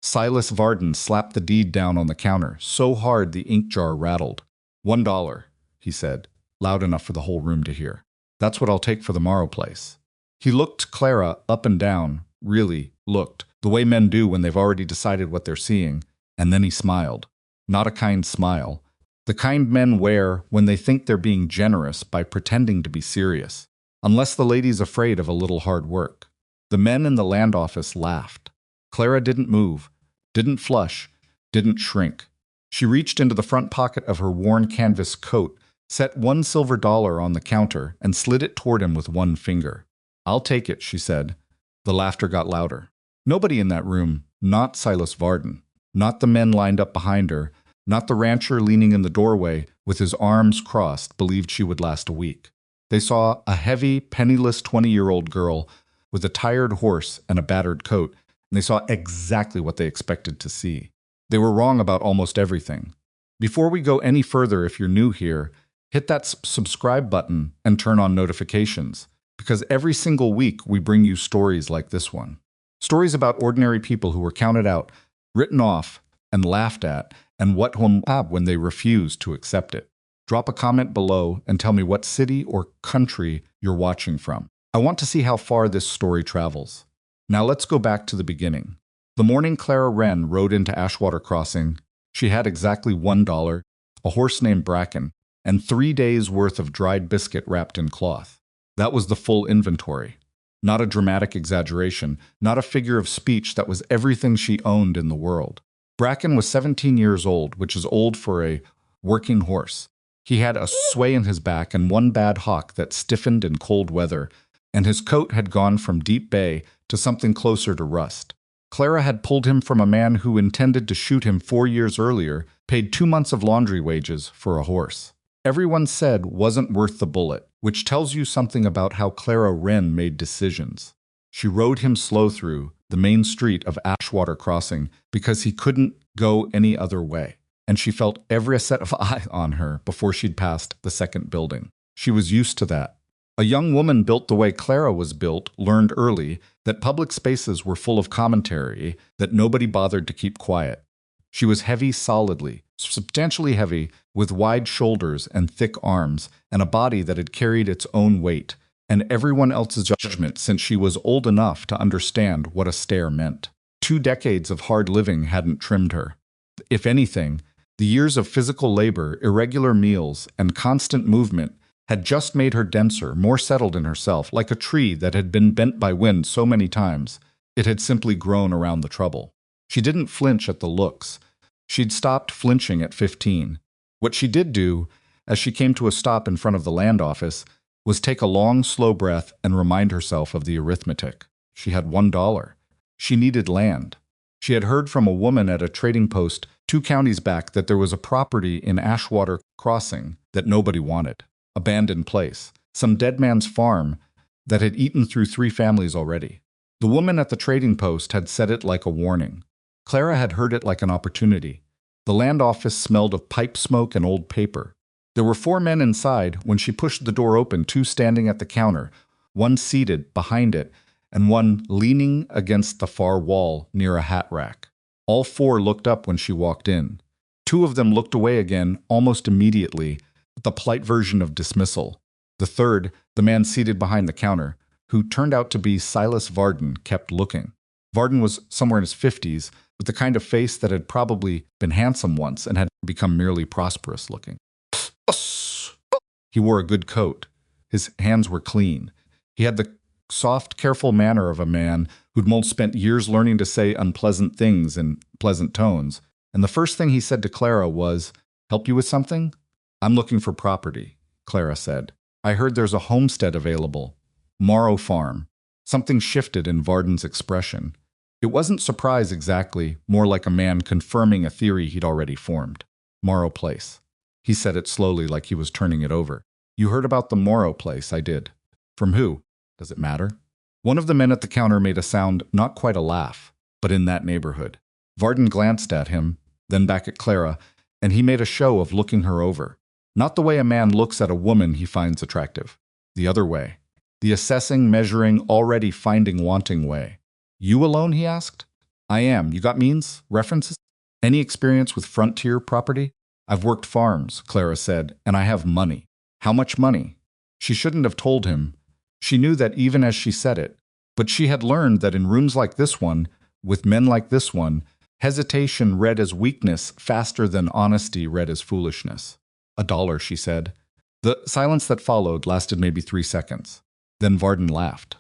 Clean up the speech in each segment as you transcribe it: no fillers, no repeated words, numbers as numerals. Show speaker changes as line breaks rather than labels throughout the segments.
Silas Varden slapped the deed down on the counter, so hard the ink jar rattled. $1, he said, loud enough for the whole room to hear. That's what I'll take for the Morrow place. He looked Clara up and down, really looked, the way men do when they've already decided what they're seeing, and then he smiled. Not a kind smile. The kind men wear when they think they're being generous by pretending to be serious, unless the lady's afraid of a little hard work. The men in the land office laughed. Clara didn't move, didn't flush, didn't shrink. She reached into the front pocket of her worn canvas coat, set $1 silver on the counter, and slid it toward him with one finger. I'll take it, she said. The laughter got louder. Nobody in that room, not Silas Varden, not the men lined up behind her, not the rancher leaning in the doorway with his arms crossed, believed she would last a week. They saw a heavy, penniless 20-year-old girl with a tired horse and a battered coat, and they saw exactly what they expected to see. They were wrong about almost everything. Before we go any further, if you're new here, hit that subscribe button and turn on notifications, because every single week we bring you stories like this one. Stories about ordinary people who were counted out, written off, and laughed at, and what happened when they refused to accept it. Drop a comment below and tell me what city or country you're watching from. I want to see how far this story travels. Now let's go back to the beginning. The morning Clara Wren rode into Ashwater Crossing, she had exactly $1, a horse named Bracken, and 3 days' worth of dried biscuit wrapped in cloth. That was the full inventory. Not a dramatic exaggeration, not a figure of speech that was everything she owned in the world. Bracken was 17 years old, which is old for a working horse. He had a sway in his back and one bad hock that stiffened in cold weather, and his coat had gone from deep bay to something closer to rust. Clara had pulled him from a man who intended to shoot him 4 years earlier, paid 2 months of laundry wages for a horse. Everyone said wasn't worth the bullet, which tells you something about how Clara Wren made decisions. She rode him slow through the main street of Ashwater Crossing because he couldn't go any other way, and she felt every set of eyes on her before she'd passed the second building. She was used to that. A young woman built the way Clara was built learned early that public spaces were full of commentary, that nobody bothered to keep quiet. She was heavy solidly, substantially heavy, with wide shoulders and thick arms, and a body that had carried its own weight, and everyone else's judgment since she was old enough to understand what a stare meant. 2 decades of hard living hadn't trimmed her. If anything, the years of physical labor, irregular meals, and constant movement had just made her denser, more settled in herself, like a tree that had been bent by wind so many times, it had simply grown around the trouble. She didn't flinch at the looks. She'd stopped flinching at 15. What she did do, as she came to a stop in front of the land office, was take a long, slow breath and remind herself of the arithmetic. She had $1. She needed land. She had heard from a woman at a trading post 2 counties back that there was a property in Ashwater Crossing that nobody wanted. Abandoned place, some dead man's farm that had eaten through 3 families already. The woman at the trading post had said it like a warning. Clara had heard it like an opportunity. The land office smelled of pipe smoke and old paper. There were 4 men inside when she pushed the door open, 2 standing at the counter, one seated behind it, and one leaning against the far wall near a hat rack. All 4 looked up when she walked in. 2 of them looked away again almost immediately, the polite version of dismissal. The third, the man seated behind the counter, who turned out to be Silas Varden, kept looking. Varden was somewhere in his 50s, with the kind of face that had probably been handsome once and had become merely prosperous looking. He wore a good coat. His hands were clean. He had the soft, careful manner of a man who'd spent years learning to say unpleasant things in pleasant tones, and the first thing he said to Clara was, "Help you with something?" "I'm looking for property," Clara said. "I heard there's a homestead available. Morrow Farm." Something shifted in Varden's expression. It wasn't surprise exactly, more like a man confirming a theory he'd already formed. "Morrow Place." He said it slowly like he was turning it over. "You heard about the Morrow Place, I did." "From who? Does it matter?" One of the men at the counter made a sound, not quite a laugh, but in that neighborhood. Varden glanced at him, then back at Clara, and he made a show of looking her over. Not the way a man looks at a woman he finds attractive. The other way. The assessing, measuring, already finding wanting way. "You alone?" he asked. I am. You got means? References? Any experience with frontier property? I've worked farms, Clara said, and I have money. How much money? She shouldn't have told him. She knew that even as she said it. But she had learned that in rooms like this one, with men like this one, hesitation read as weakness faster than honesty read as foolishness. $1, she said. The silence that followed lasted maybe 3 seconds. Then Varden laughed.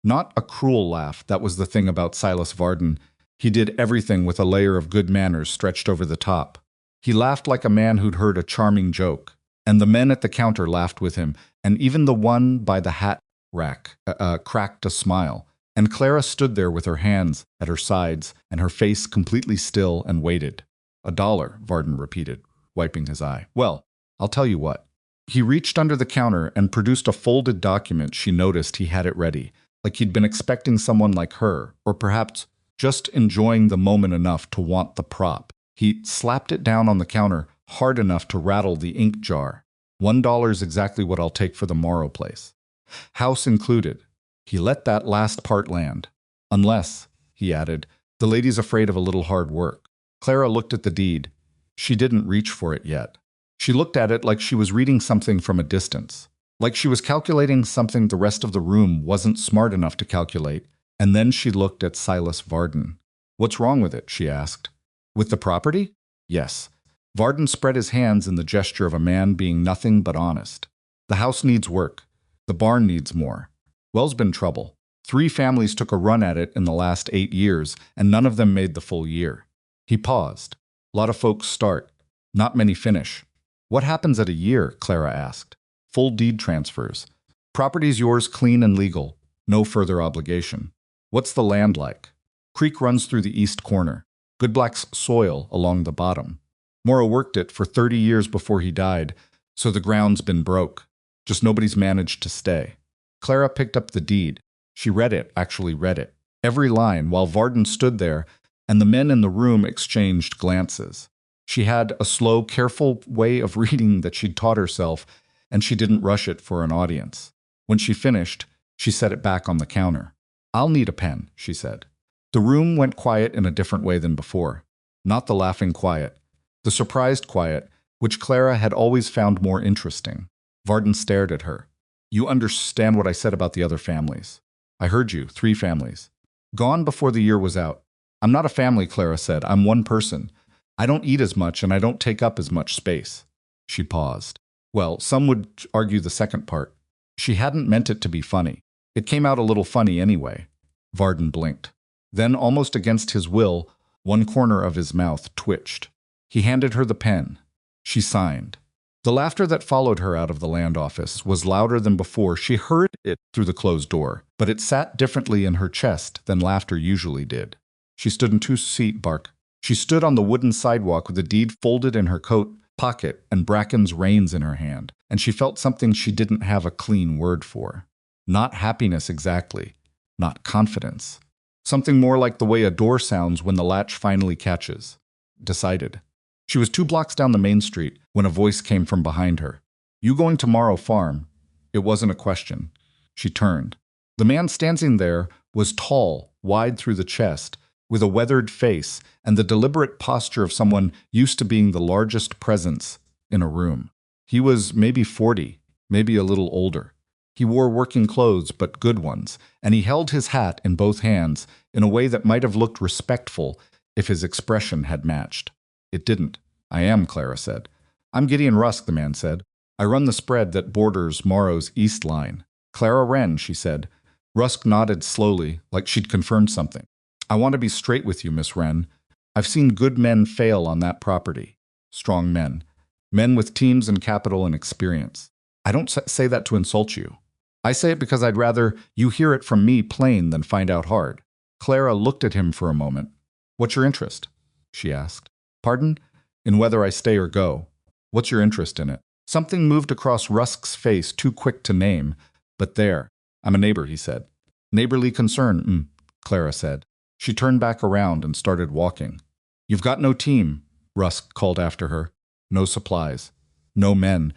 Not a cruel laugh, that was the thing about Silas Varden. He did everything with a layer of good manners stretched over the top. He laughed like a man who'd heard a charming joke, and the men at the counter laughed with him, and even the one by the hat rack cracked a smile. And Clara stood there with her hands at her sides and her face completely still and waited. $1, Varden repeated, wiping his eye. Well, I'll tell you what. He reached under the counter and produced a folded document. She noticed he had it ready, like he'd been expecting someone like her, or perhaps just enjoying the moment enough to want the prop. He slapped it down on the counter hard enough to rattle the ink jar. $1 is exactly what I'll take for the Morrow place. House included. He let that last part land. Unless, he added, the lady's afraid of a little hard work. Clara looked at the deed. She didn't reach for it yet. She looked at it like she was reading something from a distance, like she was calculating something the rest of the room wasn't smart enough to calculate, and then she looked at Silas Varden. What's wrong with it? She asked. With the property? Yes. Varden spread his hands in the gesture of a man being nothing but honest. The house needs work. The barn needs more. Well's been trouble. 3 families took a run at it in the last 8 years, and none of them made the full year. He paused. A lot of folks start. Not many finish. What happens at a year? Clara asked. Full deed transfers. Property's yours clean and legal. No further obligation. What's the land like? Creek runs through the east corner. Good black soil along the bottom. Morrow worked it for 30 years before he died, so the ground's been broke. Just nobody's managed to stay. Clara picked up the deed. She read it, actually read it. Every line, while Varden stood there, and the men in the room exchanged glances. She had a slow, careful way of reading that she'd taught herself, and she didn't rush it for an audience. When she finished, she set it back on the counter. I'll need a pen, she said. The room went quiet in a different way than before. Not the laughing quiet, the surprised quiet, which Clara had always found more interesting. Varden stared at her. You understand what I said about the other families. I heard you, 3 families. Gone before the year was out. I'm not a family, Clara said. I'm one person. I don't eat as much and I don't take up as much space. She paused. Well, some would argue the second part. She hadn't meant it to be funny. It came out a little funny anyway. Varden blinked. Then, almost against his will, one corner of his mouth twitched. He handed her the pen. She signed. The laughter that followed her out of the land office was louder than before. She heard it through the closed door, but it sat differently in her chest than laughter usually did. She stood in 2 seat bark. She stood on the wooden sidewalk with the deed folded in her coat pocket and Bracken's reins in her hand, and she felt something she didn't have a clean word for. Not happiness exactly, not confidence. Something more like the way a door sounds when the latch finally catches. Decided. She was 2 blocks down the main street when a voice came from behind her. You going to Morrow Farm? It wasn't a question. She turned. The man standing there was tall, wide through the chest, with a weathered face and the deliberate posture of someone used to being the largest presence in a room. He was maybe 40, maybe a little older. He wore working clothes, but good ones, and he held his hat in both hands in a way that might have looked respectful if his expression had matched. It didn't. I am, Clara said. I'm Gideon Rusk, the man said. I run the spread that borders Morrow's east line. Clara Wren, she said. Rusk nodded slowly, like she'd confirmed something. I want to be straight with you, Miss Wren. I've seen good men fail on that property. Strong men. Men with teams and capital and experience. I don't say that to insult you. I say it because I'd rather you hear it from me plain than find out hard. Clara looked at him for a moment. What's your interest? She asked. Pardon? In whether I stay or go. What's your interest in it? Something moved across Rusk's face too quick to name, but there. I'm a neighbor, he said. Neighborly concern, Clara said. She turned back around and started walking. You've got no team, Rusk called after her. No supplies. No men.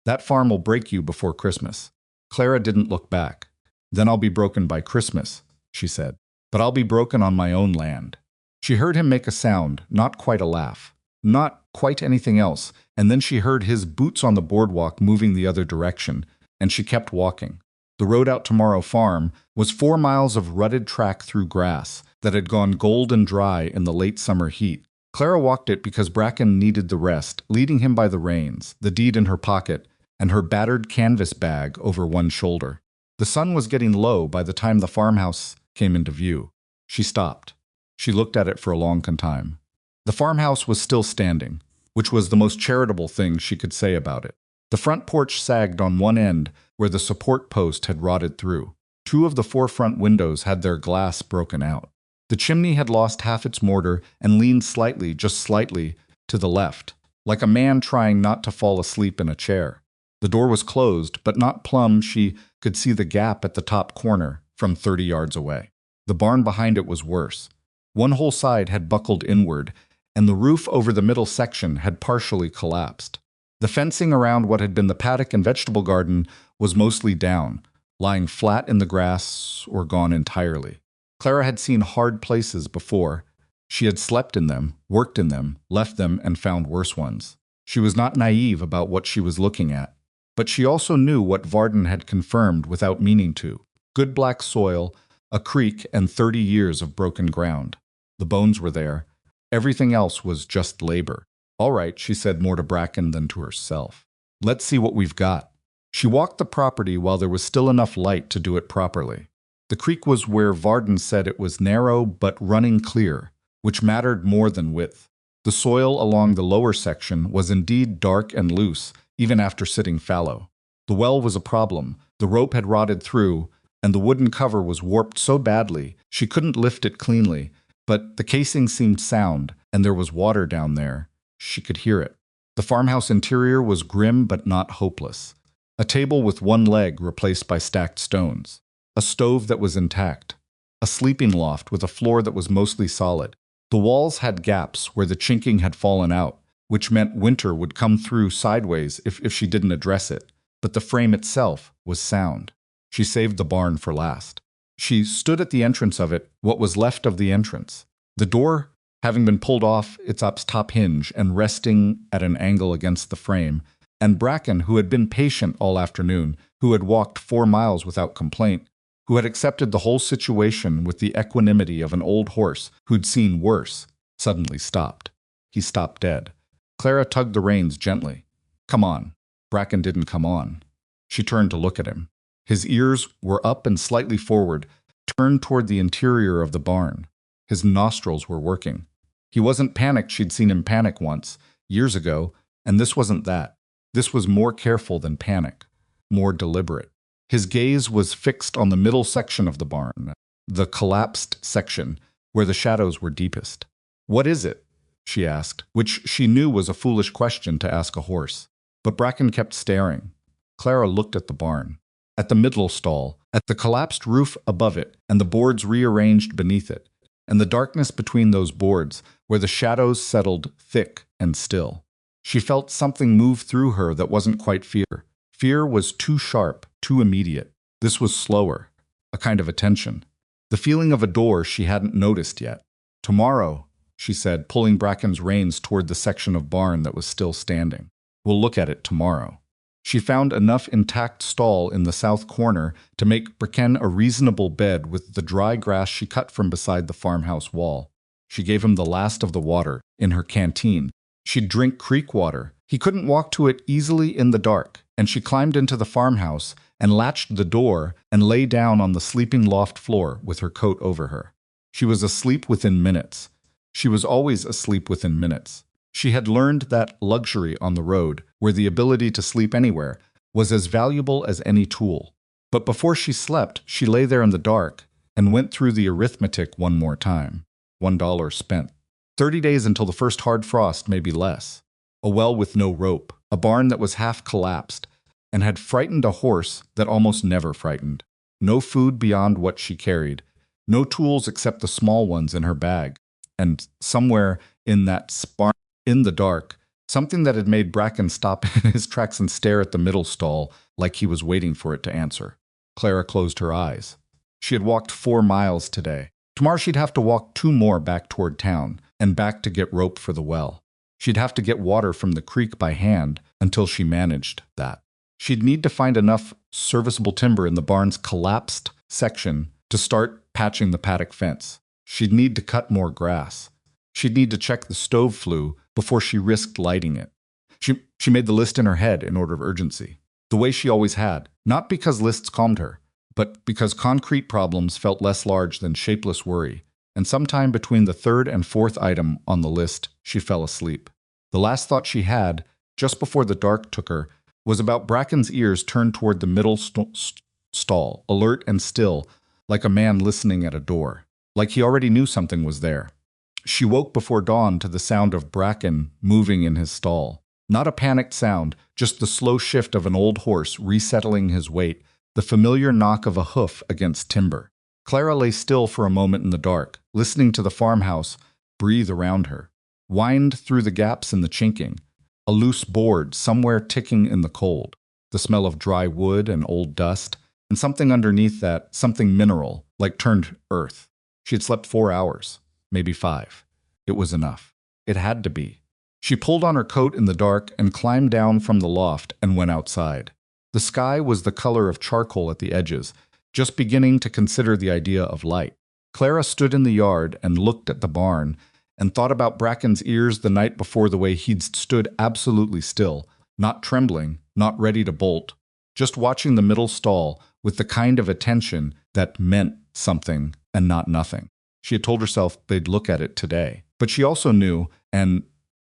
That farm will break you before Christmas. Clara didn't look back. Then I'll be broken by Christmas, she said. But I'll be broken on my own land. She heard him make a sound, not quite a laugh, not quite anything else, and then she heard his boots on the boardwalk moving the other direction, and she kept walking. The road out to Morrow Farm was 4 miles of rutted track through grass that had gone golden dry in the late summer heat. Clara walked it because Bracken needed the rest, leading him by the reins, the deed in her pocket, and her battered canvas bag over one shoulder. The sun was getting low by the time the farmhouse came into view. She stopped. She looked at it for a long time. The farmhouse was still standing, which was the most charitable thing she could say about it. The front porch sagged on one end where the support post had rotted through. 2 of the 4 front windows had their glass broken out. The chimney had lost half its mortar and leaned slightly, just slightly, to the left, like a man trying not to fall asleep in a chair. The door was closed, but not plumb. She could see the gap at the top corner from 30 yards away. The barn behind it was worse. One whole side had buckled inward, and the roof over the middle section had partially collapsed. The fencing around what had been the paddock and vegetable garden was mostly down, lying flat in the grass or gone entirely. Clara had seen hard places before. She had slept in them, worked in them, left them, and found worse ones. She was not naive about what she was looking at, but she also knew what Varden had confirmed without meaning to. Good black soil, a creek, and 30 years of broken ground. The bones were there. Everything else was just labor. All right, she said more to Bracken than to herself. Let's see what we've got. She walked the property while there was still enough light to do it properly. The creek was where Varden said it was narrow but running clear, which mattered more than width. The soil along the lower section was indeed dark and loose, even after sitting fallow. The well was a problem. The rope had rotted through, and the wooden cover was warped so badly she couldn't lift it cleanly, but the casing seemed sound, and there was water down there. She could hear it. The farmhouse interior was grim but not hopeless. A table with one leg replaced by stacked stones. A stove that was intact. A sleeping loft with a floor that was mostly solid. The walls had gaps where the chinking had fallen out, which meant winter would come through sideways if she didn't address it. But the frame itself was sound. She saved the barn for last. She stood at the entrance of it, what was left of the entrance. The door, having been pulled off its top hinge and resting at an angle against the frame, and Bracken, who had been patient all afternoon, who had walked 4 miles without complaint, who had accepted the whole situation with the equanimity of an old horse who'd seen worse, suddenly stopped. He stopped dead. Clara tugged the reins gently. Come on. Bracken didn't come on. She turned to look at him. His ears were up and slightly forward, turned toward the interior of the barn. His nostrils were working. He wasn't panicked. She'd seen him panic once, years ago, and this wasn't that. This was more careful than panic, more deliberate. His gaze was fixed on the middle section of the barn, the collapsed section, where the shadows were deepest. What is it? She asked, which she knew was a foolish question to ask a horse. But Bracken kept staring. Clara looked at the barn, at the middle stall, at the collapsed roof above it, and the boards rearranged beneath it, and the darkness between those boards, where the shadows settled thick and still. She felt something move through her that wasn't quite fear. Fear was too sharp, too immediate. This was slower, a kind of attention. The feeling of a door she hadn't noticed yet. Tomorrow, she said, pulling Bracken's reins toward the section of barn that was still standing. We'll look at it tomorrow. She found enough intact stall in the south corner to make Bracken a reasonable bed with the dry grass she cut from beside the farmhouse wall. She gave him the last of the water in her canteen. She'd drink creek water. He couldn't walk to it easily in the dark, and she climbed into the farmhouse and latched the door and lay down on the sleeping loft floor with her coat over her. She was asleep within minutes. She was always asleep within minutes. She had learned that luxury on the road, where the ability to sleep anywhere was as valuable as any tool. But before she slept, she lay there in the dark and went through the arithmetic one more time. $1 spent. 30 days until the first hard frost, maybe less. A well with no rope, a barn that was half collapsed, and had frightened a horse that almost never frightened. No food beyond what she carried, no tools except the small ones in her bag, and somewhere in that barn, in the dark, something that had made Bracken stop in his tracks and stare at the middle stall like he was waiting for it to answer. Clara closed her eyes. She had walked 4 miles today. Tomorrow she'd have to walk 2 more back toward town, and back to get rope for the well. She'd have to get water from the creek by hand until she managed that. She'd need to find enough serviceable timber in the barn's collapsed section to start patching the paddock fence. She'd need to cut more grass. She'd need to check the stove flue before she risked lighting it. She made the list in her head in order of urgency, the way she always had, not because lists calmed her, but because concrete problems felt less large than shapeless worry, and sometime between the 3rd and 4th item on the list, she fell asleep. The last thought she had, just before the dark took her, was about Bracken's ears turned toward the middle stall, alert and still, like a man listening at a door, like he already knew something was there. She woke before dawn to the sound of Bracken moving in his stall. Not a panicked sound, just the slow shift of an old horse resettling his weight, the familiar knock of a hoof against timber. Clara lay still for a moment in the dark, listening to the farmhouse breathe around her, wind through the gaps in the chinking, a loose board somewhere ticking in the cold, the smell of dry wood and old dust, and something underneath that, something mineral, like turned earth. She had slept 4 hours, maybe 5. It was enough. It had to be. She pulled on her coat in the dark and climbed down from the loft and went outside. The sky was the color of charcoal at the edges, just beginning to consider the idea of light. Clara stood in the yard and looked at the barn and thought about Bracken's ears the night before, the way he'd stood absolutely still, not trembling, not ready to bolt, just watching the middle stall with the kind of attention that meant something and not nothing. She had told herself they'd look at it today. But she also knew, and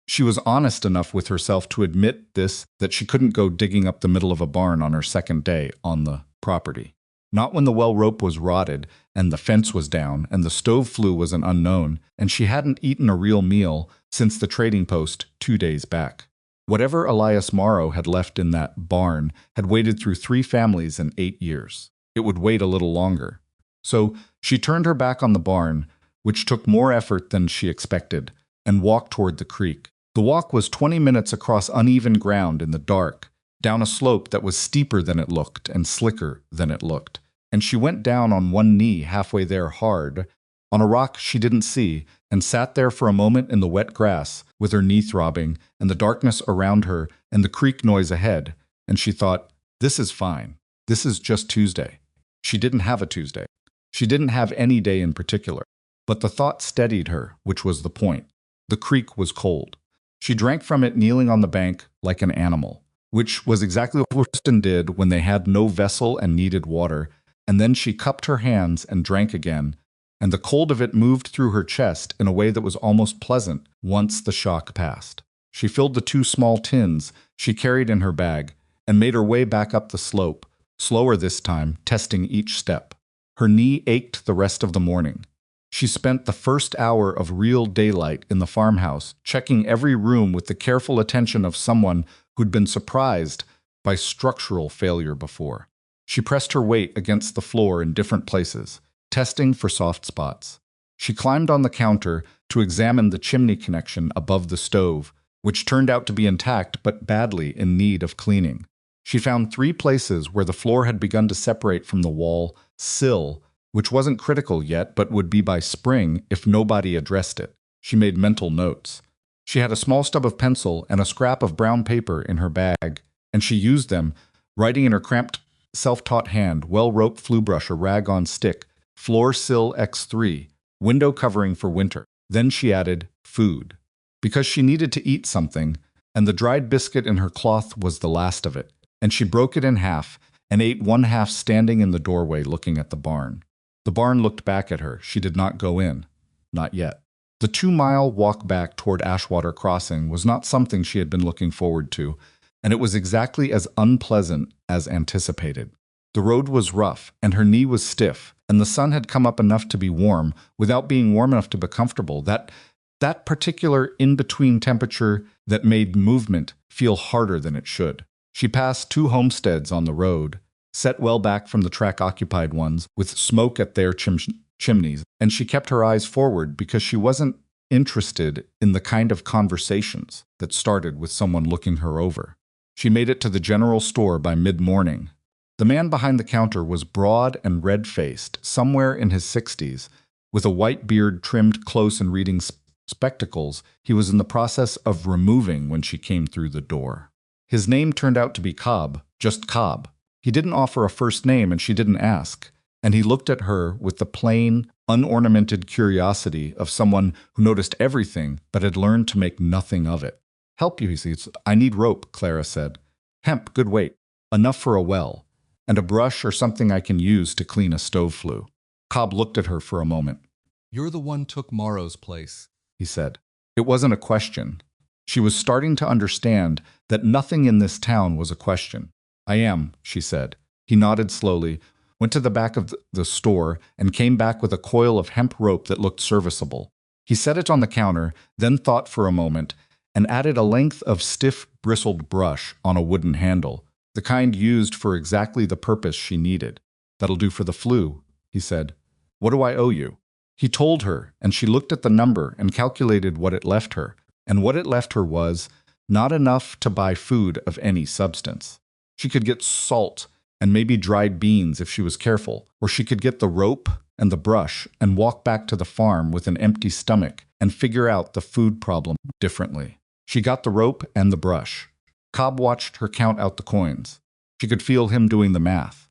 she was honest enough with herself to admit this, that she couldn't go digging up the middle of a barn on her 2nd day on the property. Not when the well rope was rotted, and the fence was down, and the stove flue was an unknown, and she hadn't eaten a real meal since the trading post 2 days back. Whatever Elias Morrow had left in that barn had waited through 3 families in 8 years. It would wait a little longer. So she turned her back on the barn, which took more effort than she expected, and walked toward the creek. The walk was 20 minutes across uneven ground in the dark, down a slope that was steeper than it looked and slicker than it looked, and she went down on one knee halfway there hard, on a rock she didn't see, and sat there for a moment in the wet grass, with her knee throbbing, and the darkness around her, and the creek noise ahead, and she thought, this is fine. This is just Tuesday. She didn't have a Tuesday. She didn't have any day in particular. But the thought steadied her, which was the point. The creek was cold. She drank from it kneeling on the bank like an animal, which was exactly what Worston did when they had no vessel and needed water, and then she cupped her hands and drank again, and the cold of it moved through her chest in a way that was almost pleasant once the shock passed. She filled the 2 small tins she carried in her bag and made her way back up the slope, slower this time, testing each step. Her knee ached the rest of the morning. She spent the first hour of real daylight in the farmhouse, checking every room with the careful attention of someone who'd been surprised by structural failure before. She pressed her weight against the floor in different places, testing for soft spots. She climbed on the counter to examine the chimney connection above the stove, which turned out to be intact but badly in need of cleaning. She found 3 places where the floor had begun to separate from the wall sill, which wasn't critical yet but would be by spring if nobody addressed it. She made mental notes. She had a small stub of pencil and a scrap of brown paper in her bag, and she used them, writing in her cramped, self-taught hand, well-roped flue brush, a rag on stick, floor sill X3, window covering for winter. Then she added food, because she needed to eat something, and the dried biscuit in her cloth was the last of it, and she broke it in half and ate 1/2 standing in the doorway looking at the barn. The barn looked back at her. She did not go in. Not yet. The 2-mile walk back toward Ashwater Crossing was not something she had been looking forward to, and it was exactly as unpleasant as anticipated. The road was rough, and her knee was stiff, and the sun had come up enough to be warm without being warm enough to be comfortable. That particular in-between temperature that made movement feel harder than it should. She passed 2 homesteads on the road, set well back from the track-occupied ones, with smoke at their chimneys, and she kept her eyes forward because she wasn't interested in the kind of conversations that started with someone looking her over. She made it to the general store by mid-morning. The man behind the counter was broad and red-faced, somewhere in his 60s, With a white beard trimmed close and reading spectacles he was in the process of removing when she came through the door. His name turned out to be Cobb, just Cobb. He didn't offer a first name and she didn't ask, and he looked at her with the plain, unornamented curiosity of someone who noticed everything but had learned to make nothing of it. "Help you," he said. "I need rope," Clara said. "Hemp, good weight. Enough for a well. And a brush or something I can use to clean a stove flue." Cobb looked at her for a moment. "You're the one took Morrow's place," he said. It wasn't a question. She was starting to understand that nothing in this town was a question. "I am," she said. He nodded slowly, went to the back of the store, and came back with a coil of hemp rope that looked serviceable. He set it on the counter, then thought for a moment, and added a length of stiff, bristled brush on a wooden handle, the kind used for exactly the purpose she needed. "That'll do for the flue," he said. "What do I owe you?" He told her, and she looked at the number and calculated what it left her. And what it left her was not enough to buy food of any substance. She could get salt and maybe dried beans if she was careful, or she could get the rope and the brush and walk back to the farm with an empty stomach and figure out the food problem differently. She got the rope and the brush. Cobb watched her count out the coins. She could feel him doing the math.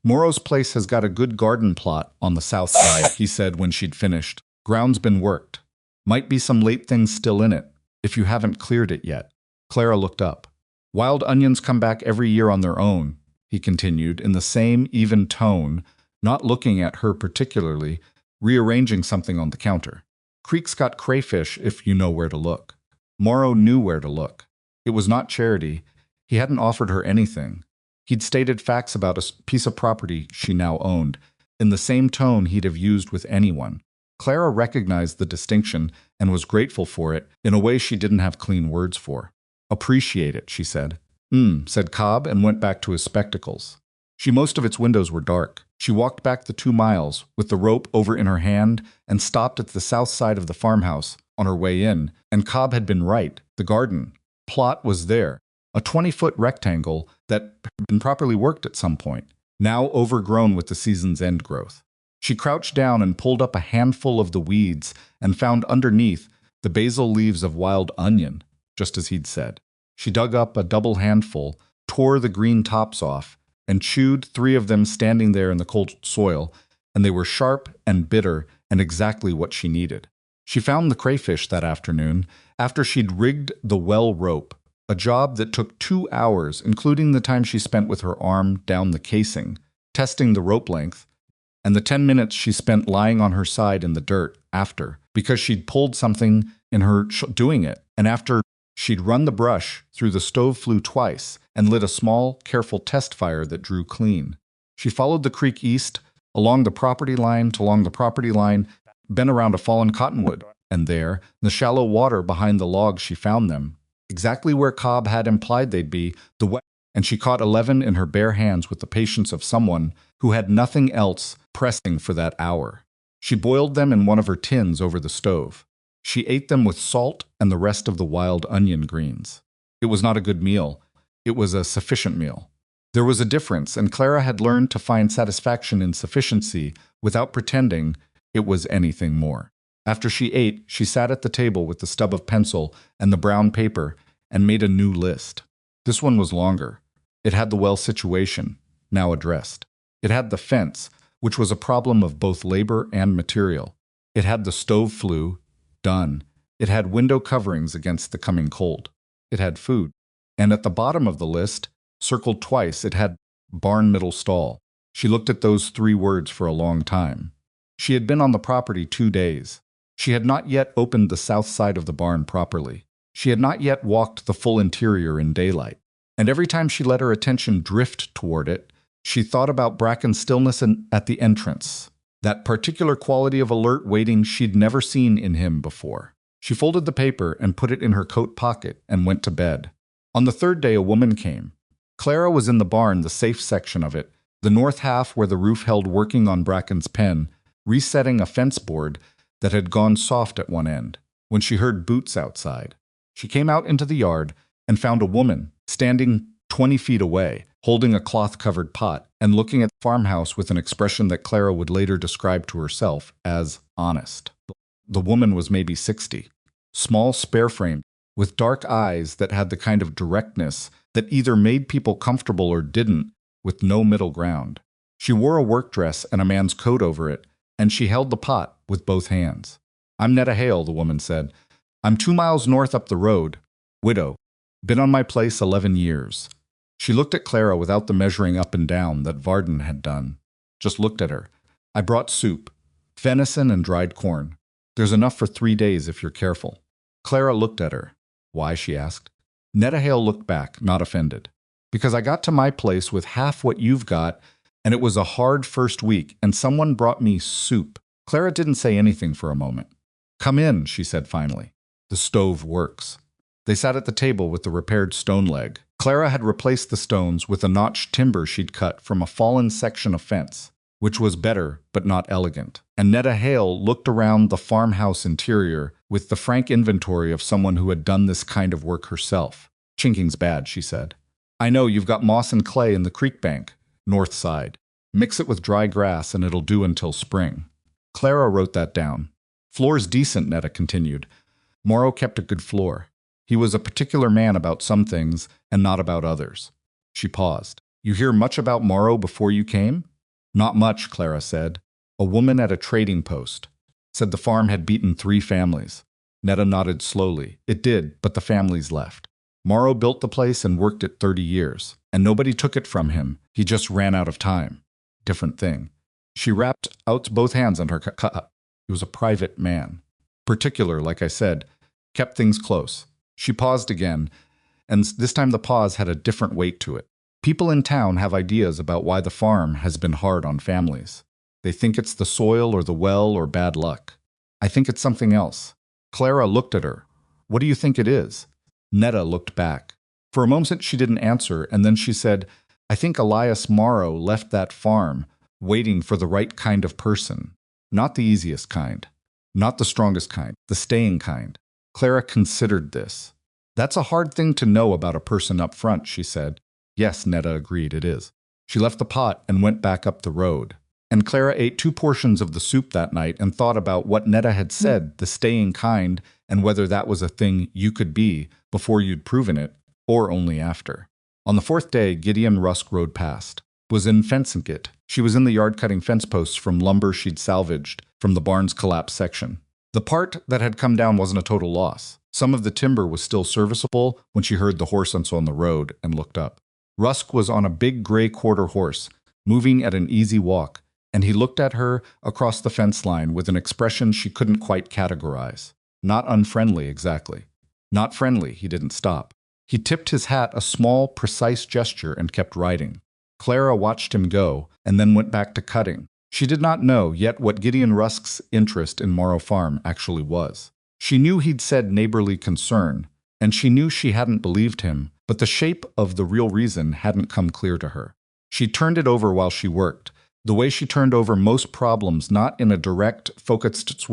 "Morrow's place has got a good garden plot on the south side," he said when she'd finished. "Ground's been worked. Might be some late things still in it, if you haven't cleared it yet." Clara looked up. "Wild onions come back every year on their own," he continued in the same even tone, not looking at her particularly, rearranging something on the counter. "Creek's got crayfish if you know where to look." Morrow knew where to look. It was not charity. He hadn't offered her anything. He'd stated facts about a piece of property she now owned, in the same tone he'd have used with anyone. Clara recognized the distinction and was grateful for it in a way she didn't have clean words for. "Appreciate it," she said. Said Cobb and went back to his spectacles. Most of its windows were dark. She walked back the 2 miles with the rope over in her hand and stopped at the south side of the farmhouse on her way in, and Cobb had been right. The garden plot was there, a 20-foot rectangle that had been properly worked at some point, now overgrown with the season's end growth. She crouched down and pulled up a handful of the weeds and found underneath the basil leaves of wild onion, just as he'd said. She dug up a double handful, tore the green tops off, and chewed 3 of them standing there in the cold soil, and they were sharp and bitter and exactly what she needed. She found the crayfish that afternoon after she'd rigged the well rope, a job that took 2 hours, including the time she spent with her arm down the casing, testing the rope length, and the 10 minutes she spent lying on her side in the dirt after, because she'd pulled something in her doing it, and after she'd run the brush through the stove flue twice and lit a small, careful test fire that drew clean. She followed the creek east, along the property line, bent around a fallen cottonwood, and there, in the shallow water behind the logs she found them, exactly where Cobb had implied they'd be, and she caught 11 in her bare hands with the patience of someone who had nothing else pressing for that hour. She boiled them in one of her tins over the stove. She ate them with salt and the rest of the wild onion greens. It was not a good meal. It was a sufficient meal. There was a difference, and Clara had learned to find satisfaction in sufficiency without pretending it was anything more. After she ate, she sat at the table with the stub of pencil and the brown paper and made a new list. This one was longer. It had the well situation, now addressed. It had the fence, which was a problem of both labor and material. It had the stove flue, done. It had window coverings against the coming cold. It had food. And at the bottom of the list, circled twice, it had barn middle stall. She looked at those 3 words for a long time. She had been on the property 2 days. She had not yet opened the south side of the barn properly. She had not yet walked the full interior in daylight. And every time she let her attention drift toward it, she thought about Bracken's stillness at the entrance, that particular quality of alert waiting she'd never seen in him before. She folded the paper and put it in her coat pocket and went to bed. On the 3rd day, a woman came. Clara was in the barn, the safe section of it, the north half where the roof held, working on Bracken's pen, resetting a fence board that had gone soft at one end, when she heard boots outside. She came out into the yard and found a woman standing 20 feet away, holding a cloth-covered pot, and looking at the farmhouse with an expression that Clara would later describe to herself as honest. The woman was maybe 60, small, spare-framed, with dark eyes that had the kind of directness that either made people comfortable or didn't, with no middle ground. She wore a work dress and a man's coat over it, and she held the pot with both hands. "I'm Netta Hale," the woman said. "I'm 2 miles north up the road. Widow. Been on my place 11 years. She looked at Clara without the measuring up and down that Varden had done. Just looked at her. "I brought soup. Venison and dried corn. There's enough for 3 days if you're careful." Clara looked at her. "Why?" she asked. Netta Hale looked back, not offended. "Because I got to my place with half what you've got, and it was a hard first week, and someone brought me soup." Clara didn't say anything for a moment. "Come in," she said finally. "The stove works." They sat at the table with the repaired stone leg. Clara had replaced the stones with a notched timber she'd cut from a fallen section of fence, which was better but not elegant. And Netta Hale looked around the farmhouse interior with the frank inventory of someone who had done this kind of work herself. "Chinking's bad," she said. "I know you've got moss and clay in the creek bank, north side. Mix it with dry grass and it'll do until spring." Clara wrote that down. "Floor's decent," Netta continued. "Morrow kept a good floor. He was a particular man about some things and not about others." She paused. "You hear much about Morrow before you came?" "Not much," Clara said. "A woman at a trading post said the farm had beaten 3 families. Netta nodded slowly. "It did, but the families left. Morrow built the place and worked it 30 years, and nobody took it from him. He just ran out of time. Different thing." She wrapped out both hands on her cup. "He was a private man. Particular, like I said. Kept things close." She paused again, and this time the pause had a different weight to it. "People in town have ideas about why the farm has been hard on families. They think it's the soil or the well or bad luck. I think it's something else." Clara looked at her. "What do you think it is?" Netta looked back. For a moment she didn't answer, and then she said, "I think Elias Morrow left that farm, waiting for the right kind of person. Not the easiest kind. Not the strongest kind. The staying kind." Clara considered this. "That's a hard thing to know about a person up front," she said. "Yes," Netta agreed, "it is." She left the pot and went back up the road. And Clara ate 2 portions of the soup that night and thought about what Netta had said, the staying kind, and whether that was a thing you could be before you'd proven it, or only after. On the 4th day, Gideon Rusk rode past. Was in fencing it. She was in the yard cutting fence posts from lumber she'd salvaged from the barn's collapsed section. The part that had come down wasn't a total loss. Some of the timber was still serviceable when she heard the horse on the road and looked up. Rusk was on a big gray quarter horse, moving at an easy walk, and he looked at her across the fence line with an expression she couldn't quite categorize. Not unfriendly, exactly. Not friendly, he didn't stop. He tipped his hat a small, precise gesture and kept riding. Clara watched him go, and then went back to cutting. She did not know yet what Gideon Rusk's interest in Morrow Farm actually was. She knew he'd said neighborly concern, and she knew she hadn't believed him, but the shape of the real reason hadn't come clear to her. She turned it over while she worked, the way she turned over most problems, not in a direct, focused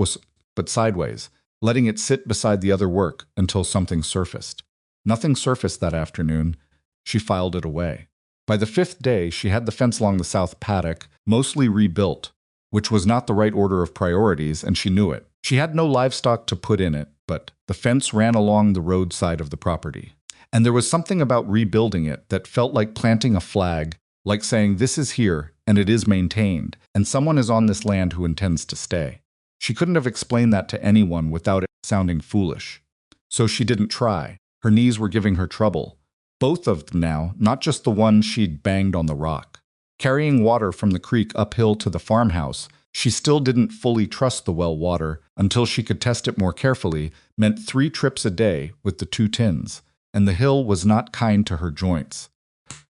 but sideways, letting it sit beside the other work until something surfaced. Nothing surfaced that afternoon. She filed it away. By the 5th day, she had the fence along the south paddock mostly rebuilt, which was not the right order of priorities, and she knew it. She had no livestock to put in it, but the fence ran along the roadside of the property. And there was something about rebuilding it that felt like planting a flag, like saying this is here, and it is maintained, and someone is on this land who intends to stay. She couldn't have explained that to anyone without it sounding foolish. So she didn't try. Her knees were giving her trouble. Both of them now, not just the one she'd banged on the rock. Carrying water from the creek uphill to the farmhouse, she still didn't fully trust the well water until she could test it more carefully, meant 3 trips a day with the 2 tins, and the hill was not kind to her joints.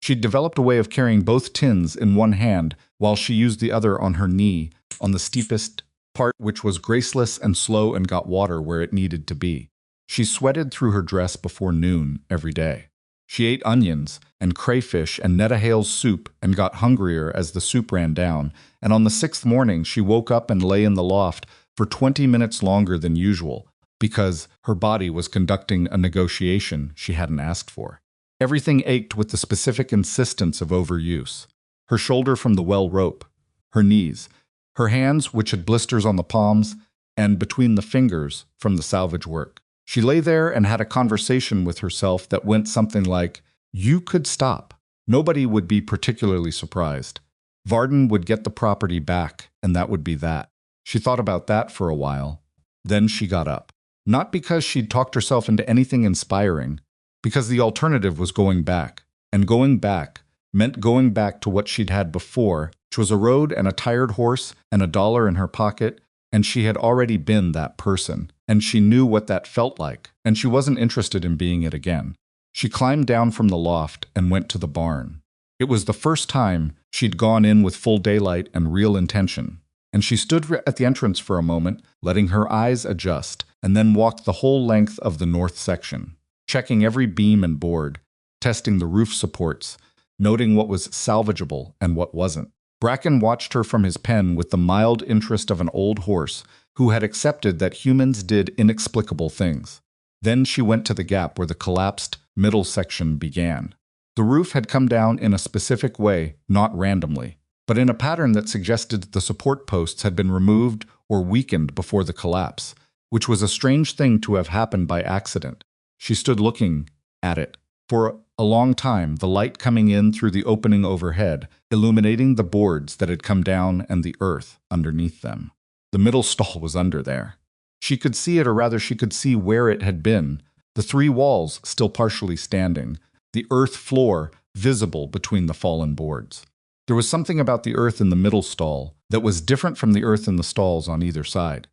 She'd developed a way of carrying both tins in one hand while she used the other on her knee on the steepest part, which was graceless and slow and got water where it needed to be. She sweated through her dress before noon every day. She ate onions and crayfish and Netta Hale's soup and got hungrier as the soup ran down, and on the 6th morning she woke up and lay in the loft for 20 minutes longer than usual because her body was conducting a negotiation she hadn't asked for. Everything ached with the specific insistence of overuse. her shoulder from the well rope, her knees, her hands, which had blisters on the palms, and between the fingers from the salvage work. She lay there and had a conversation with herself that went something like, "You could stop. Nobody would be particularly surprised. Varden would get the property back, and that would be that." She thought about that for a while. Then she got up. Not because she'd talked herself into anything inspiring, because the alternative was going back. And going back meant going back to what she'd had before, which was a road and a tired horse and $1 in her pocket, and she had already been that person, and she knew what that felt like, and she wasn't interested in being it again. She climbed down from the loft and went to the barn. It was the first time she'd gone in with full daylight and real intention, and she stood at the entrance for a moment, letting her eyes adjust, and then walked the whole length of the north section, checking every beam and board, testing the roof supports, noting what was salvageable and what wasn't. Bracken watched her from his pen with the mild interest of an old horse who had accepted that humans did inexplicable things. Then she went to the gap where the collapsed middle section began. The roof had come down in a specific way, not randomly, but in a pattern that suggested the support posts had been removed or weakened before the collapse, which was a strange thing to have happened by accident. She stood looking at it. For a long time, the light coming in through the opening overhead, illuminating the boards that had come down and the earth underneath them. The middle stall was under there. She could see it, or rather she could see where it had been, the 3 walls still partially standing, the earth floor visible between the fallen boards. There was something about the earth in the middle stall that was different from the earth in the stalls on either side.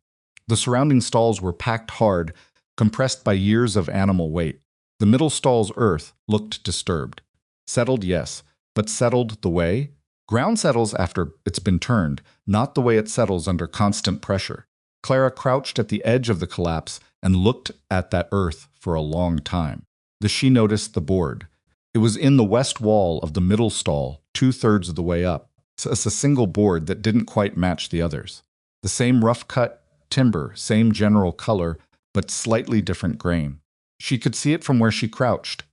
The surrounding stalls were packed hard, compressed by years of animal weight. The middle stall's earth looked disturbed. Settled, yes, but settled the way? Ground settles after it's been turned, not the way it settles under constant pressure. Clara crouched at the edge of the collapse and looked at that earth for a long time. She noticed the board. It was in the west wall of the middle stall, 2/3 of the way up. It's a single board that didn't quite match the others. The same rough-cut timber, same general color, but slightly different grain. She could see it from where she crouched.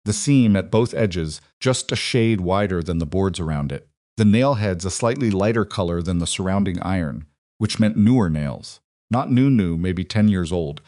The seam at both edges just a shade wider than the boards around it. The nail heads a slightly lighter color than the surrounding iron, which meant newer nails. Not new, maybe 10 years old,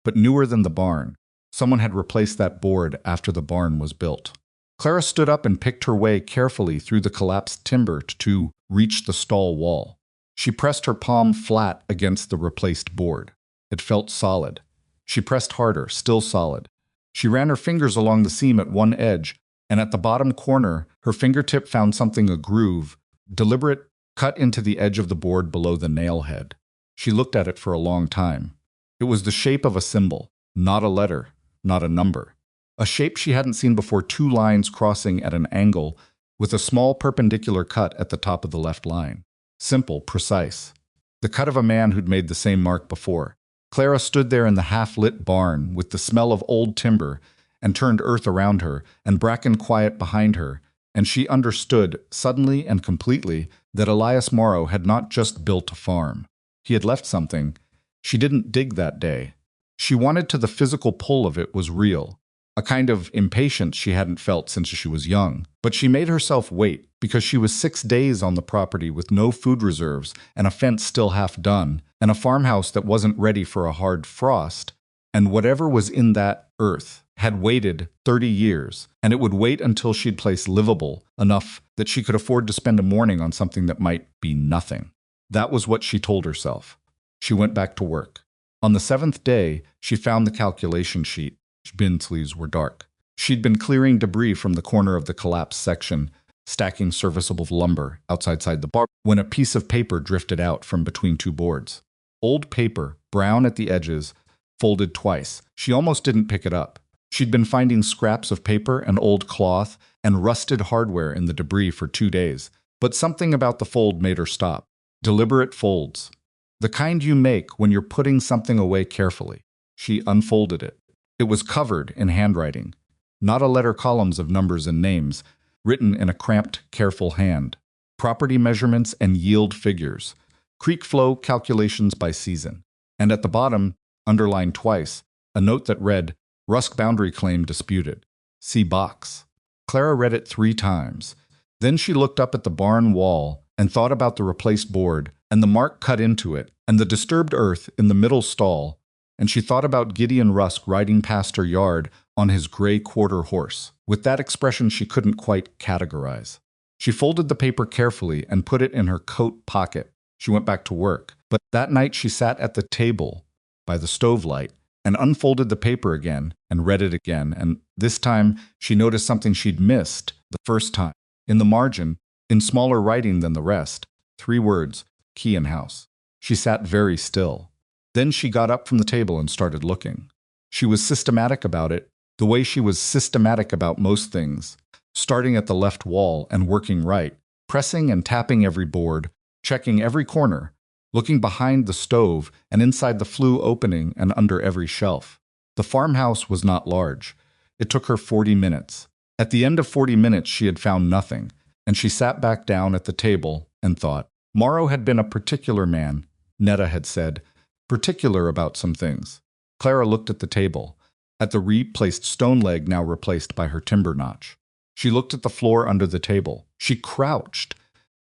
but newer than the barn. Someone had replaced that board after the barn was built. Clara stood up and picked her way carefully through the collapsed timber to reach the stall wall. She pressed her palm flat against the replaced board. It felt solid. She pressed harder, still solid. She ran her fingers along the seam at one edge, and at the bottom corner, her fingertip found something a groove, deliberate, cut into the edge of the board below the nail head. She looked at it for a long time. It was the shape of a symbol, not a letter, not a number. A shape she hadn't seen before, 2 lines crossing at an angle, with a small perpendicular cut at the top of the left line. Simple, precise. The cut of a man who'd made the same mark before. Clara stood there in the half-lit barn with the smell of old timber and turned earth around her and bracken quiet behind her, and she understood, suddenly and completely, that Elias Morrow had not just built a farm. He had left something. She didn't dig that day. She wanted to the physical pull of it was real, a kind of impatience she hadn't felt since she was young. But she made herself wait, because she was 6 days on the property with no food reserves and a fence still half done, and a farmhouse that wasn't ready for a hard frost, and whatever was in that earth had waited 30 years, and it would wait until she'd place livable enough that she could afford to spend a morning on something that might be nothing. That was what she told herself. She went back to work. On the 7th day, she found the calculation sheet. Bin sleeves were dark. She'd been clearing debris from the corner of the collapsed section, stacking serviceable lumber outside the bar, when a piece of paper drifted out from between 2 boards. Old paper, brown at the edges, folded twice. She almost didn't pick it up. She'd been finding scraps of paper and old cloth and rusted hardware in the debris for 2 days, but something about the fold made her stop. Deliberate folds. The kind you make when you're putting something away carefully. She unfolded it. It was covered in handwriting, not a letter columns of numbers and names, written in a cramped, careful hand. Property measurements and yield figures. Creek flow calculations by season. And at the bottom, underlined twice, a note that read, Rusk boundary claim disputed. See box. Clara read it 3 times. Then she looked up at the barn wall and thought about the replaced board and the mark cut into it and the disturbed earth in the middle stall, and she thought about Gideon Rusk riding past her yard on his gray quarter horse, with that expression she couldn't quite categorize. She folded the paper carefully and put it in her coat pocket. She went back to work, but that night she sat at the table by the stove light and unfolded the paper again and read it again, and this time she noticed something she'd missed the first time. In the margin, in smaller writing than the rest, 3 words, key and house. She sat very still. Then she got up from the table and started looking. She was systematic about it, the way she was systematic about most things, starting at the left wall and working right, pressing and tapping every board, checking every corner, looking behind the stove and inside the flue opening and under every shelf. The farmhouse was not large. It took her 40 minutes. At the end of 40 minutes, she had found nothing, and she sat back down at the table and thought. Morrow had been a particular man, Netta had said, particular about some things. Clara looked at the table, at the replaced stone leg now replaced by her timber notch. She looked at the floor under the table. She crouched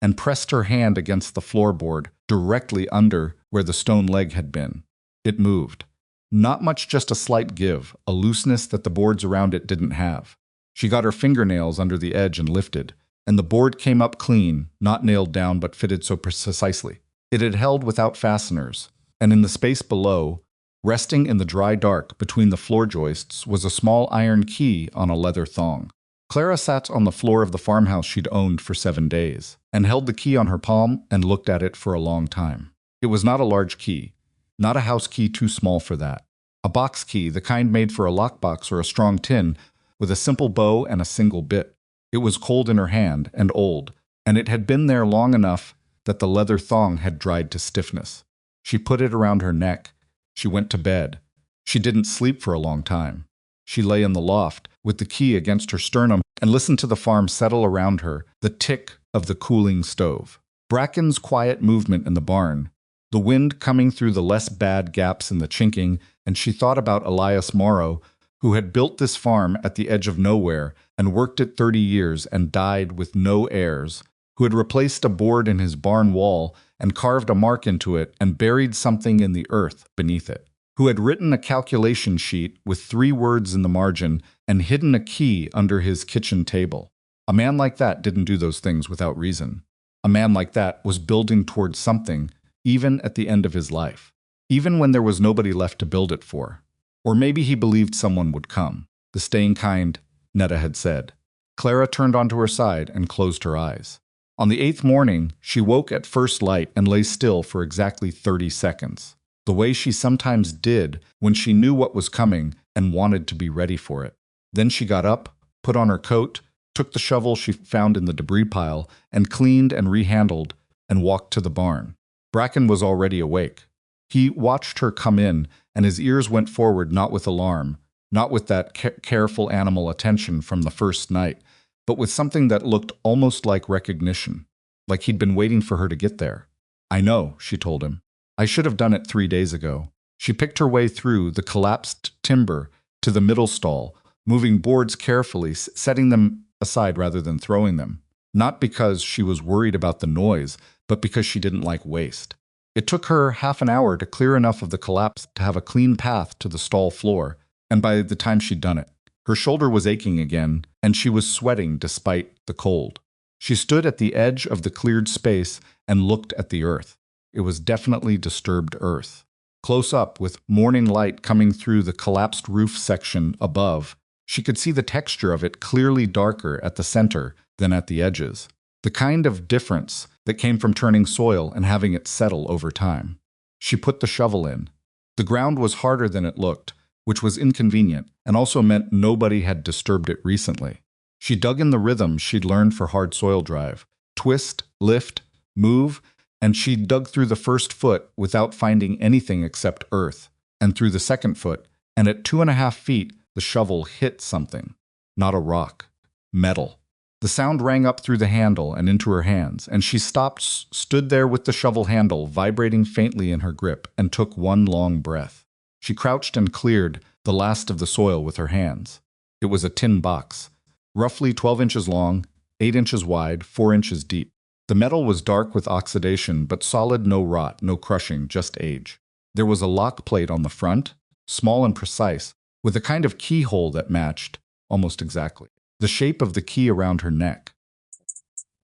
and pressed her hand against the floorboard directly under where the stone leg had been. It moved. Not much, just a slight give, a looseness that the boards around it didn't have. She got her fingernails under the edge and lifted, and the board came up clean, not nailed down but fitted so precisely. It had held without fasteners, and in the space below, resting in the dry dark between the floor joists, was a small iron key on a leather thong. Clara sat on the floor of the farmhouse she'd owned for 7 days, and held the key on her palm and looked at it for a long time. It was not a large key, not a house key too small for that. A box key, the kind made for a lockbox or a strong tin, with a simple bow and a single bit. It was cold in her hand and old, and it had been there long enough that the leather thong had dried to stiffness. She put it around her neck. She went to bed. She didn't sleep for a long time. She lay in the loft with the key against her sternum and listened to the farm settle around her, the tick of the cooling stove. Bracken's quiet movement in the barn, the wind coming through the less bad gaps in the chinking, and she thought about Elias Morrow, who had built this farm at the edge of nowhere and worked it 30 years and died with no heirs, who had replaced a board in his barn wall and carved a mark into it and buried something in the earth beneath it, who had written a calculation sheet with 3 words in the margin and hidden a key under his kitchen table. A man like that didn't do those things without reason. A man like that was building towards something, even at the end of his life, even when there was nobody left to build it for. Or maybe he believed someone would come. The staying kind, Netta had said. Clara turned onto her side and closed her eyes. On the 8th morning, she woke at first light and lay still for exactly 30 seconds, the way she sometimes did when she knew what was coming and wanted to be ready for it. Then she got up, put on her coat, took the shovel she found in the debris pile, and cleaned and rehandled, and walked to the barn. Bracken was already awake. He watched her come in, and his ears went forward not with alarm, not with that careful animal attention from the first night, but with something that looked almost like recognition, like he'd been waiting for her to get there. "I know," she told him. "I should have done it 3 days ago." She picked her way through the collapsed timber to the middle stall, moving boards carefully, setting them aside rather than throwing them, not because she was worried about the noise, but because she didn't like waste. It took her half an hour to clear enough of the collapse to have a clean path to the stall floor, and by the time she'd done it, her shoulder was aching again, and she was sweating despite the cold. She stood at the edge of the cleared space and looked at the earth. It was definitely disturbed earth. Close up, with morning light coming through the collapsed roof section above, she could see the texture of it clearly darker at the center than at the edges, the kind of difference that came from turning soil and having it settle over time. She put the shovel in. The ground was harder than it looked, which was inconvenient and also meant nobody had disturbed it recently. She dug in the rhythm she'd learned for hard soil drive: twist, lift, move, and she dug through the first foot without finding anything except earth, and through the second foot, and at 2.5 feet, the shovel hit something. Not a rock. Metal. The sound rang up through the handle and into her hands, and she stopped, stood there with the shovel handle vibrating faintly in her grip, and took one long breath. She crouched and cleared the last of the soil with her hands. It was a tin box, roughly 12 inches long 8 inches wide, 4 inches deep. The metal was dark with oxidation, but solid, no rot, no crushing, just age. There was a lock plate on the front, small and precise, with a kind of keyhole that matched, almost exactly, the shape of the key around her neck.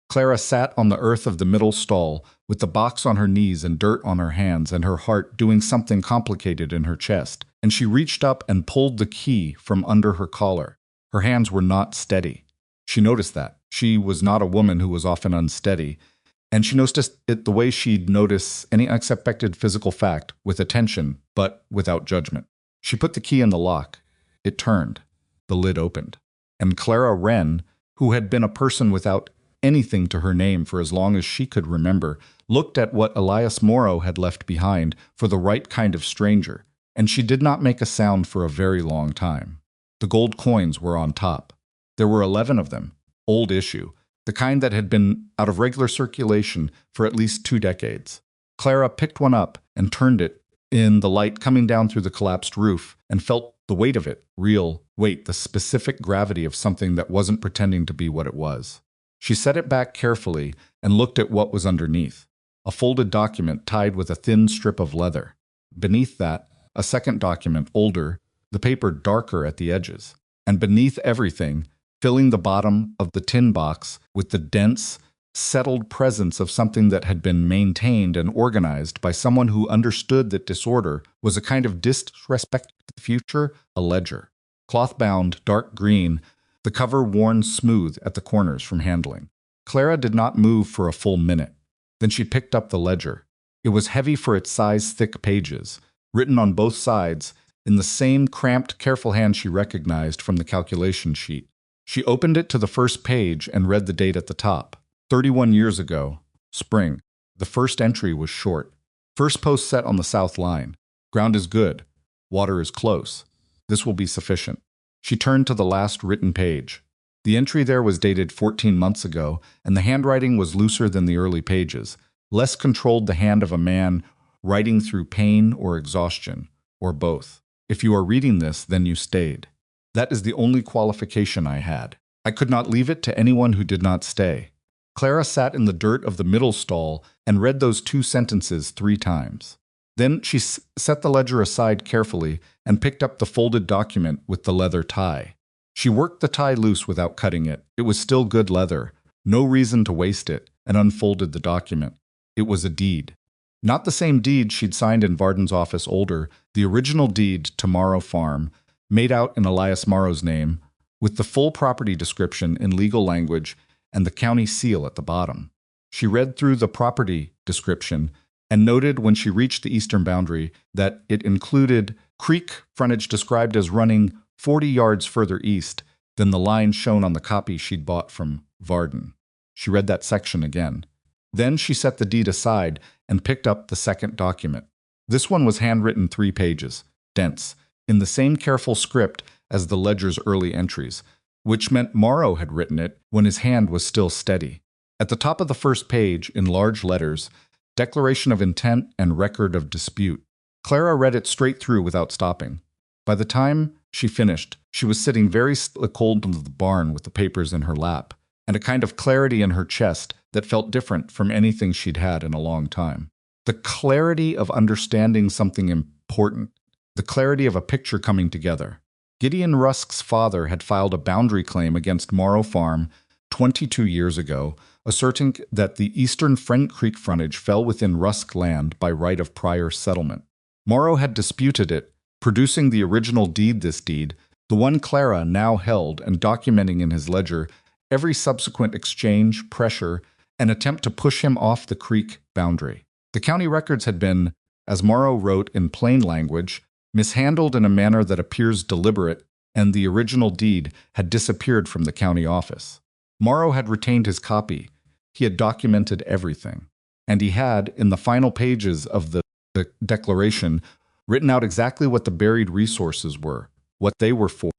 Clara sat on the earth of the middle stall, with the box on her knees and dirt on her hands and her heart doing something complicated in her chest, and she reached up and pulled the key from under her collar. Her hands were not steady. She noticed that. She was not a woman who was often unsteady, and she noticed it the way she'd notice any unexpected physical fact, with attention, but without judgment. She put the key in the lock. It turned. The lid opened. And Clara Wren, who had been a person without anything to her name for as long as she could remember, looked at what Elias Morrow had left behind for the right kind of stranger, and she did not make a sound for a very long time. The gold coins were on top. There were 11 of them, old issue, the kind that had been out of regular circulation for at least 2 decades. Clara picked one up and turned it in the light coming down through the collapsed roof and felt the weight of it, real weight, the specific gravity of something that wasn't pretending to be what it was. She set it back carefully and looked at what was underneath. A folded document tied with a thin strip of leather. Beneath that, a second document, older, the paper darker at the edges. And beneath everything, filling the bottom of the tin box with the dense, settled presence of something that had been maintained and organized by someone who understood that disorder was a kind of disrespect to the future, a ledger. Cloth-bound, dark green, the cover worn smooth at the corners from handling. Clara did not move for a full minute. Then she picked up the ledger. It was heavy for its size, thick pages, written on both sides, in the same cramped, careful hand she recognized from the calculation sheet. She opened it to the first page and read the date at the top. 31 years ago, spring. The first entry was short. First post set on the south line. Ground is good. Water is close. This will be sufficient. She turned to the last written page. The entry there was dated 14 months ago, and the handwriting was looser than the early pages, less controlled, the hand of a man writing through pain or exhaustion, or both. If you are reading this, then you stayed. That is the only qualification I had. I could not leave it to anyone who did not stay. Clara sat in the dirt of the middle stall and read those 2 sentences 3 times. Then she set the ledger aside carefully and picked up the folded document with the leather tie. She worked the tie loose without cutting it. It was still good leather, no reason to waste it, and unfolded the document. It was a deed. Not the same deed she'd signed in Varden's office older, the original deed to Morrow Farm, made out in Elias Morrow's name, with the full property description in legal language and the county seal at the bottom. She read through the property description and noted when she reached the eastern boundary that it included creek frontage described as running 40 yards further east than the line shown on the copy she'd bought from Varden. She read that section again. Then she set the deed aside and picked up the second document. This one was handwritten 3 pages, dense, in the same careful script as the ledger's early entries, which meant Morrow had written it when his hand was still steady. At the top of the first page, in large letters, Declaration of Intent and Record of Dispute. Clara read it straight through without stopping. By the time she finished, she was sitting very cold in the barn with the papers in her lap, and a kind of clarity in her chest that felt different from anything she'd had in a long time. The clarity of understanding something important, the clarity of a picture coming together. Gideon Rusk's father had filed a boundary claim against Morrow Farm 22 years ago, asserting that the eastern Friend Creek frontage fell within Rusk land by right of prior settlement. Morrow had disputed it, producing the original deed, this deed, the one Clara now held, and documenting in his ledger every subsequent exchange, pressure, and attempt to push him off the creek boundary. The county records had been, as Morrow wrote in plain language, mishandled in a manner that appears deliberate, and the original deed had disappeared from the county office. Morrow had retained his copy. He had documented everything. And he had, in the final pages of the declaration, written out exactly what the buried resources were, what they were for,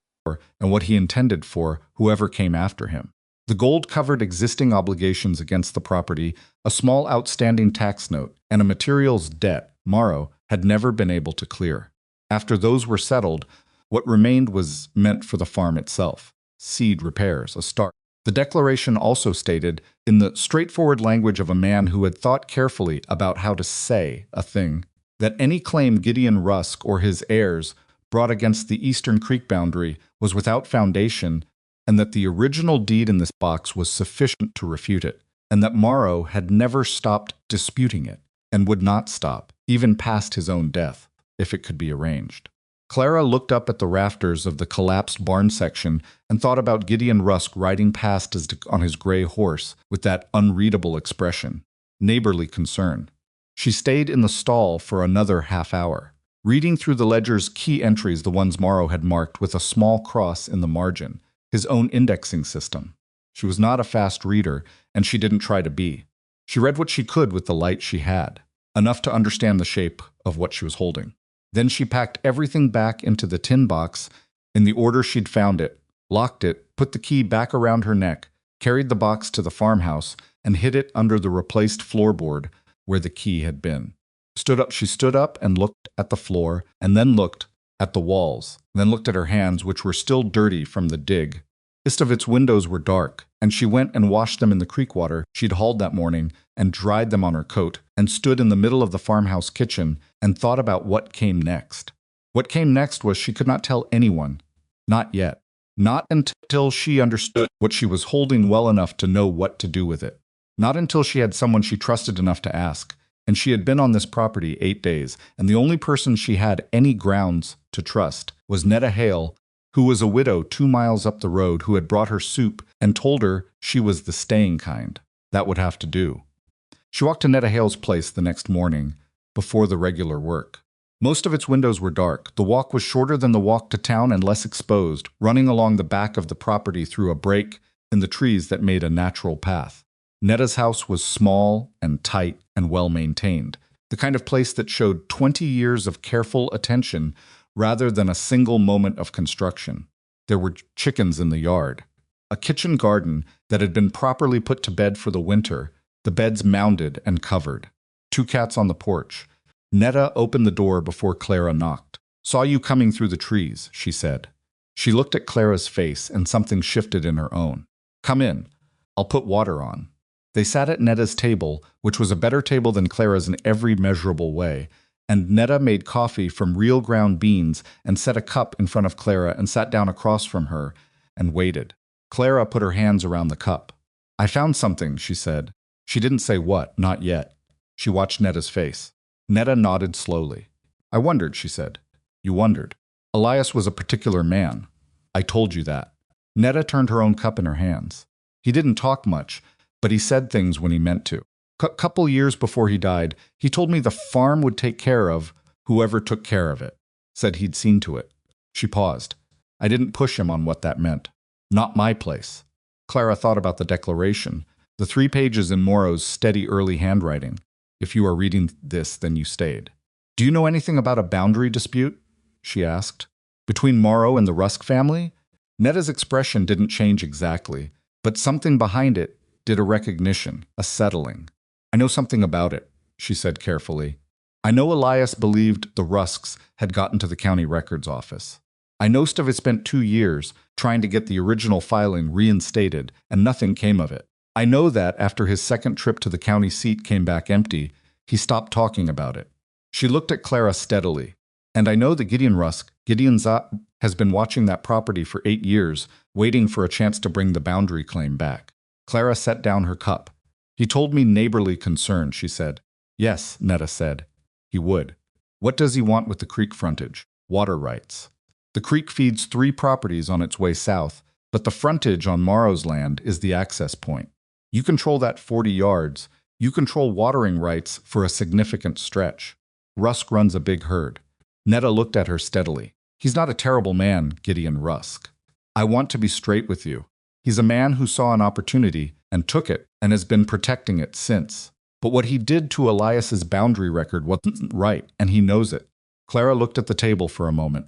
and what he intended for whoever came after him. The gold covered existing obligations against the property, a small outstanding tax note, and a materials debt Morrow had never been able to clear. After those were settled, what remained was meant for the farm itself. Seed repairs, a start. The declaration also stated, in the straightforward language of a man who had thought carefully about how to say a thing, that any claim Gideon Rusk or his heirs brought against the Eastern Creek boundary was without foundation, and that the original deed in this box was sufficient to refute it, and that Morrow had never stopped disputing it, and would not stop, even past his own death, if it could be arranged. Clara looked up at the rafters of the collapsed barn section and thought about Gideon Rusk riding past on his gray horse with that unreadable expression, neighborly concern. She stayed in the stall for another half hour, reading through the ledger's key entries, the ones Morrow had marked with a small cross in the margin, his own indexing system. She was not a fast reader, and she didn't try to be. She read what she could with the light she had, enough to understand the shape of what she was holding. Then she packed everything back into the tin box in the order she'd found it, locked it, put the key back around her neck, carried the box to the farmhouse, and hid it under the replaced floorboard where the key had been. She stood up and looked at the floor, and then looked at the walls, then looked at her hands, which were still dirty from the dig. Most of its windows were dark, and she went and washed them in the creek water she'd hauled that morning and dried them on her coat, and stood in the middle of the farmhouse kitchen and thought about what came next. What came next was she could not tell anyone. Not yet. Not until she understood what she was holding well enough to know what to do with it. Not until she had someone she trusted enough to ask. And she had been on this property 8 days, and the only person she had any grounds to trust was Netta Hale, who was a widow 2 miles up the road, who had brought her soup and told her she was the staying kind. That would have to do. She walked to Netta Hale's place the next morning, before the regular work. Most of its windows were dark. The walk was shorter than the walk to town and less exposed, running along the back of the property through a break in the trees that made a natural path. Netta's house was small and tight and well-maintained, the kind of place that showed 20 years of careful attention rather than a single moment of construction. There were chickens in the yard, a kitchen garden that had been properly put to bed for the winter, the beds mounded and covered. 2 cats on the porch. Netta opened the door before Clara knocked. "Saw you coming through the trees," she said. She looked at Clara's face, and something shifted in her own. "Come in. I'll put water on." They sat at Netta's table, which was a better table than Clara's in every measurable way, and Netta made coffee from real ground beans and set a cup in front of Clara and sat down across from her and waited. Clara put her hands around the cup. "I found something," she said. She didn't say what, not yet. She watched Netta's face. Netta nodded slowly. "I wondered," she said. "You wondered. Elias was a particular man. I told you that." Netta turned her own cup in her hands. "He didn't talk much, but he said things when he meant to. Couple years before he died, he told me the farm would take care of whoever took care of it. Said he'd seen to it." She paused. "I didn't push him on what that meant. Not my place." Clara thought about the declaration, the 3 pages in Morrow's steady early handwriting. "If you are reading this, then you stayed." "Do you know anything about a boundary dispute?" she asked. "Between Morrow and the Rusk family?" Netta's expression didn't change exactly, but something behind it did, a recognition, a settling. "I know something about it," she said carefully. "I know Elias believed the Rusks had gotten to the county records office. I know Stovey spent 2 years trying to get the original filing reinstated, and nothing came of it. I know that after his second trip to the county seat came back empty, he stopped talking about it." She looked at Clara steadily. "And I know that Gideon has been watching that property for 8 years, waiting for a chance to bring the boundary claim back." Clara set down her cup. "He told me neighborly concern," she said. "Yes," Netta said. "He would." "What does he want with the creek frontage?" "Water rights." "The creek feeds 3 properties on its way south, but the frontage on Morrow's land is the access point. You control that 40 yards. You control watering rights for a significant stretch. Rusk runs a big herd." Netta looked at her steadily. "He's not a terrible man, Gideon Rusk. I want to be straight with you. He's a man who saw an opportunity and took it and has been protecting it since. But what he did to Elias's boundary record wasn't right, and he knows it." Clara looked at the table for a moment.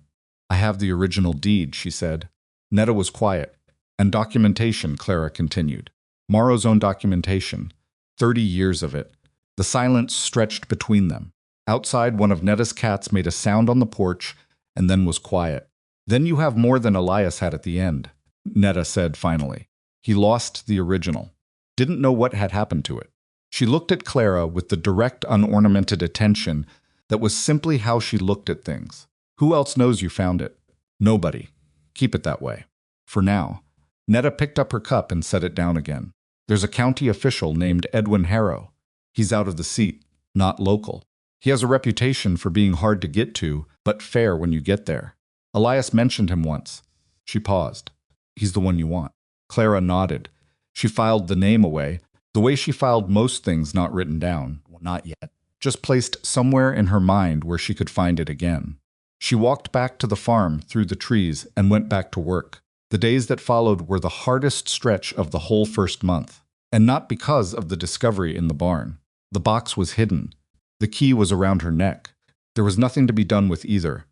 "I have the original deed," she said. Netta was quiet. "And documentation," Clara continued. "Morrow's own documentation. 30 years of it." The silence stretched between them. Outside, one of Netta's cats made a sound on the porch and then was quiet. "Then you have more than Elias had at the end," Netta said finally. He lost the original. Didn't know what had happened to it. She looked at Clara with the direct, unornamented attention that was simply how she looked at things. Who else knows you found it? Nobody. Keep it that way. For now. Netta picked up her cup and set it down again. There's a county official named Edwin Harrow. He's out of the seat, not local. He has a reputation for being hard to get to, but fair when you get there. Elias mentioned him once. She paused. He's the one you want. Clara nodded. She filed the name away, the way she filed most things not written down. Well, not yet. Just placed somewhere in her mind where she could find it again. She walked back to the farm through the trees and went back to work. The days that followed were the hardest stretch of the whole first month, and not because of the discovery in the barn. The box was hidden. The key was around her neck. There was nothing to be done with either,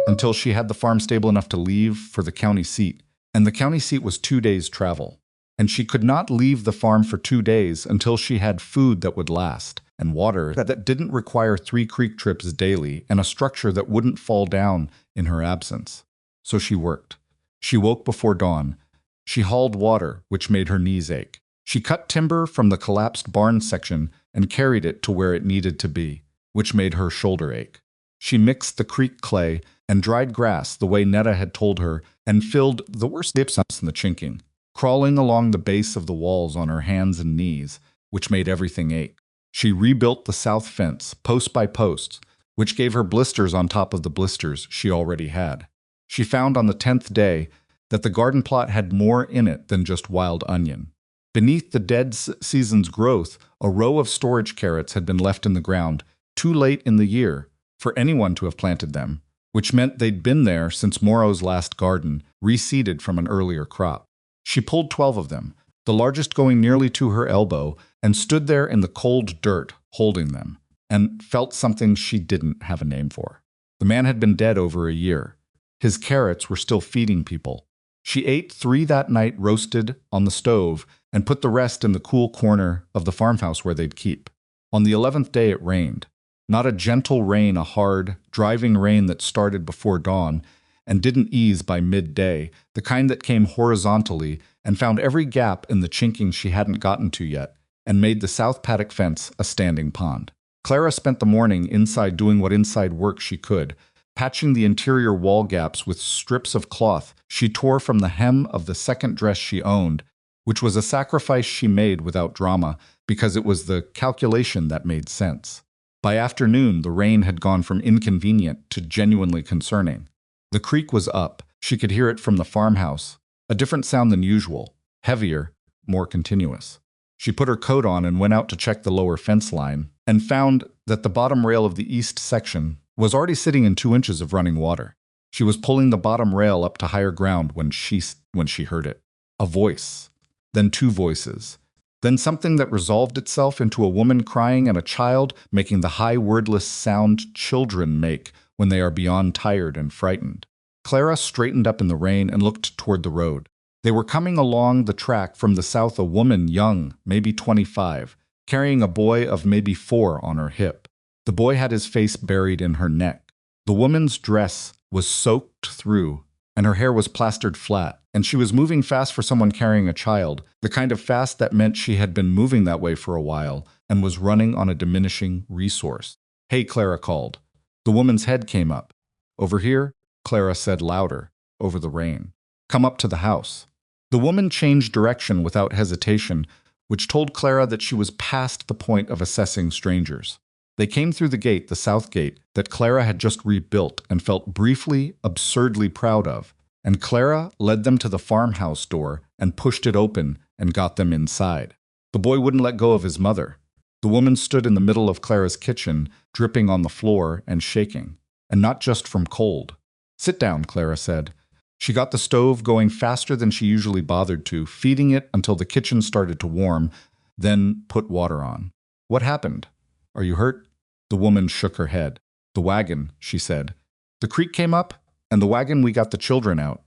until she had the farm stable enough to leave for the county seat, and the county seat was 2 days' travel. And she could not leave the farm for 2 days until she had food that would last, and water that didn't require 3 creek trips daily, and a structure that wouldn't fall down in her absence. So she worked. She woke before dawn. She hauled water, which made her knees ache. She cut timber from the collapsed barn section and carried it to where it needed to be, which made her shoulder ache. She mixed the creek clay and dried grass the way Netta had told her and filled the worst dips in the chinking, crawling along the base of the walls on her hands and knees, which made everything ache. She rebuilt the south fence, post by post, which gave her blisters on top of the blisters she already had. She found on the 10th day that the garden plot had more in it than just wild onion. Beneath the dead season's growth, a row of storage carrots had been left in the ground too late in the year for anyone to have planted them, which meant they'd been there since Morrow's last garden, reseeded from an earlier crop. She pulled 12 of them, the largest going nearly to her elbow, and stood there in the cold dirt, holding them, and felt something she didn't have a name for. The man had been dead over a year. His carrots were still feeding people. She ate 3 that night roasted on the stove and put the rest in the cool corner of the farmhouse where they'd keep. On the 11th day it rained. Not a gentle rain, a hard, driving rain that started before dawn and didn't ease by midday, the kind that came horizontally and found every gap in the chinking she hadn't gotten to yet, and made the south paddock fence a standing pond. Clara spent the morning inside doing what inside work she could, patching the interior wall gaps with strips of cloth she tore from the hem of the second dress she owned, which was a sacrifice she made without drama because it was the calculation that made sense. By afternoon, the rain had gone from inconvenient to genuinely concerning. The creek was up. She could hear it from the farmhouse, a different sound than usual, heavier, more continuous. She put her coat on and went out to check the lower fence line, and found that the bottom rail of the east section was already sitting in 2 inches of running water. She was pulling the bottom rail up to higher ground when she heard it. A voice, then 2 voices, then something that resolved itself into a woman crying and a child making the high wordless sound children make when they are beyond tired and frightened. Clara straightened up in the rain and looked toward the road. They were coming along the track from the south, a woman young, maybe 25, carrying a boy of maybe 4 on her hip. The boy had his face buried in her neck. The woman's dress was soaked through, and her hair was plastered flat, and she was moving fast for someone carrying a child, the kind of fast that meant she had been moving that way for a while and was running on a diminishing resource. "Hey," Clara called. The woman's head came up. "Over here," Clara said louder, over the rain. "Come up to the house." The woman changed direction without hesitation, which told Clara that she was past the point of assessing strangers. They came through the gate, the south gate, that Clara had just rebuilt and felt briefly, absurdly proud of, and Clara led them to the farmhouse door and pushed it open and got them inside. The boy wouldn't let go of his mother. The woman stood in the middle of Clara's kitchen, dripping on the floor and shaking, and not just from cold. "Sit down," Clara said. She got the stove going faster than she usually bothered to, feeding it until the kitchen started to warm, then put water on. "What happened? Are you hurt?" The woman shook her head. "The wagon," she said. "The creek came up, and the wagon we got the children out.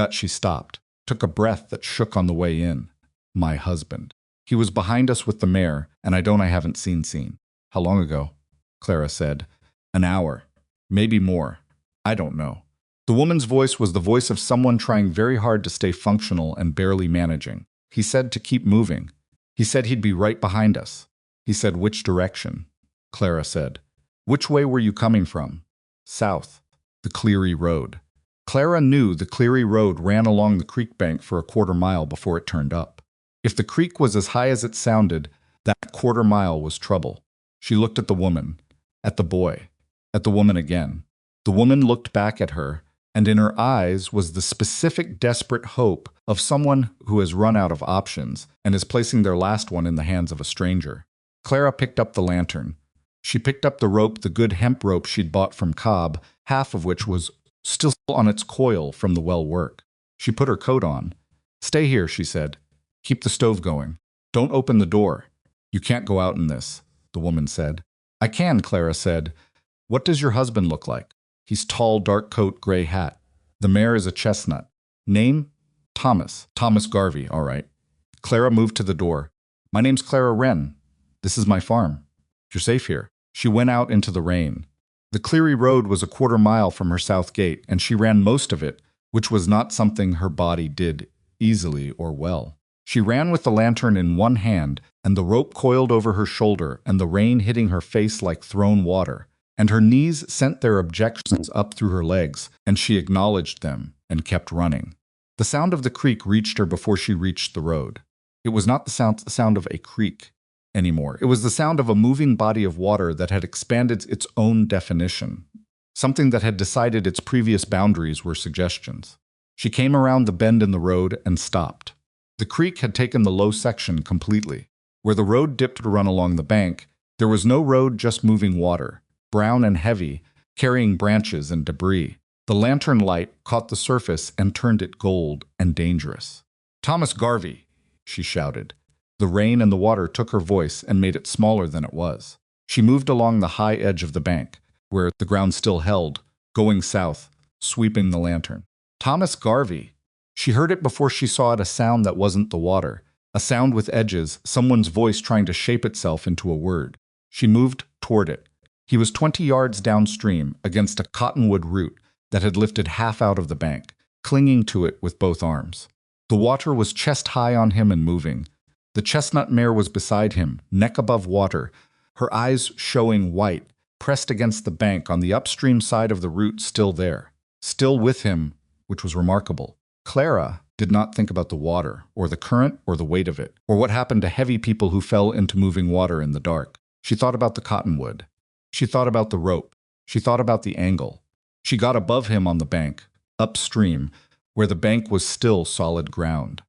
She stopped, took a breath that shook on the way in. "My husband. He was behind us with the mare, and I haven't seen. "How long ago?" Clara said. "An hour. Maybe more. I don't know. The woman's voice was the voice of someone trying very hard to stay functional and barely managing. He said to keep moving. He said he'd be right behind us. He said, "Which direction?" Clara said. "Which way were you coming from?" "South. The Cleary Road." Clara knew the Cleary Road ran along the creek bank for a quarter-mile before it turned up. If the creek was as high as it sounded, that quarter-mile was trouble. She looked at the woman, at the boy, at the woman again. The woman looked back at her, and in her eyes was the specific, desperate hope of someone who has run out of options and is placing their last one in the hands of a stranger. Clara picked up the lantern. She picked up the rope, the good hemp rope she'd bought from Cobb, half of which was still on its coil from the well work. She put her coat on. "Stay here," she said. "Keep the stove going. Don't open the door. You can't go out in this," the woman said. "I can," Clara said. "What does your husband look like?" "He's tall, dark coat, gray hat. The mare is a chestnut. Name? Thomas. Thomas Garvey, all right." Clara moved to the door. "My name's Clara Wren. This is my farm. You're safe here." She went out into the rain. The Cleary Road was a quarter-mile from her south gate, and she ran most of it, which was not something her body did easily or well. She ran with the lantern in one hand, and the rope coiled over her shoulder, and the rain hitting her face like thrown water. And her knees sent their objections up through her legs, and she acknowledged them and kept running. The sound of the creek reached her before she reached the road. It was not the sound of a creek anymore. It was the sound of a moving body of water that had expanded its own definition, something that had decided its previous boundaries were suggestions. She came around the bend in the road and stopped. The creek had taken the low section completely. Where the road dipped to run along the bank, there was no road, just moving water, brown and heavy, carrying branches and debris. The lantern light caught the surface and turned it gold and dangerous. "Thomas Garvey!" she shouted. The rain and the water took her voice and made it smaller than it was. She moved along the high edge of the bank, where the ground still held, going south, sweeping the lantern. "Thomas Garvey!" She heard it before she saw it, a sound that wasn't the water, a sound with edges, someone's voice trying to shape itself into a word. She moved toward it. He was 20 yards downstream, against a cottonwood root that had lifted half out of the bank, clinging to it with both arms. The water was chest high on him and moving. The chestnut mare was beside him, neck above water, her eyes showing white, pressed against the bank on the upstream side of the root, still there, still with him, which was remarkable. Clara did not think about the water, or the current, or the weight of it, or what happened to heavy people who fell into moving water in the dark. She thought about the cottonwood. She thought about the rope. She thought about the angle. She got above him on the bank, upstream, where the bank was still solid ground.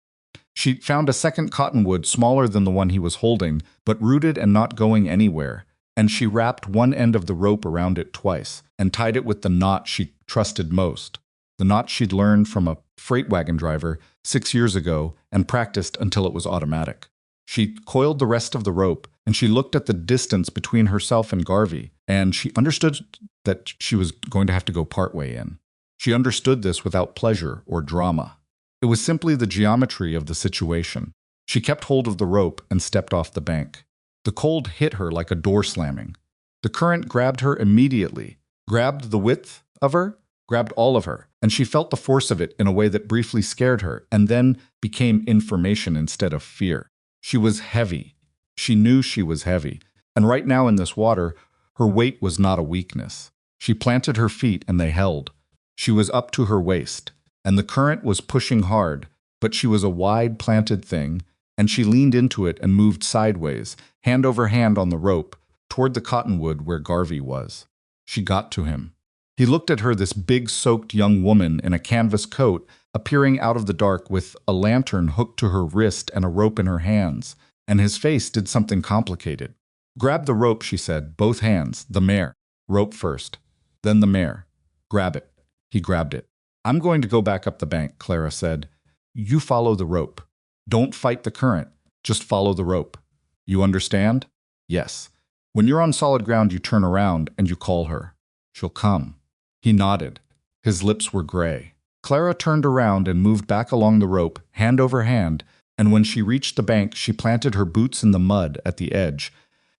She found a second cottonwood smaller than the one he was holding, but rooted and not going anywhere, and she wrapped one end of the rope around it twice and tied it with the knot she trusted most, the knot she'd learned from a freight wagon driver 6 years ago and practiced until it was automatic. She coiled the rest of the rope, and she looked at the distance between herself and Garvey, and she understood that she was going to have to go partway in. She understood this without pleasure or drama. It was simply the geometry of the situation. She kept hold of the rope and stepped off the bank. The cold hit her like a door slamming. The current grabbed her immediately, grabbed the width of her, grabbed all of her, and she felt the force of it in a way that briefly scared her and then became information instead of fear. She was heavy. She knew she was heavy, and right now in this water, her weight was not a weakness. She planted her feet and they held. She was up to her waist, and the current was pushing hard, but she was a wide planted thing, and she leaned into it and moved sideways, hand over hand on the rope, toward the cottonwood where Garvey was. She got to him. He looked at her, this big, soaked young woman in a canvas coat, appearing out of the dark with a lantern hooked to her wrist and a rope in her hands, and his face did something complicated. "Grab the rope," she said, "both hands, the mare. Rope first, then the mare. Grab it." He grabbed it. "I'm going to go back up the bank," Clara said. "You follow the rope. Don't fight the current. Just follow the rope. You understand?" "Yes. When you're on solid ground, you turn around and you call her. She'll come." He nodded. His lips were gray. Clara turned around and moved back along the rope, hand over hand, and when she reached the bank, she planted her boots in the mud at the edge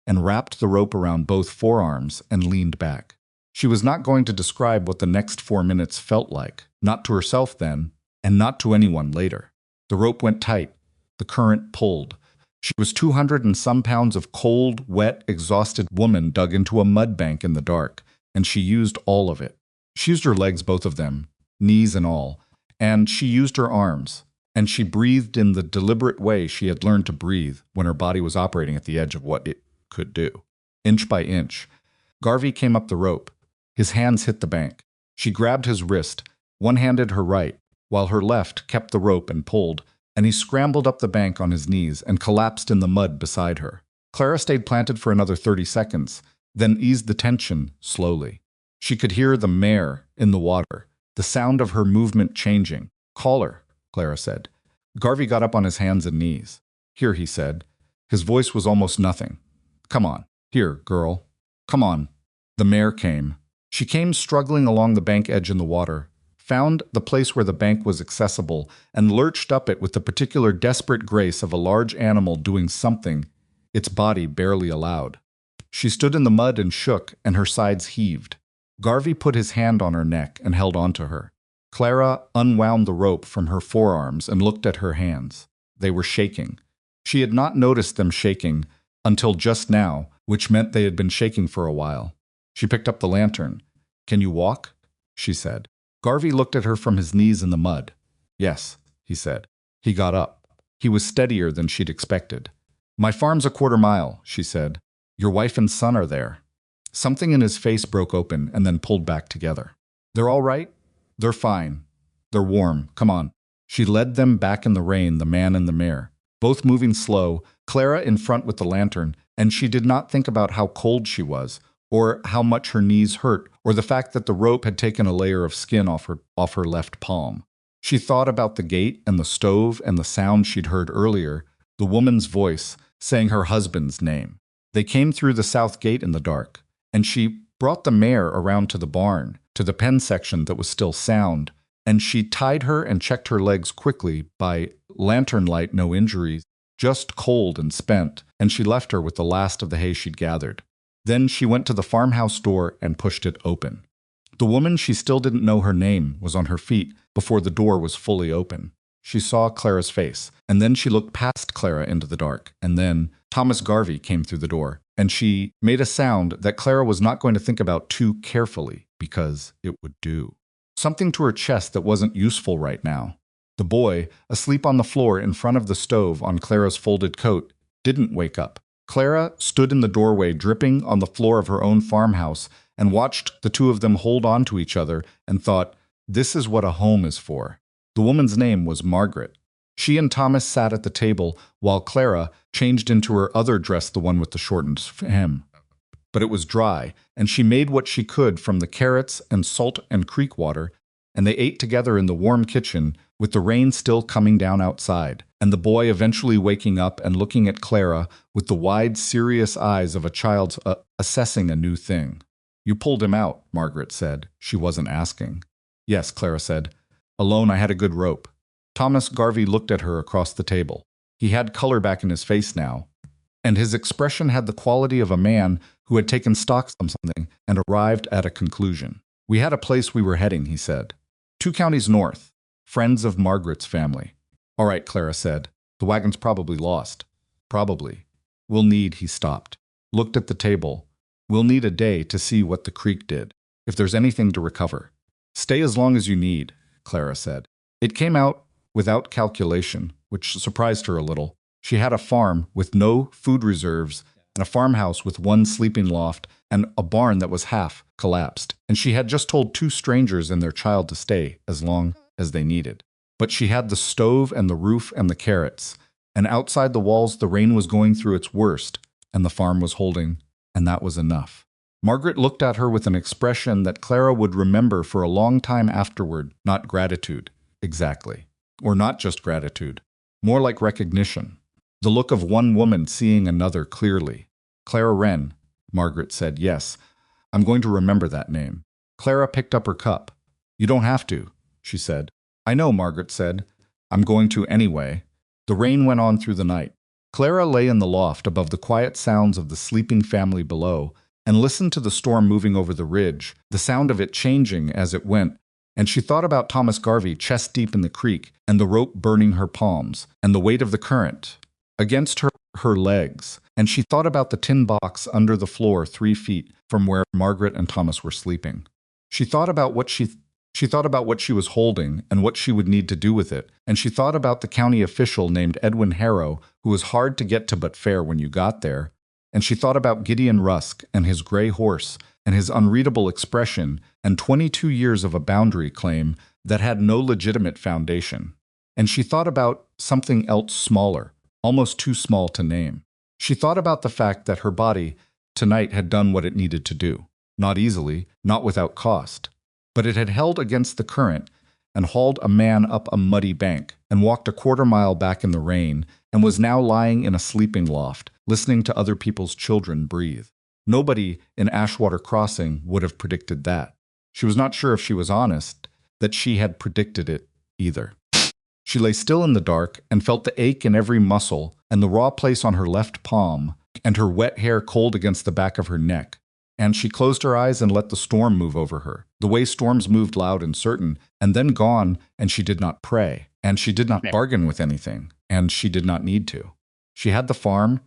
and wrapped the rope around both forearms and leaned back. She was not going to describe what the next 4 minutes felt like, not to herself then, and not to anyone later. The rope went tight. The current pulled. She was 200 and some pounds of cold, wet, exhausted woman dug into a mud bank in the dark, and she used all of it. She used her legs, both of them, knees and all, and she used her arms, and she breathed in the deliberate way she had learned to breathe when her body was operating at the edge of what it could do. Inch by inch, Garvey came up the rope. His hands hit the bank. She grabbed his wrist, one-handed her right, while her left kept the rope and pulled, and he scrambled up the bank on his knees and collapsed in the mud beside her. Clara stayed planted for another 30 seconds, then eased the tension slowly. She could hear the mare in the water, the sound of her movement changing. "Call her," Clara said. Garvey got up on his hands and knees. "Here," he said. His voice was almost nothing. "Come on. Here, girl. Come on." The mare came. She came struggling along the bank edge in the water, found the place where the bank was accessible, and lurched up it with the particular desperate grace of a large animal doing something its body barely allowed. She stood in the mud and shook, and her sides heaved. Garvey put his hand on her neck and held on to her. Clara unwound the rope from her forearms and looked at her hands. They were shaking. She had not noticed them shaking until just now, which meant they had been shaking for a while. She picked up the lantern. "Can you walk?" she said. Garvey looked at her from his knees in the mud. "Yes," he said. He got up. He was steadier than she'd expected. "My farm's a quarter-mile," she said. "Your wife and son are there." Something in his face broke open and then pulled back together. "They're all right?" "They're fine. They're warm. Come on." She led them back in the rain, the man and the mare, both moving slow, Clara in front with the lantern, and she did not think about how cold she was, or how much her knees hurt, or the fact that the rope had taken a layer of skin off her left palm. She thought about the gate and the stove and the sound she'd heard earlier, the woman's voice saying her husband's name. They came through the south gate in the dark, and she brought the mare around to the barn, to the pen section that was still sound, and she tied her and checked her legs quickly by lantern light, no injuries, just cold and spent, and she left her with the last of the hay she'd gathered. Then she went to the farmhouse door and pushed it open. The woman, she still didn't know her name, was on her feet before the door was fully open. She saw Clara's face, and then she looked past Clara into the dark, and then Thomas Garvey came through the door, and she made a sound that Clara was not going to think about too carefully, because it would do something to her chest that wasn't useful right now. The boy, asleep on the floor in front of the stove on Clara's folded coat, didn't wake up. Clara stood in the doorway, dripping on the floor of her own farmhouse, and watched the two of them hold on to each other and thought, this is what a home is for. The woman's name was Margaret. She and Thomas sat at the table while Clara changed into her other dress, the one with the shortened hem. But it was dry, and she made what she could from the carrots and salt and creek water, and they ate together in the warm kitchen with the rain still coming down outside, and the boy eventually waking up and looking at Clara with the wide, serious eyes of a child assessing a new thing. "You pulled him out," Margaret said. She wasn't asking. "Yes," Clara said. "Alone, I had a good rope." Thomas Garvey looked at her across the table. He had color back in his face now, and his expression had the quality of a man who had taken stock of something and arrived at a conclusion. "We had a place we were heading," he said. "2 counties north. Friends of Margaret's family." "All right," Clara said. "The wagon's probably lost." "Probably. We'll need," he stopped. Looked at the table. "We'll need a day to see what the creek did, if there's anything to recover." "Stay as long as you need," Clara said. It came out without calculation, which surprised her a little. She had a farm with no food reserves and a farmhouse with 1 sleeping loft and a barn that was half collapsed. And she had just told 2 strangers and their child to stay as long as they needed. But she had the stove and the roof and the carrots. And outside the walls, the rain was going through its worst, and the farm was holding, and that was enough. Margaret looked at her with an expression that Clara would remember for a long time afterward, not gratitude, exactly. Or not just gratitude, more like recognition. The look of one woman seeing another clearly. "Clara Wren," Margaret said. "Yes, I'm going to remember that name." Clara picked up her cup. "You don't have to," she said. "I know," Margaret said. "I'm going to anyway." The rain went on through the night. Clara lay in the loft above the quiet sounds of the sleeping family below, and listened to the storm moving over the ridge, the sound of it changing as it went, and she thought about Thomas Garvey chest deep in the creek, and the rope burning her palms, and the weight of the current against her legs, and she thought about the tin box under the floor 3 feet from where Margaret and Thomas were sleeping. She thought about what she was holding and what she would need to do with it, and she thought about the county official named Edwin Harrow, who was hard to get to but fair when you got there, and she thought about Gideon Rusk and his gray horse and his unreadable expression and 22 years of a boundary claim that had no legitimate foundation. And she thought about something else smaller, almost too small to name. She thought about the fact that her body tonight had done what it needed to do. Not easily, not without cost. But it had held against the current and hauled a man up a muddy bank and walked a quarter mile back in the rain and was now lying in a sleeping loft, listening to other people's children breathe. Nobody in Ashwater Crossing would have predicted that. She was not sure if she was honest that she had predicted it either. She lay still in the dark and felt the ache in every muscle and the raw place on her left palm and her wet hair cold against the back of her neck. And she closed her eyes and let the storm move over her, the way storms moved loud and certain, and then gone, and she did not pray, and she did not bargain with anything, and she did not need to. She had the farm,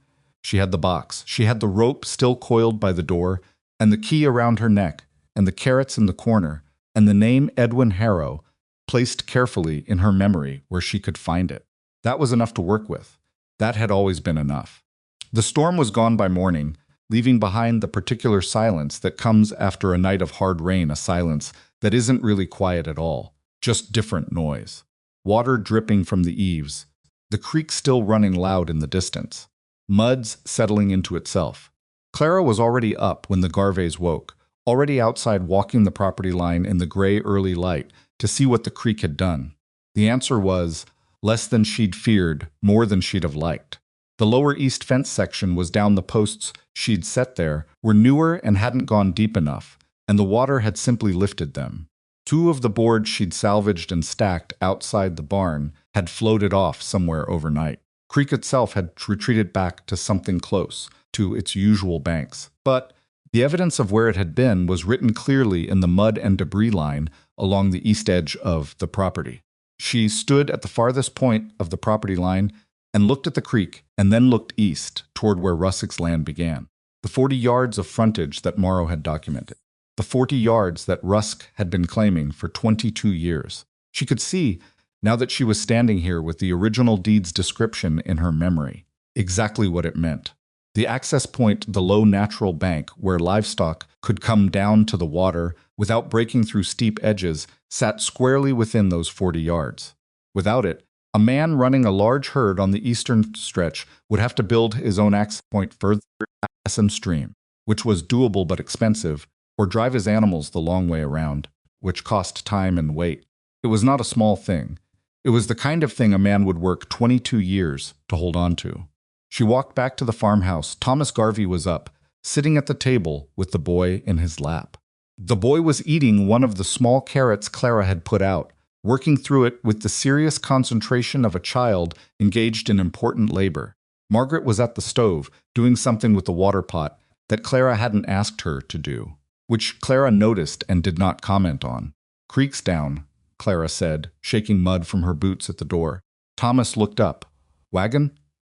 she had the box, she had the rope still coiled by the door, and the key around her neck, and the carrots in the corner, and the name Edwin Harrow placed carefully in her memory where she could find it. That was enough to work with. That had always been enough. The storm was gone by morning, leaving behind the particular silence that comes after a night of hard rain, a silence that isn't really quiet at all, just different noise. Water dripping from the eaves, the creek still running loud in the distance, muds settling into itself. Clara was already up when the Garveys woke, already outside walking the property line in the gray early light to see what the creek had done. The answer was less than she'd feared, more than she'd have liked. The lower east fence section was down the posts she'd set there, were newer and hadn't gone deep enough, and the water had simply lifted them. 2 of the boards she'd salvaged and stacked outside the barn had floated off somewhere overnight. Creek itself had retreated back to something close to its usual banks, but the evidence of where it had been was written clearly in the mud and debris line along the east edge of the property. She stood at the farthest point of the property line and looked at the creek, and then looked east toward where Russick's land began. The 40 yards of frontage that Morrow had documented. The 40 yards that Rusk had been claiming for 22 years. She could see, now that she was standing here with the original deed's description in her memory, exactly what it meant. The access point, the low natural bank where livestock could come down to the water without breaking through steep edges, sat squarely within those 40 yards. Without it, a man running a large herd on the eastern stretch would have to build his own access point further downstream, which was doable but expensive, or drive his animals the long way around, which cost time and weight. It was not a small thing. It was the kind of thing a man would work 22 years to hold on to. She walked back to the farmhouse. Thomas Garvey was up, sitting at the table with the boy in his lap. The boy was eating one of the small carrots Clara had put out, working through it with the serious concentration of a child engaged in important labor. Margaret was at the stove, doing something with the water pot that Clara hadn't asked her to do, which Clara noticed and did not comment on. "Creek's down," Clara said, shaking mud from her boots at the door. Thomas looked up. "Wagon?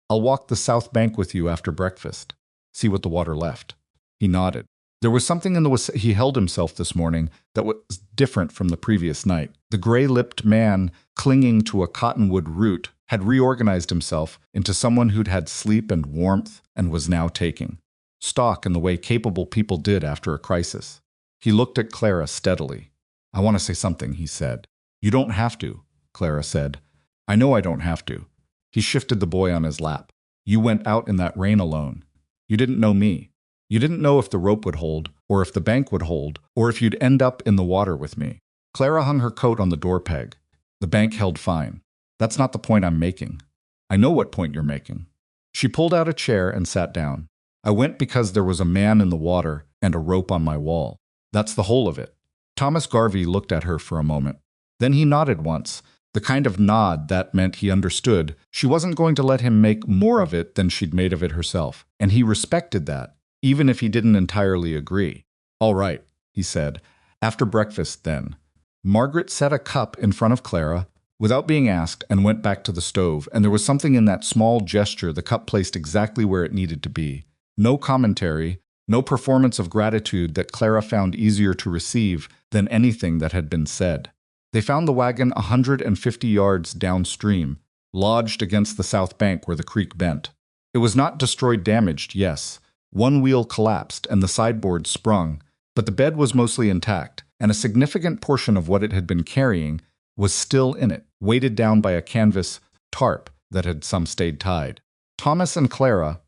I'll walk the south bank with you after breakfast. See what the water left." He nodded. There was something in the way he held himself this morning that was different from the previous night. The gray-lipped man clinging to a cottonwood root had reorganized himself into someone who'd had sleep and warmth and was now taking stock in the way capable people did after a crisis. He looked at Clara steadily. "I want to say something," he said. "You don't have to," Clara said. "I know I don't have to." He shifted the boy on his lap. "You went out in that rain alone. You didn't know me. You didn't know if the rope would hold, or if the bank would hold, or if you'd end up in the water with me." Clara hung her coat on the door peg. "The bank held fine. That's not the point I'm making." "I know what point you're making." She pulled out a chair and sat down. "I went because there was a man in the water and a rope on my wall. That's the whole of it." Thomas Garvey looked at her for a moment. Then he nodded once, the kind of nod that meant he understood she wasn't going to let him make more of it than she'd made of it herself, and he respected that. even if he didn't entirely agree. All right, he said. After breakfast, then. Margaret set a cup in front of Clara, without being asked, and went back to the stove, and there was something in that small gesture, the cup placed exactly where it needed to be. No commentary, no performance of gratitude that Clara found easier to receive than anything that had been said. They found the wagon 150 yards downstream, lodged against the south bank where the creek bent. It was not destroyed, damaged, yes. One wheel collapsed and the sideboard sprung, but the bed was mostly intact, and a significant portion of what it had been carrying was still in it, weighted down by a canvas tarp that had some stayed tied. Thomas and Clara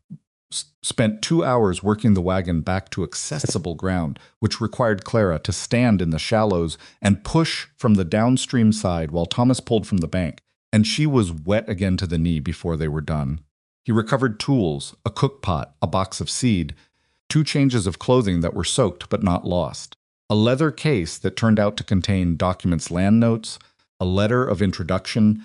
spent 2 hours working the wagon back to accessible ground, which required Clara to stand in the shallows and push from the downstream side while Thomas pulled from the bank, and she was wet again to the knee before they were done. He recovered tools, a cookpot, a box of seed, 2 changes of clothing that were soaked but not lost, a leather case that turned out to contain documents, land notes, a letter of introduction,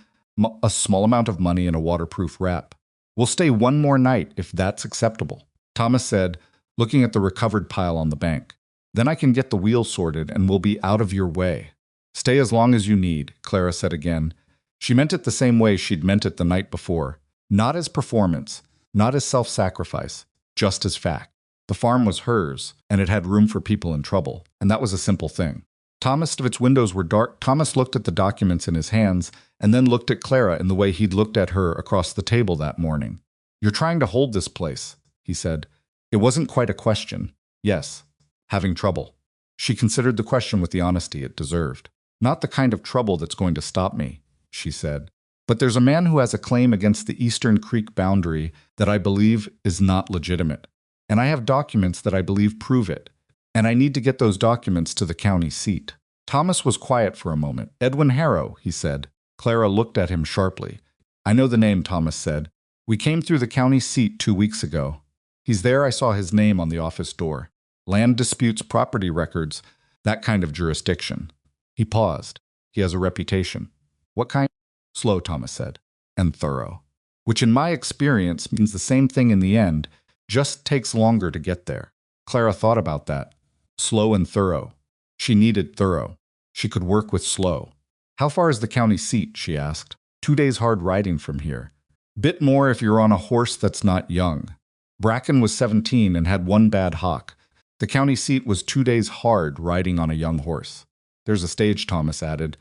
a small amount of money, and a waterproof wrap. We'll stay one more night if that's acceptable, Thomas said, looking at the recovered pile on the bank. Then I can get the wheel sorted and we'll be out of your way. Stay as long as you need, Clara said again. She meant it the same way she'd meant it the night before. Not as performance, not as self-sacrifice, just as fact. The farm was hers, and it had room for people in trouble, and that was a simple thing. Thomas, of its windows were dark. Thomas looked at the documents in his hands, and then looked at Clara in the way he'd looked at her across the table that morning. You're trying to hold this place, he said. It wasn't quite a question. Yes, having trouble. She considered the question with the honesty it deserved. Not the kind of trouble that's going to stop me, she said. But there's a man who has a claim against the Eastern Creek boundary that I believe is not legitimate. And I have documents that I believe prove it. And I need to get those documents to the county seat. Thomas was quiet for a moment. Edwin Harrow, he said. Clara looked at him sharply. I know the name, Thomas said. We came through the county seat 2 weeks ago. He's there. I saw his name on the office door. Land disputes, property records, that kind of jurisdiction. He paused. He has a reputation. What kind? Slow, Thomas said. And thorough. Which in my experience means the same thing in the end, just takes longer to get there. Clara thought about that. Slow and thorough. She needed thorough. She could work with slow. How far is the county seat, she asked. 2 days hard riding from here. Bit more if you're on a horse that's not young. Bracken was 17 and had one bad hock. The county seat was 2 days hard riding on a young horse. There's a stage, Thomas added.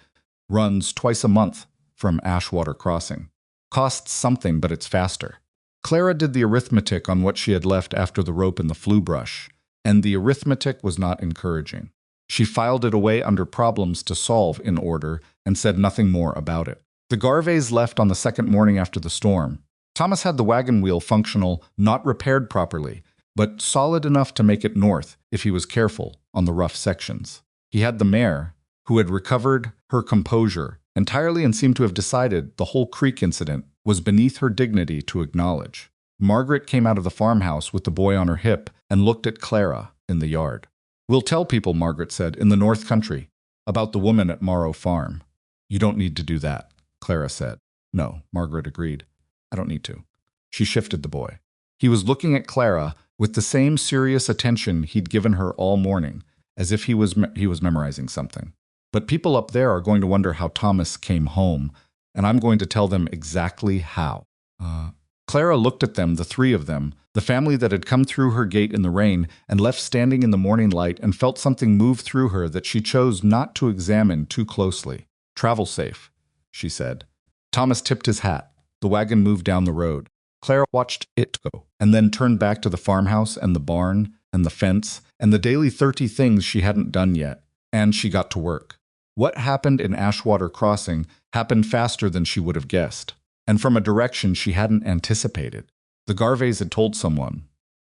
Runs twice a month from Ashwater Crossing. Costs something, but it's faster. Clara did the arithmetic on what she had left after the rope and the flue brush, and the arithmetic was not encouraging. She filed it away under problems to solve in order and said nothing more about it. The Garveys left on the second morning after the storm. Thomas had the wagon wheel functional, not repaired properly, but solid enough to make it north if he was careful on the rough sections. He had the mare, who had recovered her composure entirely and seemed to have decided the whole creek incident was beneath her dignity to acknowledge. Margaret came out of the farmhouse with the boy on her hip and looked at Clara in the yard. We'll tell people, Margaret said, in the North Country, about the woman at Morrow Farm. You don't need to do that, Clara said. No, Margaret agreed. I don't need to. She shifted the boy. He was looking at Clara with the same serious attention he'd given her all morning, as if he was memorizing something. But people up there are going to wonder how Thomas came home, and I'm going to tell them exactly how. Clara looked at them, the three of them, the family that had come through her gate in the rain and left standing in the morning light, and felt something move through her that she chose not to examine too closely. Travel safe, she said. Thomas tipped his hat. The wagon moved down the road. Clara watched it go, and then turned back to the farmhouse and the barn and the fence and the daily 30 things she hadn't done yet, and she got to work. What happened in Ashwater Crossing happened faster than she would have guessed, and from a direction she hadn't anticipated. The Garveys had told someone.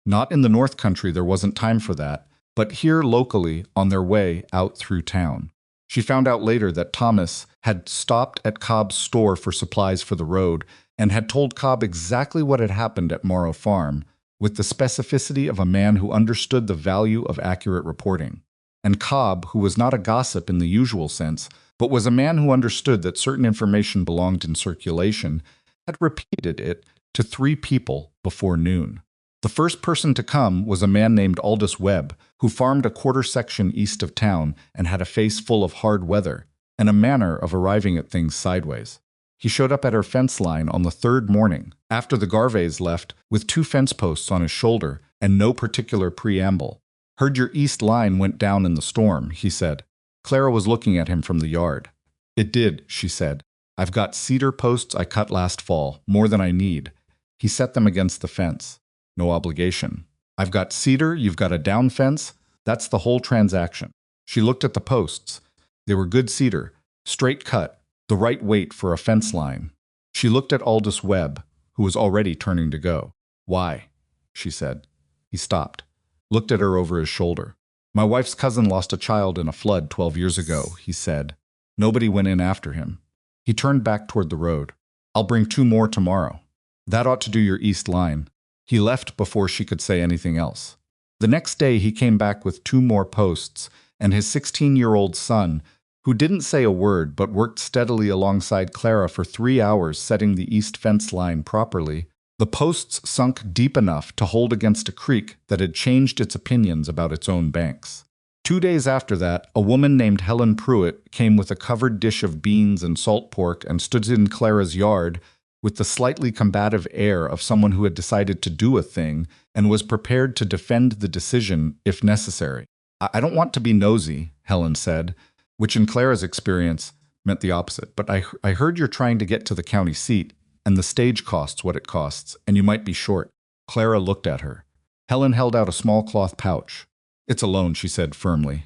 Not in the North Country, there wasn't time for that, but here locally on their way out through town. She found out later that Thomas had stopped at Cobb's store for supplies for the road and had told Cobb exactly what had happened at Morrow Farm, with the specificity of a man who understood the value of accurate reporting. And Cobb, who was not a gossip in the usual sense, but was a man who understood that certain information belonged in circulation, had repeated it to 3 people before noon. The first person to come was a man named Aldous Webb, who farmed a quarter section east of town and had a face full of hard weather and a manner of arriving at things sideways. He showed up at her fence line on the third morning, after the Garveys left, with 2 fence posts on his shoulder and no particular preamble. "Heard your east line went down in the storm," he said. Clara was looking at him from the yard. "It did," she said. "I've got cedar posts I cut last fall, more than I need." He set them against the fence. "No obligation. I've got cedar, you've got a down fence. That's the whole transaction." She looked at the posts. They were good cedar, straight cut, the right weight for a fence line. She looked at Aldous Webb, who was already turning to go. "Why?" she said. He stopped, looked at her over his shoulder. "My wife's cousin lost a child in a flood 12 years ago," he said. "Nobody went in after him." He turned back toward the road. "I'll bring 2 more tomorrow. That ought to do your east line." He left before she could say anything else. The next day he came back with 2 more posts, and his 16-year-old son, who didn't say a word but worked steadily alongside Clara for 3 hours setting the east fence line properly. The posts sunk deep enough to hold against a creek that had changed its opinions about its own banks. 2 days after that, a woman named Helen Pruitt came with a covered dish of beans and salt pork and stood in Clara's yard with the slightly combative air of someone who had decided to do a thing and was prepared to defend the decision if necessary. "I don't want to be nosy," Helen said, which in Clara's experience meant the opposite. "But I heard you're trying to get to the county seat, and the stage costs what it costs, and you might be short." Clara looked at her. Helen held out a small cloth pouch. "It's a loan," she said firmly.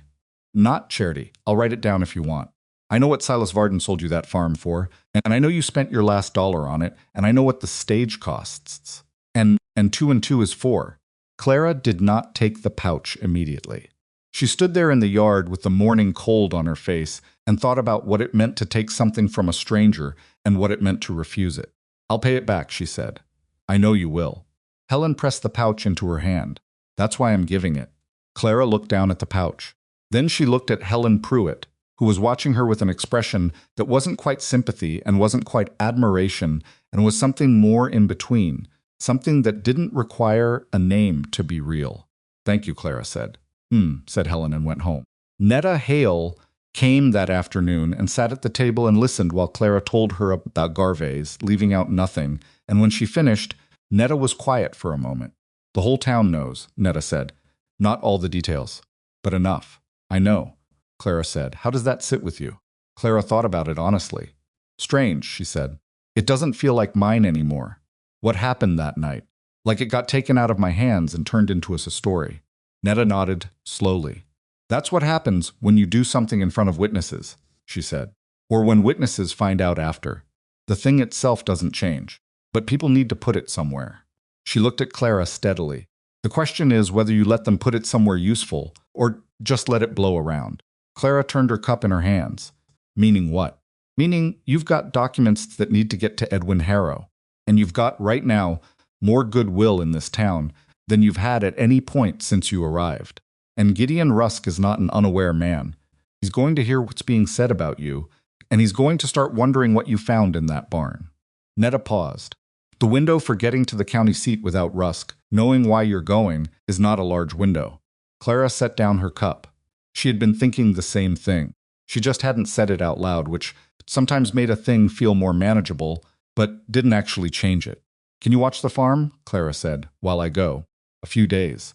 "Not charity. I'll write it down if you want. I know what Silas Varden sold you that farm for, and I know you spent your last dollar on it, and I know what the stage costs. And 2 and 2 is 4. Clara did not take the pouch immediately. She stood there in the yard with the morning cold on her face and thought about what it meant to take something from a stranger and what it meant to refuse it. "I'll pay it back," she said. "I know you will." Helen pressed the pouch into her hand. "That's why I'm giving it." Clara looked down at the pouch. Then she looked at Helen Pruitt, who was watching her with an expression that wasn't quite sympathy and wasn't quite admiration and was something more in between, something that didn't require a name to be real. "Thank you," Clara said. Said Helen and went home. Netta Hale came that afternoon and sat at the table and listened while Clara told her about Garveys, leaving out nothing, and when she finished, Netta was quiet for a moment. "The whole town knows," Netta said. "Not all the details, but enough." "I know," Clara said. "How does that sit with you?" Clara thought about it honestly. "Strange," she said. "It doesn't feel like mine anymore. What happened that night? Like it got taken out of my hands and turned into a story." Netta nodded slowly. "That's what happens when you do something in front of witnesses," she said. "Or when witnesses find out after. The thing itself doesn't change, but people need to put it somewhere." She looked at Clara steadily. "The question is whether you let them put it somewhere useful, or just let it blow around." Clara turned her cup in her hands. "Meaning what?" "Meaning you've got documents that need to get to Edwin Harrow, and you've got, right now, more goodwill in this town than you've had at any point since you arrived. And Gideon Rusk is not an unaware man. He's going to hear what's being said about you, and he's going to start wondering what you found in that barn." Netta paused. "The window for getting to the county seat without Rusk, knowing why you're going, is not a large window." Clara set down her cup. She had been thinking the same thing. She just hadn't said it out loud, which sometimes made a thing feel more manageable, but didn't actually change it. "Can you watch the farm?" Clara said, "while I go?" "A few days."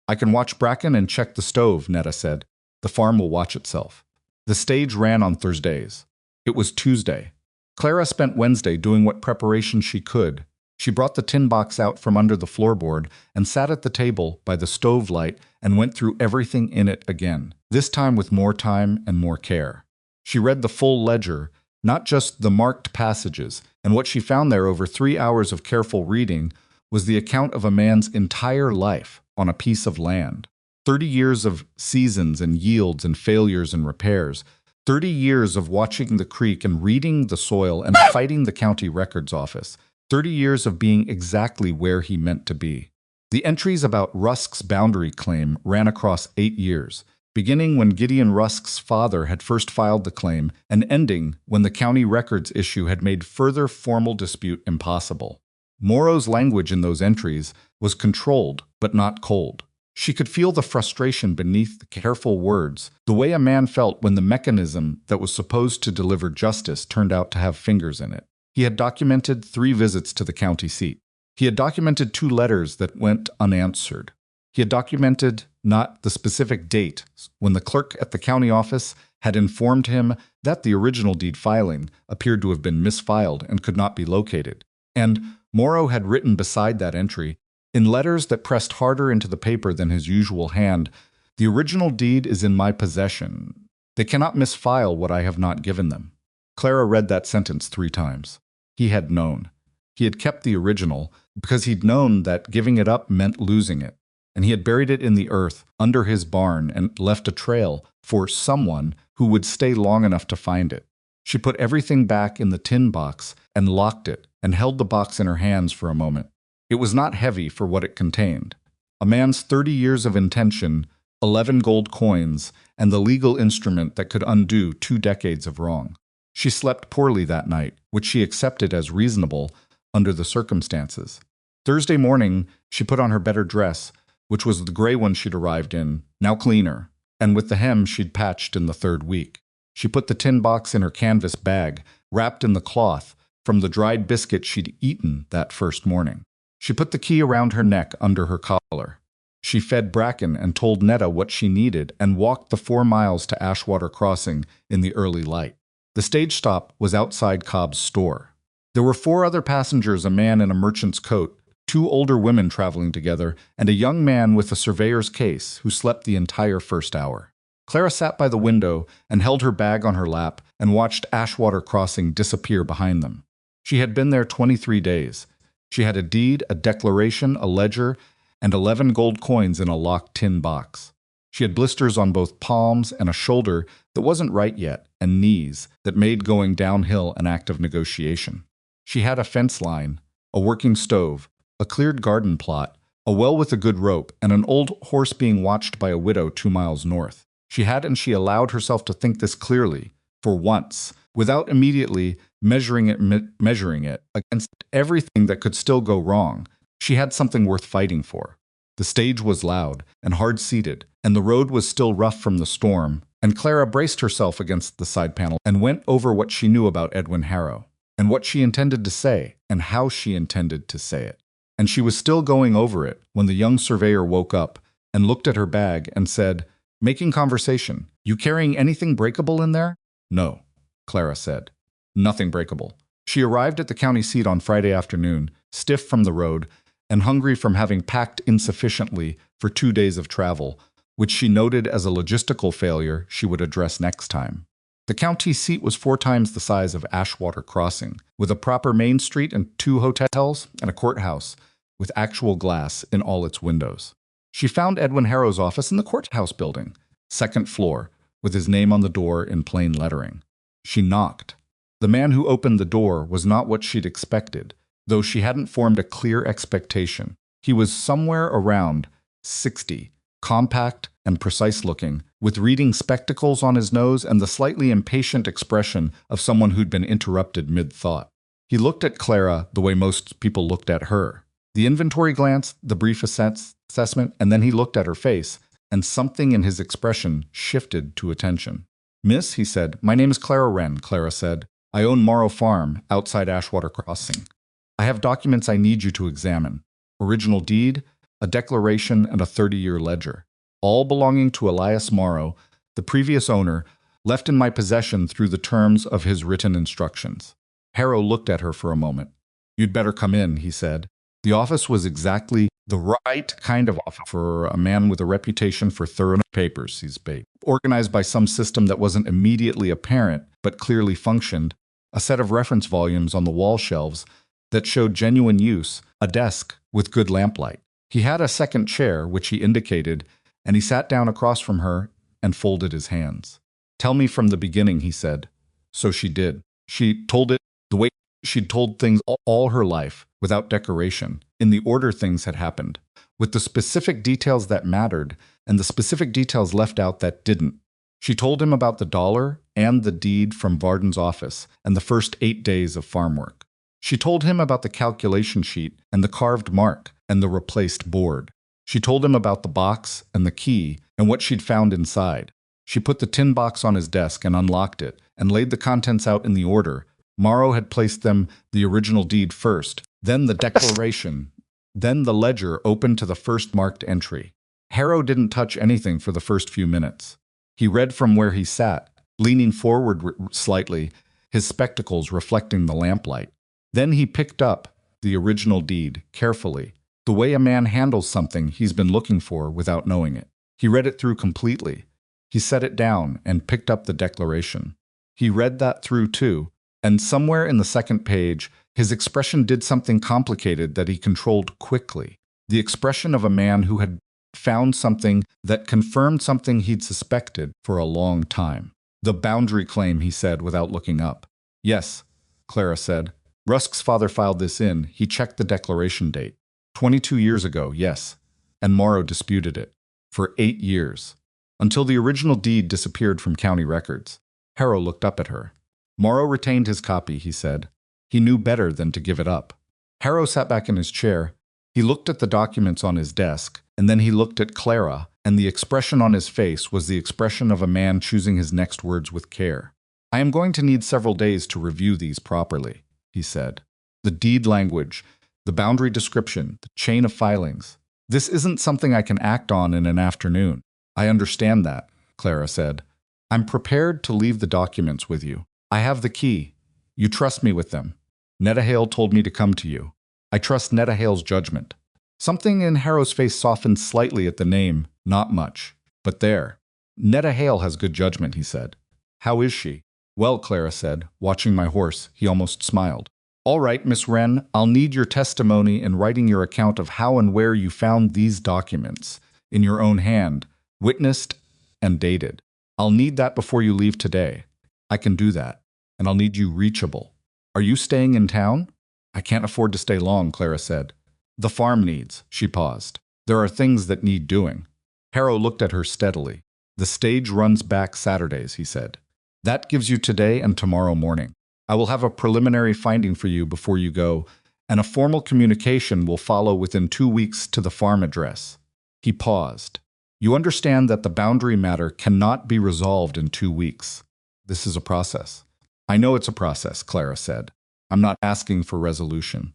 "I can watch Bracken and check the stove," Netta said. "The farm will watch itself." The stage ran on Thursdays. It was Tuesday. Clara spent Wednesday doing what preparation she could. She brought the tin box out from under the floorboard and sat at the table by the stove light and went through everything in it again, this time with more time and more care. She read the full ledger, not just the marked passages, and what she found there over 3 hours of careful reading was the account of a man's entire life on a piece of land. 30 years of seasons and yields and failures and repairs. 30 years of watching the creek and reading the soil and fighting the county records office. 30 years of being exactly where he meant to be. The entries about Rusk's boundary claim ran across 8 years, beginning when Gideon Rusk's father had first filed the claim and ending when the county records issue had made further formal dispute impossible. Morrow's language in those entries was controlled, but not cold. She could feel the frustration beneath the careful words, the way a man felt when the mechanism that was supposed to deliver justice turned out to have fingers in it. He had documented 3 visits to the county seat. He had documented 2 letters that went unanswered. He had documented not the specific date when the clerk at the county office had informed him that the original deed filing appeared to have been misfiled and could not be located. And Morrow had written beside that entry, in letters that pressed harder into the paper than his usual hand, "The original deed is in my possession. They cannot misfile what I have not given them." Clara read that sentence 3 times. He had known. He had kept the original because he'd known that giving it up meant losing it, and he had buried it in the earth under his barn and left a trail for someone who would stay long enough to find it. She put everything back in the tin box and locked it and held the box in her hands for a moment. It was not heavy for what it contained. A man's 30 years of intention, 11 gold coins, and the legal instrument that could undo 2 decades of wrong. She slept poorly that night, which she accepted as reasonable under the circumstances. Thursday morning, she put on her better dress, which was the gray one she'd arrived in, now cleaner, and with the hem she'd patched in the 3rd week. She put the tin box in her canvas bag, wrapped in the cloth from the dried biscuit she'd eaten that first morning. She put the key around her neck under her collar. She fed Bracken and told Netta what she needed and walked the 4 miles to Ashwater Crossing in the early light. The stage stop was outside Cobb's store. There were 4 other passengers, a man in a merchant's coat, 2 older women traveling together, and a young man with a surveyor's case who slept the entire first hour. Clara sat by the window and held her bag on her lap and watched Ashwater Crossing disappear behind them. She had been there 23 days. She had a deed, a declaration, a ledger, and 11 gold coins in a locked tin box. She had blisters on both palms and a shoulder that wasn't right yet, and knees that made going downhill an act of negotiation. She had a fence line, a working stove, a cleared garden plot, a well with a good rope, and an old horse being watched by a widow 2 miles north. She had, and she allowed herself to think this clearly, for once, without immediately measuring it against everything that could still go wrong. She had something worth fighting for. The stage was loud and hard-seated, and the road was still rough from the storm, and Clara braced herself against the side panel and went over what she knew about Edwin Harrow, and what she intended to say, and how she intended to say it. And she was still going over it when the young surveyor woke up and looked at her bag and said, making conversation, "You carrying anything breakable in there?" "No," Clara said. "Nothing breakable." She arrived at the county seat on Friday afternoon, stiff from the road, and hungry from having packed insufficiently for 2 days of travel, which she noted as a logistical failure she would address next time. The county seat was 4 times the size of Ashwater Crossing, with a proper main street and 2 hotels and a courthouse, with actual glass in all its windows. She found Edwin Harrow's office in the courthouse building, 2nd floor, with his name on the door in plain lettering. She knocked. The man who opened the door was not what she'd expected, though she hadn't formed a clear expectation. He was somewhere around 60, compact and precise-looking, with reading spectacles on his nose and the slightly impatient expression of someone who'd been interrupted mid-thought. He looked at Clara the way most people looked at her. The inventory glance, the brief assessment, and then he looked at her face, and something in his expression shifted to attention. "Miss," he said, "my name is Clara Wren," Clara said. "I own Morrow Farm, outside Ashwater Crossing. I have documents I need you to examine. Original deed, a declaration, and a 30-year ledger. All belonging to Elias Morrow, the previous owner, left in my possession through the terms of his written instructions." Harrow looked at her for a moment. "You'd better come in," he said. The office was exactly the right kind of office for a man with a reputation for thorough papers, he's bait. Organized by some system that wasn't immediately apparent, but clearly functioned, a set of reference volumes on the wall shelves that showed genuine use, a desk with good lamplight. He had a second chair, which he indicated, and he sat down across from her and folded his hands. "Tell me from the beginning," he said. So she did. She told it the way she'd told things all her life, without decoration, in the order things had happened, with the specific details that mattered and the specific details left out that didn't. She told him about the dollar and the deed from Varden's office and the first 8 days of farm work. She told him about the calculation sheet and the carved mark and the replaced board. She told him about the box and the key and what she'd found inside. She put the tin box on his desk and unlocked it and laid the contents out in the order. Morrow had placed them the original deed first, then the declaration, then the ledger open to the first marked entry. Harrow didn't touch anything for the first few minutes. He read from where he sat, leaning forward slightly, his spectacles reflecting the lamplight. Then he picked up the original deed carefully, the way a man handles something he's been looking for without knowing it. He read it through completely. He set it down and picked up the declaration. He read that through too, and somewhere in the second page, his expression did something complicated that he controlled quickly. The expression of a man who had found something that confirmed something he'd suspected for a long time. The boundary claim, he said without looking up. Yes, Clara said. Rusk's father filed this in. He checked the declaration date. 22 years ago, yes. And Morrow disputed it. For 8 years. Until the original deed disappeared from county records. Harrow looked up at her. Morrow retained his copy, he said. He knew better than to give it up. Harrow sat back in his chair. He looked at the documents on his desk, and then he looked at Clara, and the expression on his face was the expression of a man choosing his next words with care. I am going to need several days to review these properly, he said. The deed language, the boundary description, the chain of filings. This isn't something I can act on in an afternoon. I understand that, Clara said. I'm prepared to leave the documents with you. I have the key. You trust me with them. Netta Hale told me to come to you. I trust Netta Hale's judgment. Something in Harrow's face softened slightly at the name, not much. But there. Netta Hale has good judgment, he said. How is she? Well, Clara said, watching my horse. He almost smiled. All right, Miss Wren, I'll need your testimony in writing your account of how and where you found these documents, in your own hand, witnessed and dated. I'll need that before you leave today. I can do that, and I'll need you reachable. Are you staying in town? I can't afford to stay long, Clara said. The farm needs, she paused. There are things that need doing. Harrow looked at her steadily. The stage runs back Saturdays, he said. That gives you today and tomorrow morning. I will have a preliminary finding for you before you go, and a formal communication will follow within 2 weeks to the farm address. He paused. You understand that the boundary matter cannot be resolved in 2 weeks. This is a process. I know it's a process, Clara said. I'm not asking for resolution.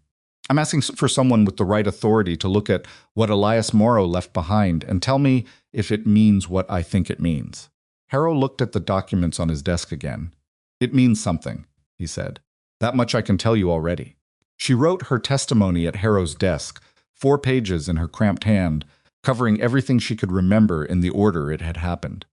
I'm asking for someone with the right authority to look at what Elias Morrow left behind and tell me if it means what I think it means. Harrow looked at the documents on his desk again. It means something, he said. That much I can tell you already. She wrote her testimony at Harrow's desk, 4 pages in her cramped hand, covering everything she could remember in the order it had happened.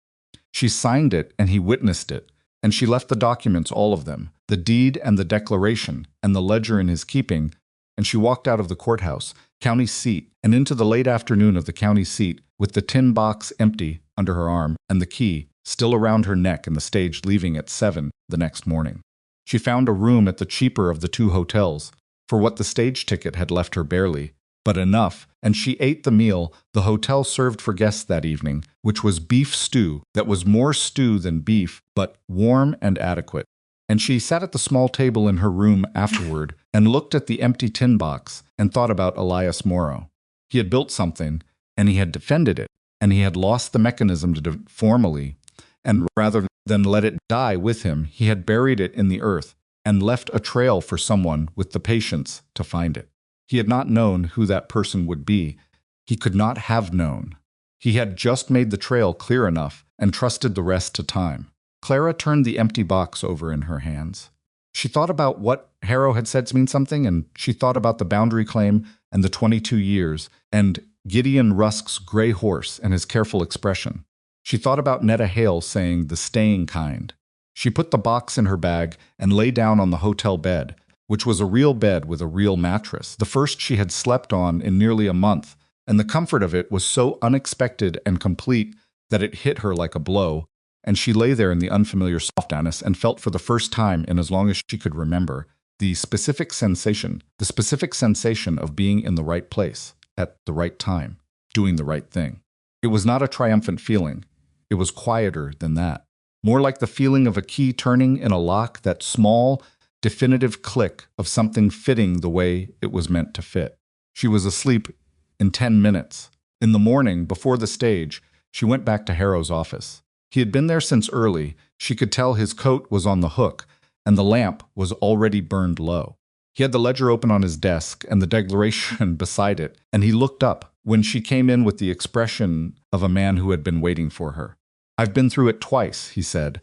She signed it and he witnessed it, and she left the documents, all of them, the deed and the declaration, and the ledger in his keeping, and she walked out of the courthouse, county seat, and into the late afternoon of the county seat, with the tin box empty under her arm and the key still around her neck and the stage leaving at 7 the next morning. She found a room at the cheaper of the 2 hotels, for what the stage ticket had left her barely, but enough, and she ate the meal the hotel served for guests that evening, which was beef stew that was more stew than beef, but warm and adequate. And she sat at the small table in her room afterward and looked at the empty tin box and thought about Elias Morrow. He had built something, and he had defended it, and he had lost the mechanism to do it formally, and rather than let it die with him, he had buried it in the earth and left a trail for someone with the patience to find it. He had not known who that person would be. He could not have known. He had just made the trail clear enough and trusted the rest to time. Clara turned the empty box over in her hands. She thought about what Harrow had said to mean something, and she thought about the boundary claim and the 22 years, and Gideon Rusk's gray horse and his careful expression. She thought about Netta Hale saying the staying kind. She put the box in her bag and lay down on the hotel bed, which was a real bed with a real mattress, the first she had slept on in nearly a month, and the comfort of it was so unexpected and complete that it hit her like a blow, and she lay there in the unfamiliar softness and felt for the first time in as long as she could remember the specific sensation of being in the right place, at the right time, doing the right thing. It was not a triumphant feeling. It was quieter than that. More like the feeling of a key turning in a lock, that small definitive click of something fitting the way it was meant to fit. She was asleep in 10 minutes. In the morning, before the stage, she went back to Harrow's office. He had been there since early. She could tell his coat was on the hook, and the lamp was already burned low. He had the ledger open on his desk and the declaration beside it, and he looked up when she came in with the expression of a man who had been waiting for her. "I've been through it twice," he said.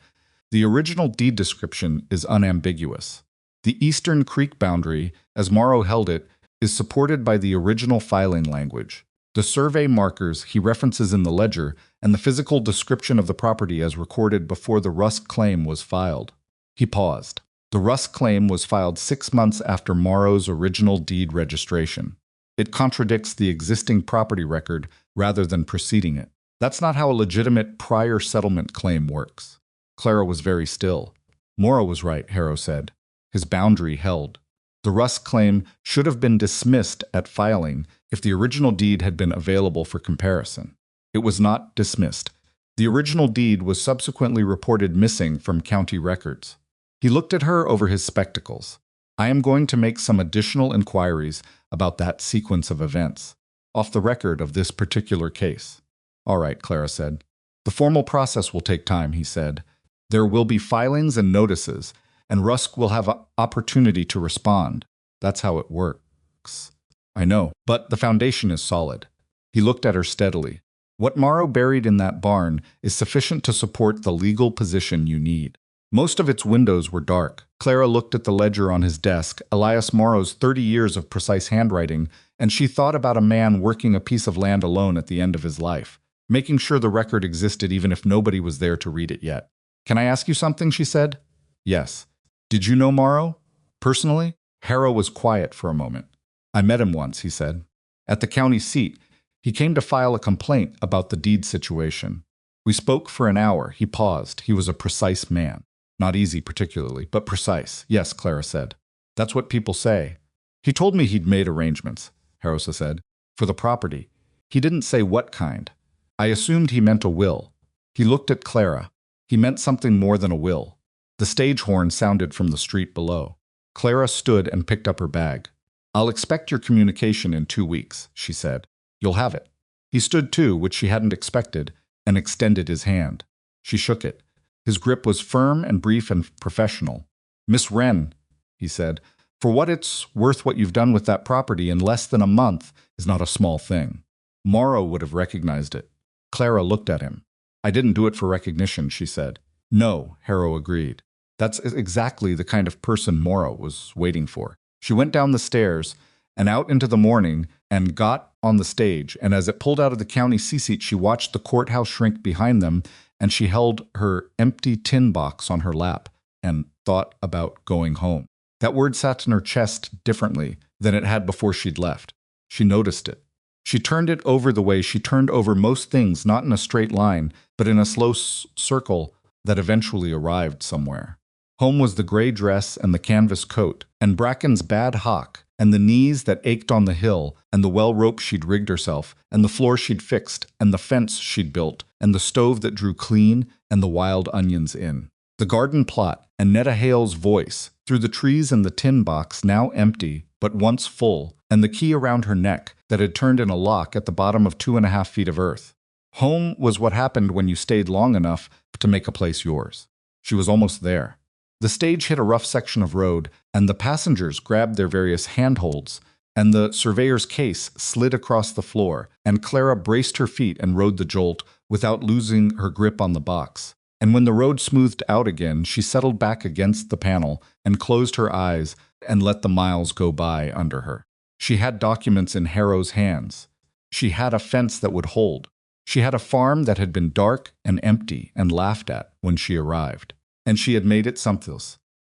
"The original deed description is unambiguous. The Eastern Creek boundary, as Morrow held it, is supported by the original filing language. The survey markers he references in the ledger, and the physical description of the property as recorded before the Rusk claim was filed." He paused. The Rusk claim was filed 6 months after Morrow's original deed registration. It contradicts the existing property record rather than preceding it. That's not how a legitimate prior settlement claim works. Clara was very still. Morrow was right, Harrow said. His boundary held. The Rusk claim should have been dismissed at filing if the original deed had been available for comparison. It was not dismissed. The original deed was subsequently reported missing from county records. He looked at her over his spectacles. "I am going to make some additional inquiries about that sequence of events, off the record of this particular case." "All right," Clara said. "The formal process will take time," he said. "There will be filings and notices, and Rusk will have an opportunity to respond. That's how it works." "I know, but the foundation is solid." He looked at her steadily. "What Morrow buried in that barn is sufficient to support the legal position you need. Most of its windows were dark." Clara looked at the ledger on his desk, Elias Morrow's 30 years of precise handwriting, and she thought about a man working a piece of land alone at the end of his life, making sure the record existed even if nobody was there to read it yet. "Can I ask you something?" she said. "Yes." "Did you know Morrow? Personally?" Harrow was quiet for a moment. "I met him once," he said. "At the county seat. He came to file a complaint about the deed situation. We spoke for an hour." He paused. He was a precise man. "Not easy particularly, but precise." "Yes," Clara said. "That's what people say." "He told me he'd made arrangements," Harrow said, "for the property. He didn't say what kind. I assumed he meant a will." He looked at Clara. He meant something more than a will. The stage horn sounded from the street below. Clara stood and picked up her bag. "I'll expect your communication in 2 weeks," she said. "You'll have it." He stood too, which she hadn't expected, and extended his hand. She shook it. His grip was firm and brief and professional. "Miss Wren," he said, "for what it's worth, what you've done with that property in less than a month is not a small thing." Morrow would have recognized it. Clara looked at him. "I didn't do it for recognition," she said. "No," Harrow agreed. That's exactly the kind of person Morrow was waiting for. She went down the stairs and out into the morning and got on the stage, and as it pulled out of the county seat, she watched the courthouse shrink behind them, and she held her empty tin box on her lap and thought about going home. That word sat in her chest differently than it had before she'd left. She noticed it. She turned it over the way she turned over most things, not in a straight line, but in a slow circle that eventually arrived somewhere. Home was the gray dress and the canvas coat, and Bracken's bad hock, and the knees that ached on the hill, and the well rope she'd rigged herself, and the floor she'd fixed, and the fence she'd built, and the stove that drew clean, and the wild onions in. The garden plot, and Netta Hale's voice, through the trees and the tin box, now empty, but once full, and the key around her neck that had turned in a lock at the bottom of 2.5 feet of earth. Home was what happened when you stayed long enough to make a place yours. She was almost there. The stage hit a rough section of road, and the passengers grabbed their various handholds, and the surveyor's case slid across the floor, and Clara braced her feet and rode the jolt without losing her grip on the box. And when the road smoothed out again, she settled back against the panel and closed her eyes and let the miles go by under her. She had documents in Harrow's hands. She had a fence that would hold. She had a farm that had been dark and empty and laughed at when she arrived. And she had made it something,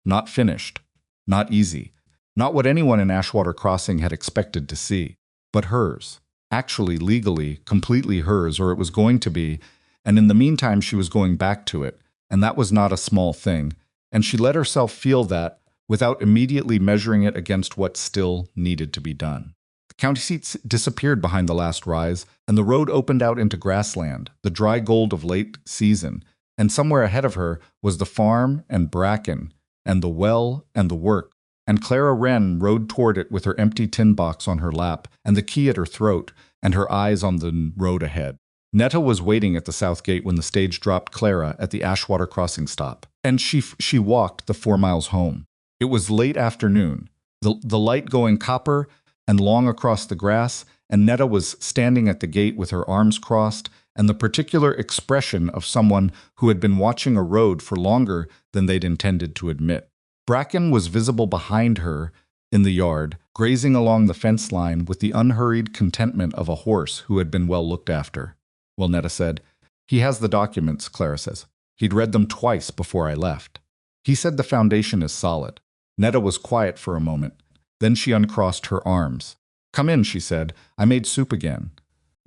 not finished, not easy, not what anyone in Ashwater Crossing had expected to see, but hers, actually legally, completely hers, or it was going to be, and in the meantime she was going back to it, and that was not a small thing, and she let herself feel that without immediately measuring it against what still needed to be done. The county seats disappeared behind the last rise, and the road opened out into grassland, the dry gold of late season, and somewhere ahead of her was the farm and Bracken, and the well, and the work, and Clara Wren rode toward it with her empty tin box on her lap and the key at her throat and her eyes on the road ahead. Netta was waiting at the south gate when the stage dropped Clara at the Ashwater crossing stop, and she walked the 4 miles home. It was late afternoon, the light going copper and long across the grass, and Netta was standing at the gate with her arms crossed and the particular expression of someone who had been watching a road for longer than they'd intended to admit. Bracken was visible behind her in the yard, grazing along the fence line with the unhurried contentment of a horse who had been well looked after. Well, Netta said, "He has the documents," Clara says. "He'd read them twice before I left. He said the foundation is solid." Netta was quiet for a moment. Then she uncrossed her arms. "Come in," she said. "I made soup again.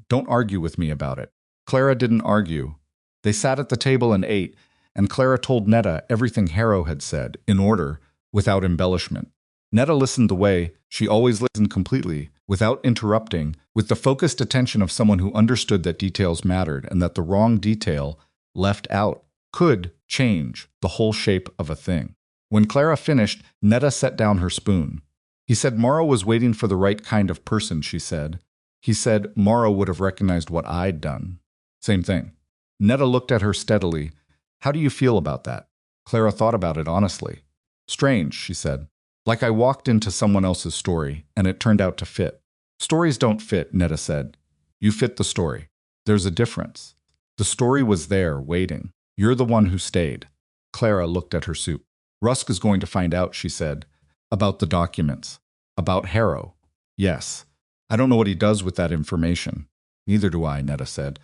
Don't argue with me about it." Clara didn't argue. They sat at the table and ate, and Clara told Netta everything Harrow had said, in order, without embellishment. Netta listened the way she always listened, completely, without interrupting, with the focused attention of someone who understood that details mattered and that the wrong detail, left out, could change the whole shape of a thing. When Clara finished, Netta set down her spoon. "He said Morrow was waiting for the right kind of person," she said. "He said Morrow would have recognized what I'd done." "Same thing." Netta looked at her steadily. "How do you feel about that?" Clara thought about it honestly. "Strange," she said. "Like I walked into someone else's story, and it turned out to fit." "Stories don't fit," Netta said. "You fit the story. There's a difference. The story was there, waiting. You're the one who stayed." Clara looked at her soup. "Rusk is going to find out," she said. "About the documents. About Harrow." "Yes. I don't know what he does with that information." "Neither do I," Netta said.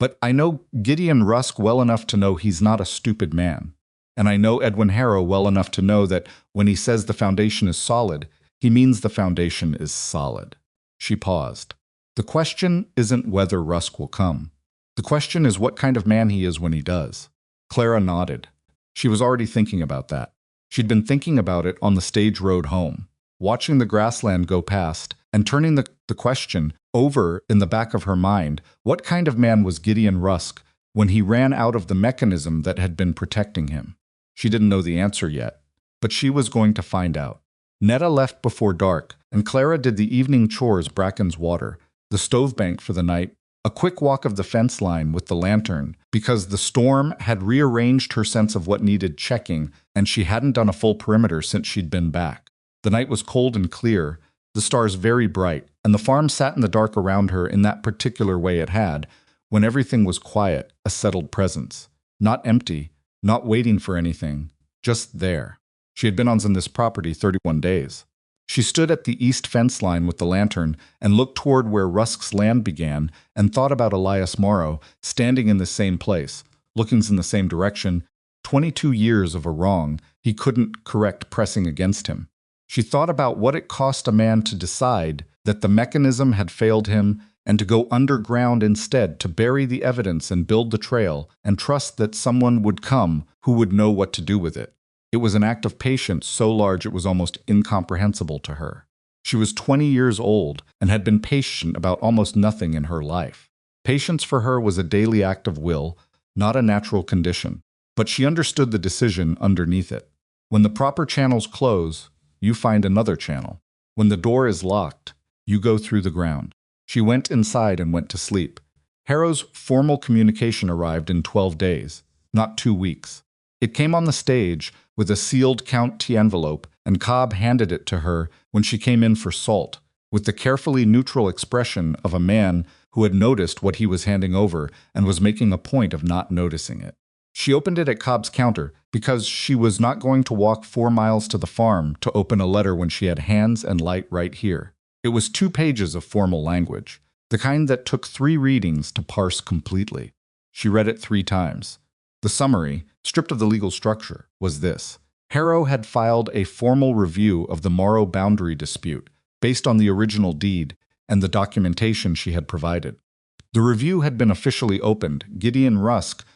"But I know Gideon Rusk well enough to know he's not a stupid man. And I know Edwin Harrow well enough to know that when he says the foundation is solid, he means the foundation is solid." She paused. "The question isn't whether Rusk will come. The question is what kind of man he is when he does." Clara nodded. She was already thinking about that. She'd been thinking about it on the stage road home, watching the grassland go past, and turning the question over in the back of her mind. What kind of man was Gideon Rusk when he ran out of the mechanism that had been protecting him? She didn't know the answer yet, but she was going to find out. Netta left before dark, and Clara did the evening chores: Bracken's water, the stove bank for the night, a quick walk of the fence line with the lantern, because the storm had rearranged her sense of what needed checking, and she hadn't done a full perimeter since she'd been back. The night was cold and clear, the stars very bright, and the farm sat in the dark around her in that particular way it had, when everything was quiet, a settled presence. Not empty, not waiting for anything, just there. She had been on this property 31 days. She stood at the east fence line with the lantern and looked toward where Rusk's land began and thought about Elias Morrow standing in the same place, looking in the same direction, 22 years of a wrong he couldn't correct pressing against him. She thought about what it cost a man to decide that the mechanism had failed him and to go underground instead, to bury the evidence and build the trail and trust that someone would come who would know what to do with it. It was an act of patience so large it was almost incomprehensible to her. She was 20 years old and had been patient about almost nothing in her life. Patience for her was a daily act of will, not a natural condition. But she understood the decision underneath it. When the proper channels close, you find another channel. When the door is locked, you go through the ground. She went inside and went to sleep. Harrow's formal communication arrived in 12 days, not 2 weeks. It came on the stage with a sealed Count T envelope, and Cobb handed it to her when she came in for salt, with the carefully neutral expression of a man who had noticed what he was handing over and was making a point of not noticing it. She opened it at Cobb's counter because she was not going to walk 4 miles to the farm to open a letter when she had hands and light right here. It was 2 pages of formal language, the kind that took 3 readings to parse completely. She read it 3 times. The summary, stripped of the legal structure, was this: Harrow had filed a formal review of the Morrow boundary dispute based on the original deed and the documentation she had provided. The review had been officially opened. Gideon Rusk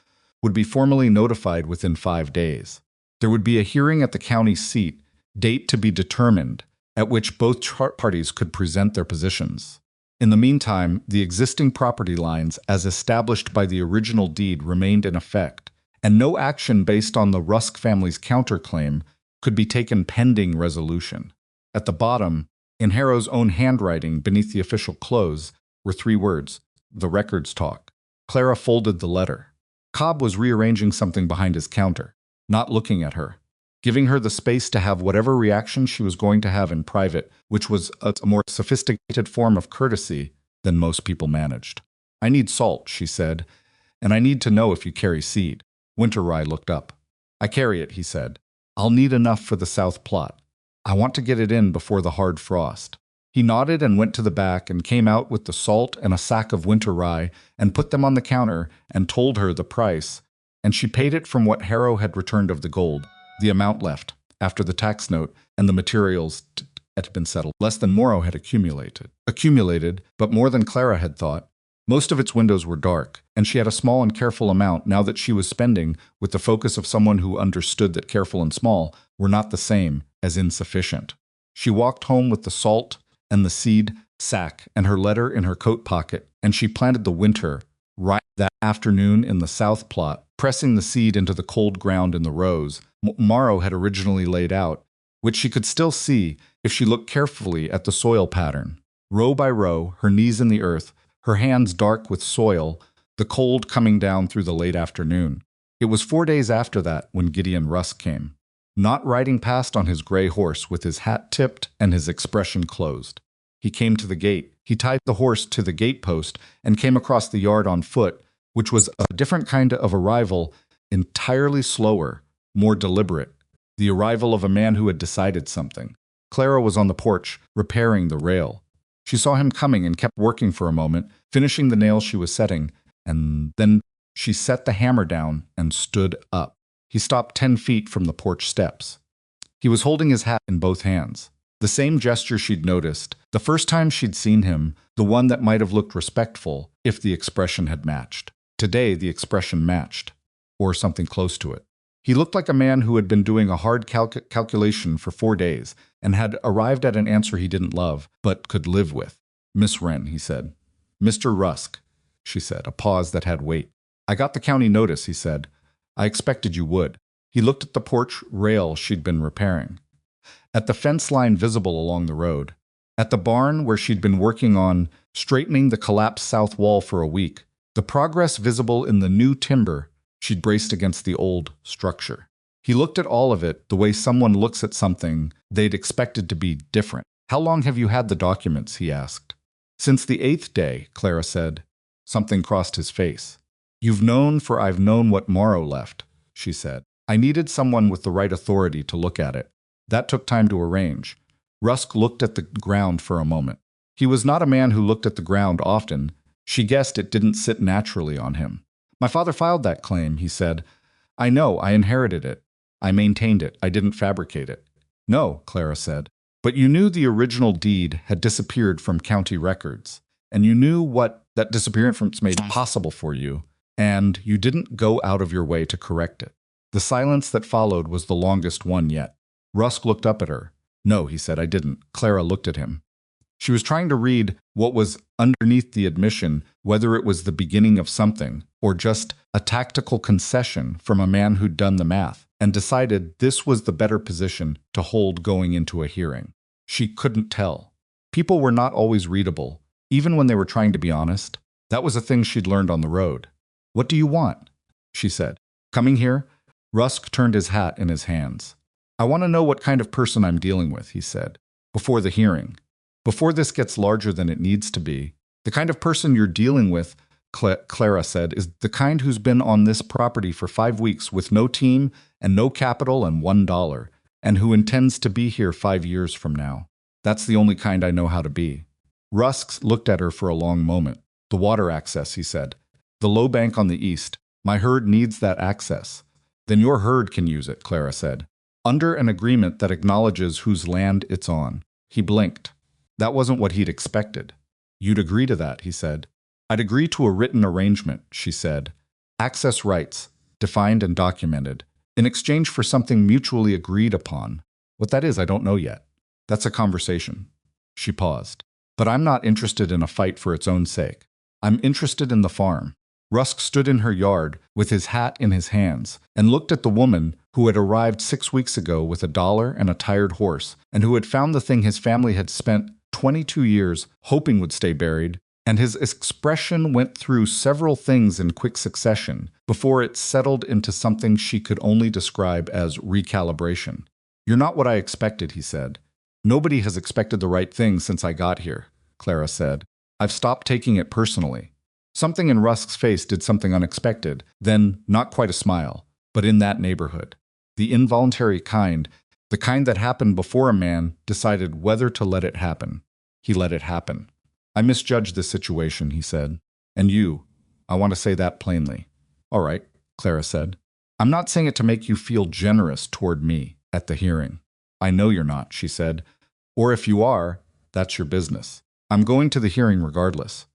would be formally notified within 5 days. There would be a hearing at the county seat, date to be determined, at which both parties could present their positions. In the meantime, the existing property lines as established by the original deed remained in effect, and no action based on the Rusk family's counterclaim could be taken pending resolution. At the bottom, in Harrow's own handwriting beneath the official close, were 3 words: "The records talk." Clara folded the letter. Cobb was rearranging something behind his counter, not looking at her, giving her the space to have whatever reaction she was going to have in private, which was a more sophisticated form of courtesy than most people managed. "I need salt," she said, "and I need to know if you carry seed." Winter Rye looked up. "I carry it," he said. "I'll need enough for the south plot. I want to get it in before the hard frost." He nodded and went to the back and came out with the salt and a sack of winter rye and put them on the counter and told her the price, and she paid it from what Harrow had returned of the gold, the amount left, after the tax note and the materials had been settled. Less than Morrow had accumulated, but more than Clara had thought. Most of its windows were dark, and she had a small and careful amount now that she was spending with the focus of someone who understood that careful and small were not the same as insufficient. She walked home with the salt and the seed sack and her letter in her coat pocket, and she planted the winter rye that afternoon in the south plot, pressing the seed into the cold ground in the rows Morrow had originally laid out, which she could still see if she looked carefully at the soil pattern. Row by row, her knees in the earth, her hands dark with soil, the cold coming down through the late afternoon. It was 4 days after that when Gideon Rusk came, not riding past on his gray horse with his hat tipped and his expression closed. He came to the gate. He tied the horse to the gate post and came across the yard on foot, which was a different kind of arrival, entirely slower, more deliberate, the arrival of a man who had decided something. Clara was on the porch, repairing the rail. She saw him coming and kept working for a moment, finishing the nail she was setting, and then she set the hammer down and stood up. He stopped 10 feet from the porch steps. He was holding his hat in both hands. The same gesture she'd noticed, the first time she'd seen him, the one that might have looked respectful if the expression had matched. Today, the expression matched, or something close to it. He looked like a man who had been doing a hard calculation for 4 days and had arrived at an answer he didn't love, but could live with. "Miss Wren," he said. "Mr. Rusk," she said, a pause that had weight. "I got the county notice," he said. "I expected you would." He looked at the porch rail she'd been repairing, at the fence line visible along the road, at the barn where she'd been working on straightening the collapsed south wall for a week, the progress visible in the new timber she'd braced against the old structure. He looked at all of it the way someone looks at something they'd expected to be different. "How long have you had the documents?" he asked. "Since the 8th day," Clara said. Something crossed his face. "You've known, for I've known what Morrow left," she said. "I needed someone with the right authority to look at it. That took time to arrange." Rusk looked at the ground for a moment. He was not a man who looked at the ground often. She guessed it didn't sit naturally on him. "My father filed that claim," he said. "I know, I inherited it. I maintained it. I didn't fabricate it." "No," Clara said. "But you knew the original deed had disappeared from county records, and you knew what that disappearance made possible for you, and you didn't go out of your way to correct it." The silence that followed was the longest one yet. Rusk looked up at her. "No," he said, "I didn't." Clara looked at him. She was trying to read what was underneath the admission, whether it was the beginning of something, or just a tactical concession from a man who'd done the math, and decided this was the better position to hold going into a hearing. She couldn't tell. People were not always readable, even when they were trying to be honest. That was a thing she'd learned on the road. "What do you want?" she said. "Coming here?" Rusk turned his hat in his hands. "I want to know what kind of person I'm dealing with," he said, "before the hearing. Before this gets larger than it needs to be. The kind of person you're dealing with," Clara said, "is the kind who's been on this property for 5 weeks with no team and no capital and $1, and who intends to be here 5 years from now. That's the only kind I know how to be." Rusk looked at her for a long moment. "The water access," he said. "The low bank on the east. My herd needs that access." "Then your herd can use it," Clara said, "under an agreement that acknowledges whose land it's on." He blinked. That wasn't what he'd expected. "You'd agree to that," he said. "I'd agree to a written arrangement," she said. "Access rights, defined and documented, in exchange for something mutually agreed upon. What that is, I don't know yet. That's a conversation." She paused. "But I'm not interested in a fight for its own sake. I'm interested in the farm. Rusk stood in her yard with his hat in his hands and looked at the woman who had arrived 6 weeks ago with $1 and a tired horse, and who had found the thing his family had spent 22 years hoping would stay buried, and his expression went through several things in quick succession before it settled into something she could only describe as recalibration. "You're not what I expected," he said. "Nobody has expected the right thing since I got here," Clara said. "I've stopped taking it personally." Something in Rusk's face did something unexpected, then not quite a smile, but in that neighborhood. The involuntary kind, the kind that happened before a man decided whether to let it happen. He let it happen. "I misjudged this situation," he said. "And you, I want to say that plainly." "All right," Clara said. "I'm not saying it to make you feel generous toward me at the hearing." "I know you're not," she said. "Or if you are, that's your business. I'm going to the hearing regardless."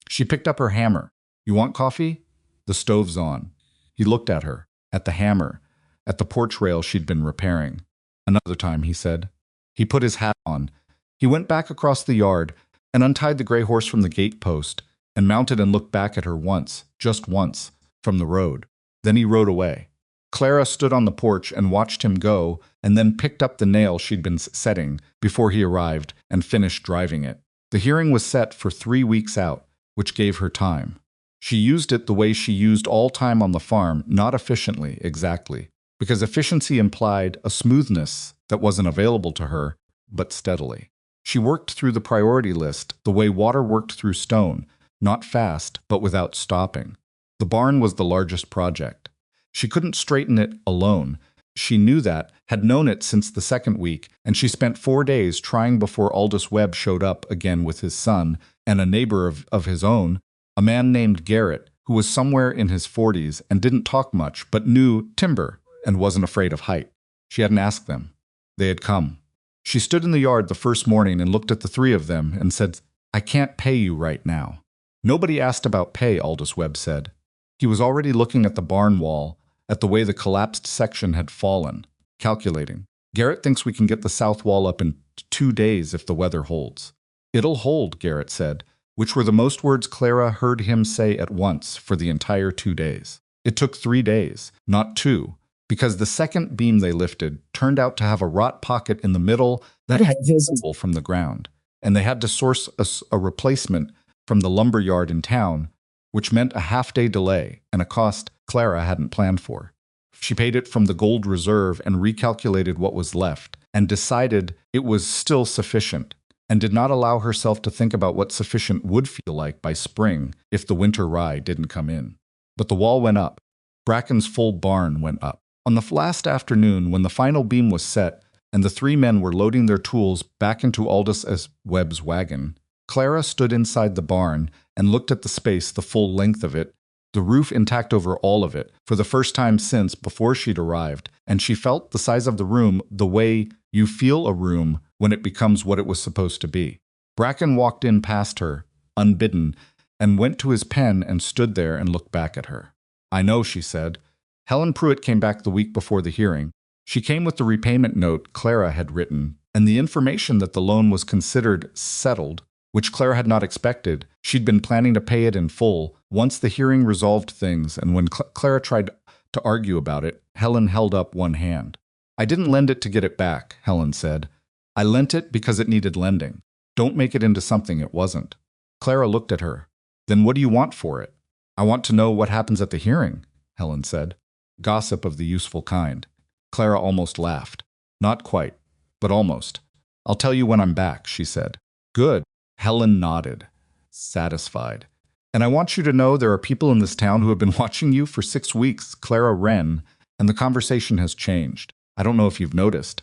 She picked up her hammer. "You want coffee?" "The stove's on." He looked at her, at the hammer, at the porch rail she'd been repairing. "Another time," he said. He put his hat on. He went back across the yard and untied the gray horse from the gate post and mounted and looked back at her once, just once, from the road. Then he rode away. Clara stood on the porch and watched him go, and then picked up the nail she'd been setting before he arrived and finished driving it. The hearing was set for 3 weeks out, which gave her time. She used it the way she used all time on the farm, not efficiently, exactly, because efficiency implied a smoothness that wasn't available to her, but steadily. She worked through the priority list the way water worked through stone, not fast, but without stopping. The barn was the largest project. She couldn't straighten it alone. She knew that, had known it since the second week, and she spent 4 days trying before Aldous Webb showed up again with his son and a neighbor of his own, a man named Garrett, who was somewhere in his 40s and didn't talk much, but knew timber and wasn't afraid of height. She hadn't asked them. They had come. She stood in the yard the first morning and looked at the 3 of them and said, "I can't pay you right now." Nobody asked about pay, Aldous Webb said. He was already looking at the barn wall, at the way the collapsed section had fallen, calculating. "Garrett thinks we can get the south wall up in 2 days if the weather holds." "It'll hold," Garrett said, which were the most words Clara heard him say at once for the entire 2 days. It took 3 days, not 2, because the second beam they lifted turned out to have a rot pocket in the middle that had visible from the ground, and they had to source a replacement from the lumber yard in town, which meant a half-day delay and a cost Clara hadn't planned for. She paid it from the gold reserve and recalculated what was left, and decided it was still sufficient, and did not allow herself to think about what sufficient would feel like by spring if the winter rye didn't come in. But the wall went up. Bracken's full barn went up. On the last afternoon, when the final beam was set and the 3 men were loading their tools back into Aldous Webb's wagon, Clara stood inside the barn and looked at the space the full length of it, the roof intact over all of it, for the first time since before she'd arrived, and she felt the size of the room the way you feel a room when it becomes what it was supposed to be. Bracken walked in past her, unbidden, and went to his pen and stood there and looked back at her. "I know," she said. Helen Pruitt came back the week before the hearing. She came with the repayment note Clara had written, and the information that the loan was considered settled, which Clara had not expected. She'd been planning to pay it in full once the hearing resolved things, and when Clara tried to argue about it, Helen held up one hand. "I didn't lend it to get it back," Helen said. "I lent it because it needed lending. Don't make it into something it wasn't." Clara looked at her. "Then what do you want for it?" "I want to know what happens at the hearing," Helen said. "Gossip of the useful kind." Clara almost laughed. "Not quite, but almost. I'll tell you when I'm back," she said. "Good." Helen nodded, satisfied. "And I want you to know there are people in this town who have been watching you for 6 weeks, Clara Wren, and the conversation has changed. I don't know if you've noticed,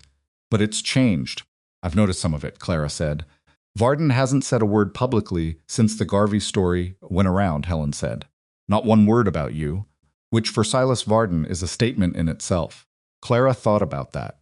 but it's changed." "I've noticed some of it," Clara said. "Varden hasn't said a word publicly since the Garvey story went around," Helen said. "Not one word about you," which for Silas Varden is a statement in itself. Clara thought about that.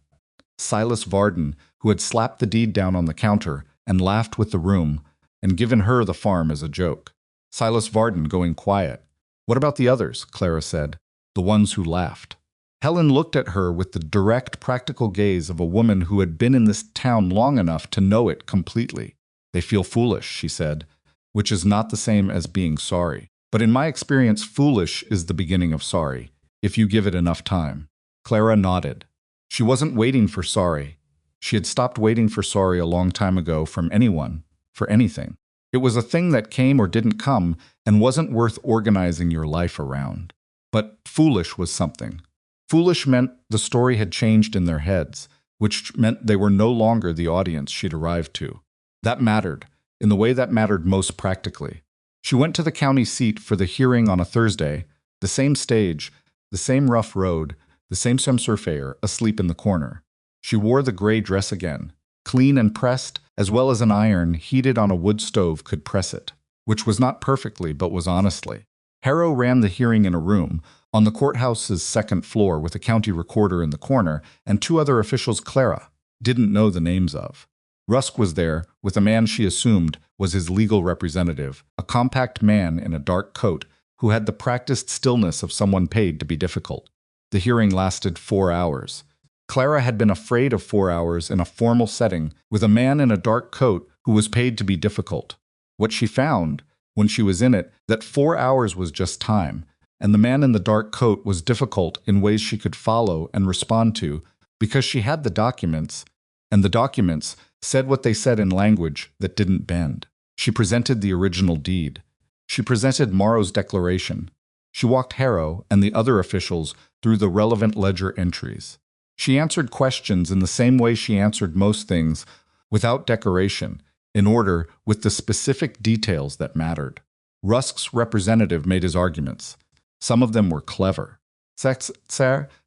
Silas Varden, who had slapped the deed down on the counter and laughed with the room, and given her the farm as a joke. Silas Varden going quiet. "What about the others?" Clara said. "The ones who laughed." Helen looked at her with the direct, practical gaze of a woman who had been in this town long enough to know it completely. "They feel foolish," she said, which is not the same as being sorry. But in my experience, foolish is the beginning of sorry, if you give it enough time. Clara nodded. She wasn't waiting for sorry. She had stopped waiting for sorry a long time ago from anyone, for anything. It was a thing that came or didn't come and wasn't worth organizing your life around. But foolish was something. Foolish meant the story had changed in their heads, which meant they were no longer the audience she'd arrived to. That mattered, in the way that mattered most practically. She went to the county seat for the hearing on a Thursday, the same stage, the same rough road, the same surveyor asleep in the corner. She wore the gray dress again, clean and pressed, as well as an iron heated on a wood stove could press it, which was not perfectly but was honestly. Harrow ran the hearing in a room, on the courthouse's second floor with a county recorder in the corner and two other officials Clara didn't know the names of. Rusk was there, with a man she assumed was his legal representative, a compact man in a dark coat who had the practiced stillness of someone paid to be difficult. The hearing lasted 4 hours. Clara had been afraid of 4 hours in a formal setting with a man in a dark coat who was paid to be difficult. What she found, when she was in it, that 4 hours was just time, and the man in the dark coat was difficult in ways she could follow and respond to because she had the documents, and the documents said what they said in language that didn't bend. She presented the original deed. She presented Morrow's declaration. She walked Harrow and the other officials through the relevant ledger entries. She answered questions in the same way she answered most things, without decoration, in order, with the specific details that mattered. Rusk's representative made his arguments. Some of them were clever.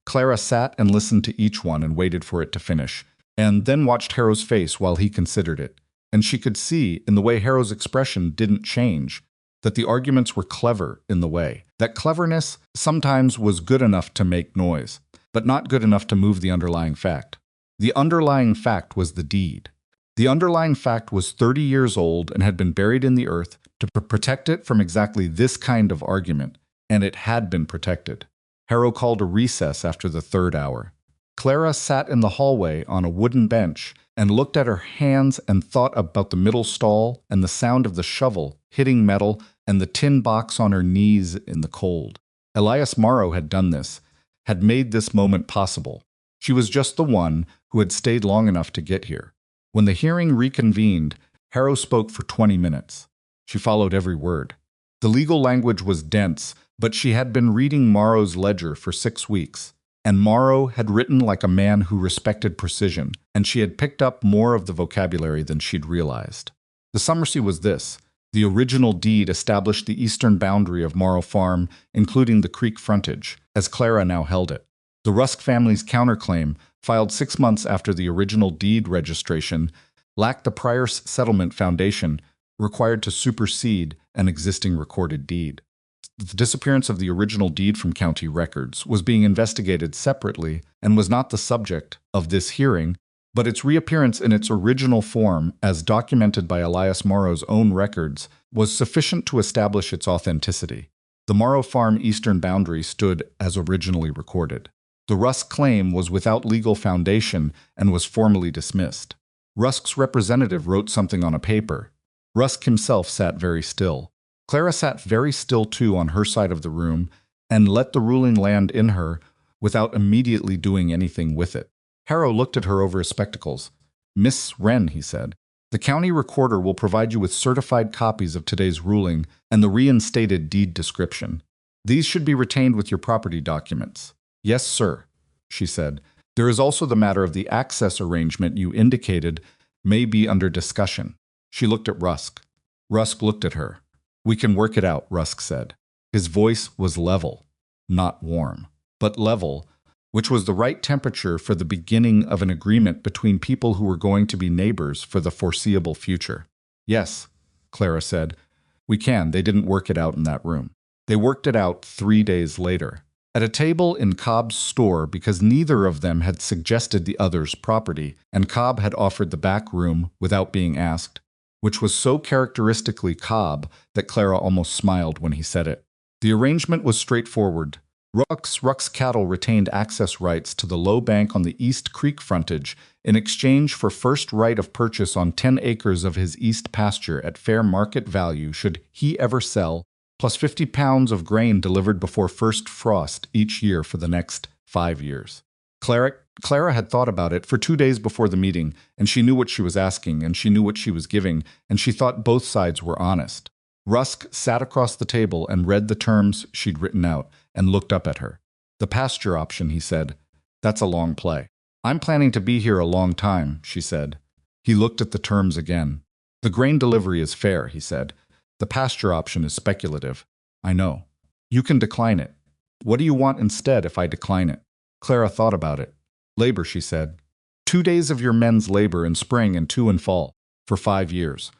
Clara sat and listened to each one and waited for it to finish, and then watched Harrow's face while he considered it. And she could see, in the way Harrow's expression didn't change, that the arguments were clever in the way. That cleverness sometimes was good enough to make noise, but not good enough to move the underlying fact. The underlying fact was the deed. The underlying fact was 30 years old and had been buried in the earth to protect it from exactly this kind of argument, and it had been protected. Harrow called a recess after the 3rd hour. Clara sat in the hallway on a wooden bench and looked at her hands and thought about the middle stall and the sound of the shovel hitting metal and the tin box on her knees in the cold. Elias Morrow had done this, had made this moment possible. She was just the one who had stayed long enough to get here. When the hearing reconvened, Harrow spoke for 20 minutes. She followed every word. The legal language was dense, but she had been reading Morrow's ledger for 6 weeks, and Morrow had written like a man who respected precision, and she had picked up more of the vocabulary than she'd realized. The summary was this. The original deed established the eastern boundary of Morrow Farm, including the creek frontage, as Clara now held it. The Rusk family's counterclaim, filed 6 months after the original deed registration, lacked the prior settlement foundation required to supersede an existing recorded deed. The disappearance of the original deed from county records was being investigated separately and was not the subject of this hearing, but its reappearance in its original form, as documented by Elias Morrow's own records, was sufficient to establish its authenticity. The Morrow Farm eastern boundary stood as originally recorded. The Rusk claim was without legal foundation and was formally dismissed. Rusk's representative wrote something on a paper. Rusk himself sat very still. Clara sat very still too on her side of the room and let the ruling land in her without immediately doing anything with it. Harrow looked at her over his spectacles. "Miss Wren," he said, "the county recorder will provide you with certified copies of today's ruling and the reinstated deed description. These should be retained with your property documents." "Yes, sir," she said. "There is also the matter of the access arrangement you indicated may be under discussion." She looked at Rusk. Rusk looked at her. "We can work it out," Rusk said. His voice was level, not warm, but level, which was the right temperature for the beginning of an agreement between people who were going to be neighbors for the foreseeable future. "Yes," Clara said. "We can. They didn't work it out in that room. They worked it out 3 days later, at a table in Cobb's store because neither of them had suggested the other's property, and Cobb had offered the back room without being asked, which was so characteristically Cobb that Clara almost smiled when he said it. The arrangement was straightforward. Ruck's cattle retained access rights to the low bank on the East Creek frontage in exchange for first right of purchase on 10 acres of his east pasture at fair market value should he ever sell, plus 50 pounds of grain delivered before first frost each year for the next 5 years. Clara had thought about it for 2 days before the meeting, and she knew what she was asking, and she knew what she was giving, and she thought both sides were honest. Rusk sat across the table and read the terms she'd written out and looked up at her. The pasture option, he said. That's a long play. I'm planning to be here a long time, she said. He looked at the terms again. The grain delivery is fair, he said. The pasture option is speculative. I know. You can decline it. What do you want instead if I decline it? Clara thought about it. Labor, she said. 2 days of your men's labor in spring and 2 in fall, for 5 years.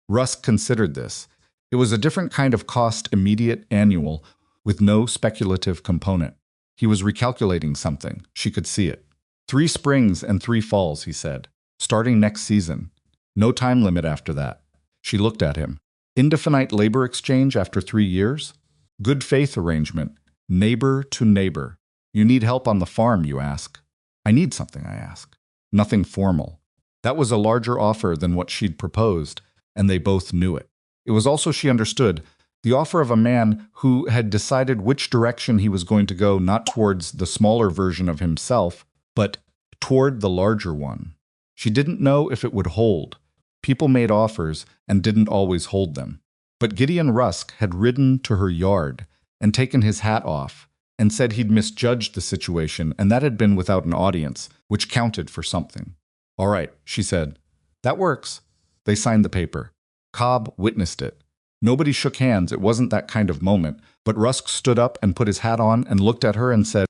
Rusk considered this. It was a different kind of cost, immediate, annual, with no speculative component. He was recalculating something. She could see it. 3 springs and 3 falls, he said. Starting next season. No time limit after that. She looked at him. Indefinite labor exchange after 3 years? Good faith arrangement. Neighbor to neighbor. You need help on the farm, you ask. I need something, I ask. Nothing formal. That was a larger offer than what she'd proposed, and they both knew it. It was also, she understood, the offer of a man who had decided which direction he was going to go, not towards the smaller version of himself, but toward the larger one. She didn't know if it would hold. People made offers and didn't always hold them. But Gideon Rusk had ridden to her yard and taken his hat off and said he'd misjudged the situation, and that had been without an audience, which counted for something. All right, she said. That works. They signed the paper. Cobb witnessed it. Nobody shook hands, it wasn't that kind of moment, but Rusk stood up and put his hat on and looked at her and said,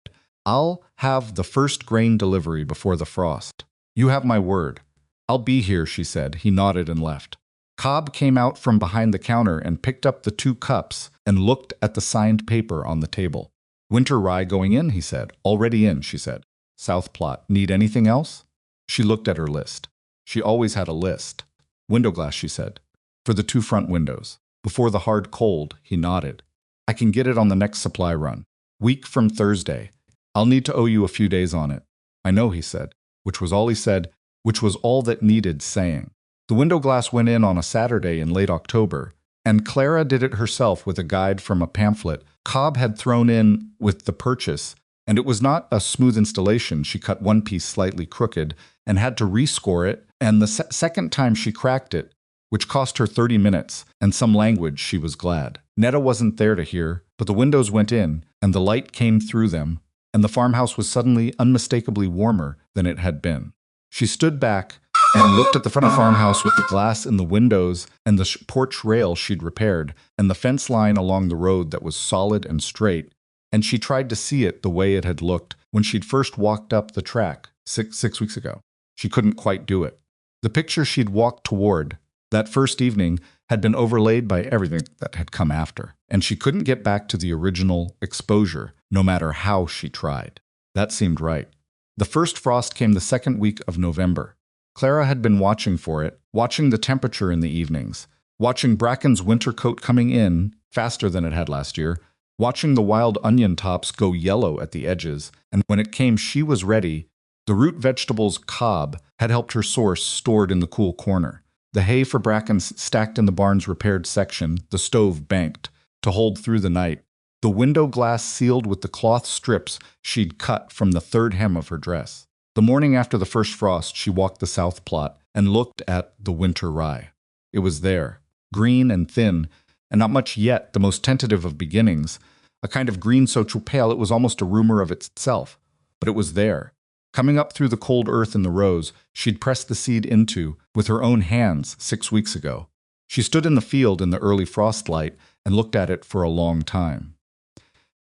I'll have the first grain delivery before the frost. You have my word. I'll be here, she said. He nodded and left. Cobb came out from behind the counter and picked up the 2 cups and looked at the signed paper on the table. Winter rye going in, he said. Already in, she said. South plot. Need anything else? She looked at her list. She always had a list. Window glass, she said. For the 2 front windows. Before the hard cold, he nodded. I can get it on the next supply run. Week from Thursday. I'll need to owe you a few days on it. I know, he said. Which was all he said, which was all that needed saying. The window glass went in on a Saturday in late October, and Clara did it herself with a guide from a pamphlet Cobb had thrown in with the purchase, and it was not a smooth installation. She cut one piece slightly crooked and had to rescore it, and the second time she cracked it, which cost her 30 minutes, and some language, she was glad. Netta wasn't there to hear, but the windows went in, and the light came through them, and the farmhouse was suddenly unmistakably warmer than it had been. She stood back and looked at the front of the farmhouse with the glass in the windows and the porch rail she'd repaired, and the fence line along the road that was solid and straight, and she tried to see it the way it had looked when she'd first walked up the track six weeks ago. She couldn't quite do it. The picture she'd walked toward that first evening had been overlaid by everything that had come after, and she couldn't get back to the original exposure, no matter how she tried. That seemed right. The first frost came the second week of November. Clara had been watching for it, watching the temperature in the evenings, watching Bracken's winter coat coming in faster than it had last year, watching the wild onion tops go yellow at the edges, and when it came she was ready. The root vegetables Cobb had helped her source stored in the cool corner. The hay for Bracken's stacked in the barn's repaired section, the stove banked, to hold through the night. The window glass sealed with the cloth strips she'd cut from the third hem of her dress. The morning after the first frost, she walked the south plot and looked at the winter rye. It was there, green and thin, and not much yet, the most tentative of beginnings, a kind of green so pale it was almost a rumor of itself. But it was there. Coming up through the cold earth in the rows, she'd pressed the seed into with her own hands 6 weeks ago. She stood in the field in the early frost light and looked at it for a long time.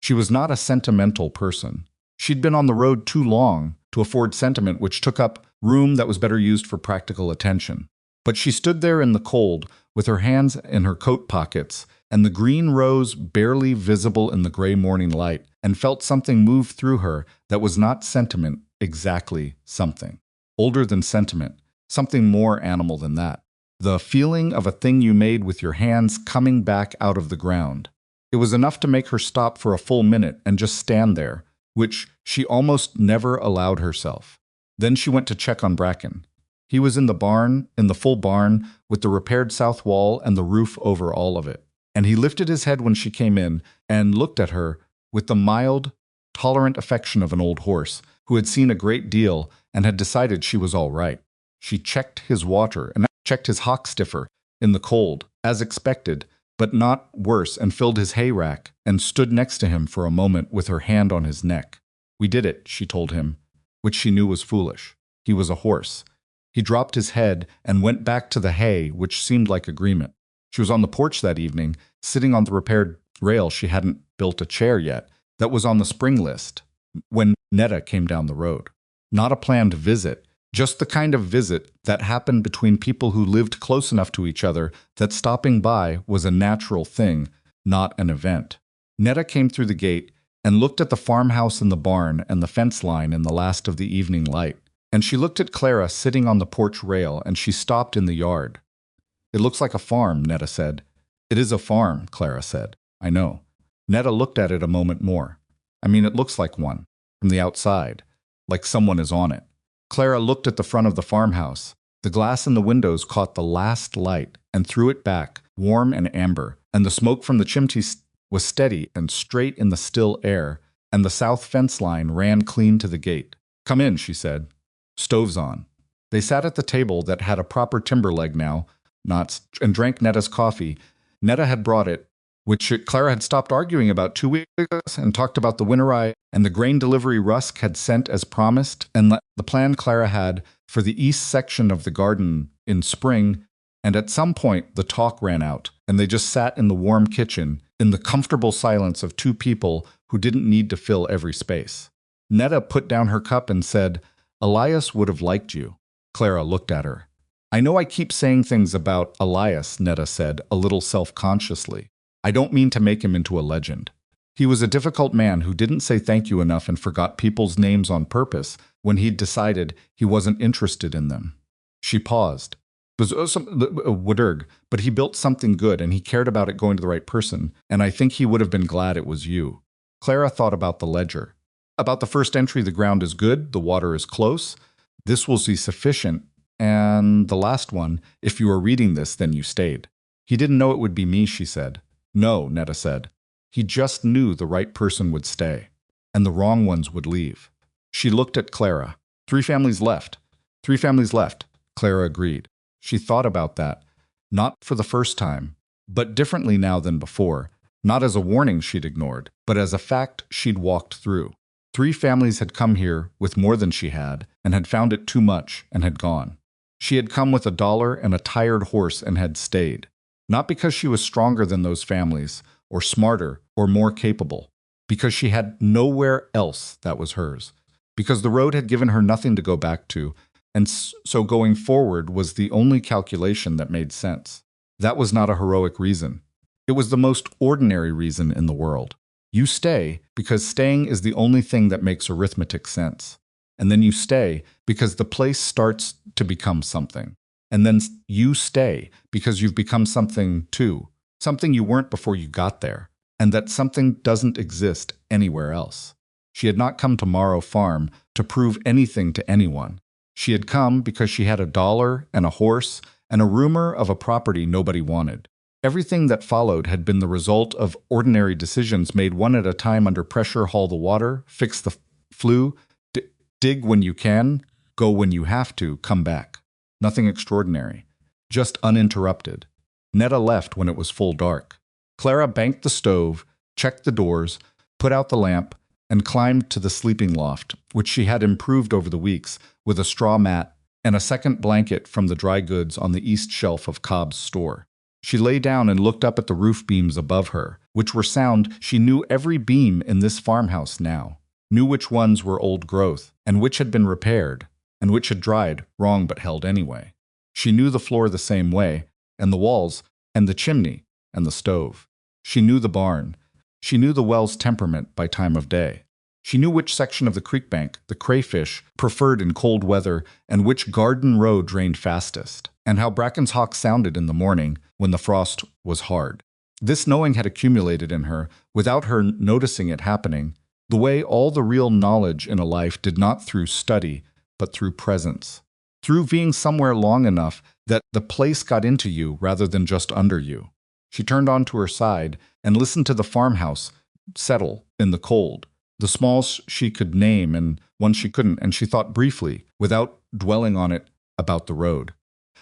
She was not a sentimental person. She'd been on the road too long to afford sentiment, which took up room that was better used for practical attention. But she stood there in the cold, with her hands in her coat pockets, and the green rose barely visible in the gray morning light, and felt something move through her that was not sentiment, exactly something. Older than sentiment, something more animal than that. The feeling of a thing you made with your hands coming back out of the ground. It was enough to make her stop for a full minute and just stand there, which she almost never allowed herself. Then she went to check on Bracken. He was in the barn, in the full barn, with the repaired south wall and the roof over all of it. and he lifted his head when she came in and looked at her with the mild, tolerant affection of an old horse who had seen a great deal and had decided she was all right. She checked his water and checked his hock stiffer in the cold, as expected, but not worse, and filled his hay rack and stood next to him for a moment with her hand on his neck. We did it, she told him, which she knew was foolish. He was a horse. He dropped his head and went back to the hay, which seemed like agreement. She was on the porch that evening, sitting on the repaired rail. She hadn't built a chair yet. That was on the spring list when Netta came down the road. Not a planned visit, just the kind of visit that happened between people who lived close enough to each other that stopping by was a natural thing, not an event. Netta came through the gate and looked at the farmhouse and the barn and the fence line in the last of the evening light. And she looked at Clara sitting on the porch rail, and she stopped in the yard. It looks like a farm, Netta said. It is a farm, Clara said. I know. Netta looked at it a moment more. I mean, it looks like one, from the outside, like someone is on it. Clara looked at the front of the farmhouse. The glass in the windows caught the last light and threw it back, warm and amber, and the smoke from the chimney was steady and straight in the still air, and the south fence line ran clean to the gate. Come in, she said. Stoves on. They sat at the table that had a proper timber leg now, and drank Netta's coffee. Netta had brought it, which Clara had stopped arguing about 2 weeks ago, and talked about the winter rye and the grain delivery Rusk had sent as promised, and the plan Clara had for the east section of the garden in spring, and at some point the talk ran out, and they just sat in the warm kitchen in the comfortable silence of two people who didn't need to fill every space. Netta put down her cup and said, Elias would have liked you. Clara looked at her. I know I keep saying things about Elias, Netta said, a little self-consciously. I don't mean to make him into a legend. He was a difficult man who didn't say thank you enough and forgot people's names on purpose when he'd decided he wasn't interested in them. She paused. It was Woodurg, but he built something good and he cared about it going to the right person, and I think he would have been glad it was you. Clara thought about the ledger. About the first entry, the ground is good, the water is close. This will be sufficient. And the last one, if you were reading this, then you stayed. He didn't know it would be me, she said. No, Netta said. He just knew the right person would stay, and the wrong ones would leave. She looked at Clara. 3 families left. 3 families left, Clara agreed. She thought about that, not for the first time, but differently now than before, not as a warning she'd ignored, but as a fact she'd walked through. 3 families had come here with more than she had, and had found it too much, and had gone. She had come with $1 and a tired horse and had stayed. Not because she was stronger than those families, or smarter, or more capable. Because she had nowhere else that was hers. Because the road had given her nothing to go back to, and so going forward was the only calculation that made sense. That was not a heroic reason. It was the most ordinary reason in the world. You stay because staying is the only thing that makes arithmetic sense. And then you stay because the place starts to become something. And then you stay because you've become something too. Something you weren't before you got there. And that something doesn't exist anywhere else. She had not come to Morrow Farm to prove anything to anyone. She had come because she had $1 and a horse and a rumor of a property nobody wanted. Everything that followed had been the result of ordinary decisions made one at a time under pressure: haul the water, fix the flue, dig when you can, go when you have to, come back. Nothing extraordinary. Just uninterrupted. Netta left when it was full dark. Clara banked the stove, checked the doors, put out the lamp, and climbed to the sleeping loft, which she had improved over the weeks, with a straw mat and a second blanket from the dry goods on the east shelf of Cobb's store. She lay down and looked up at the roof beams above her, which were sound. She knew every beam in this farmhouse now, knew which ones were old growth, and which had been repaired, and which had dried, wrong but held anyway. She knew the floor the same way, and the walls, and the chimney, and the stove. She knew the barn. She knew the well's temperament by time of day. She knew which section of the creek bank the crayfish preferred in cold weather, and which garden road drained fastest, and how Bracken's hawk sounded in the morning when the frost was hard. This knowing had accumulated in her, without her noticing it happening, the way all the real knowledge in a life did not through study, but through presence. Through being somewhere long enough that the place got into you rather than just under you. She turned onto her side and listened to the farmhouse settle in the cold, the smalls she could name and ones she couldn't, and she thought briefly, without dwelling on it, about the road,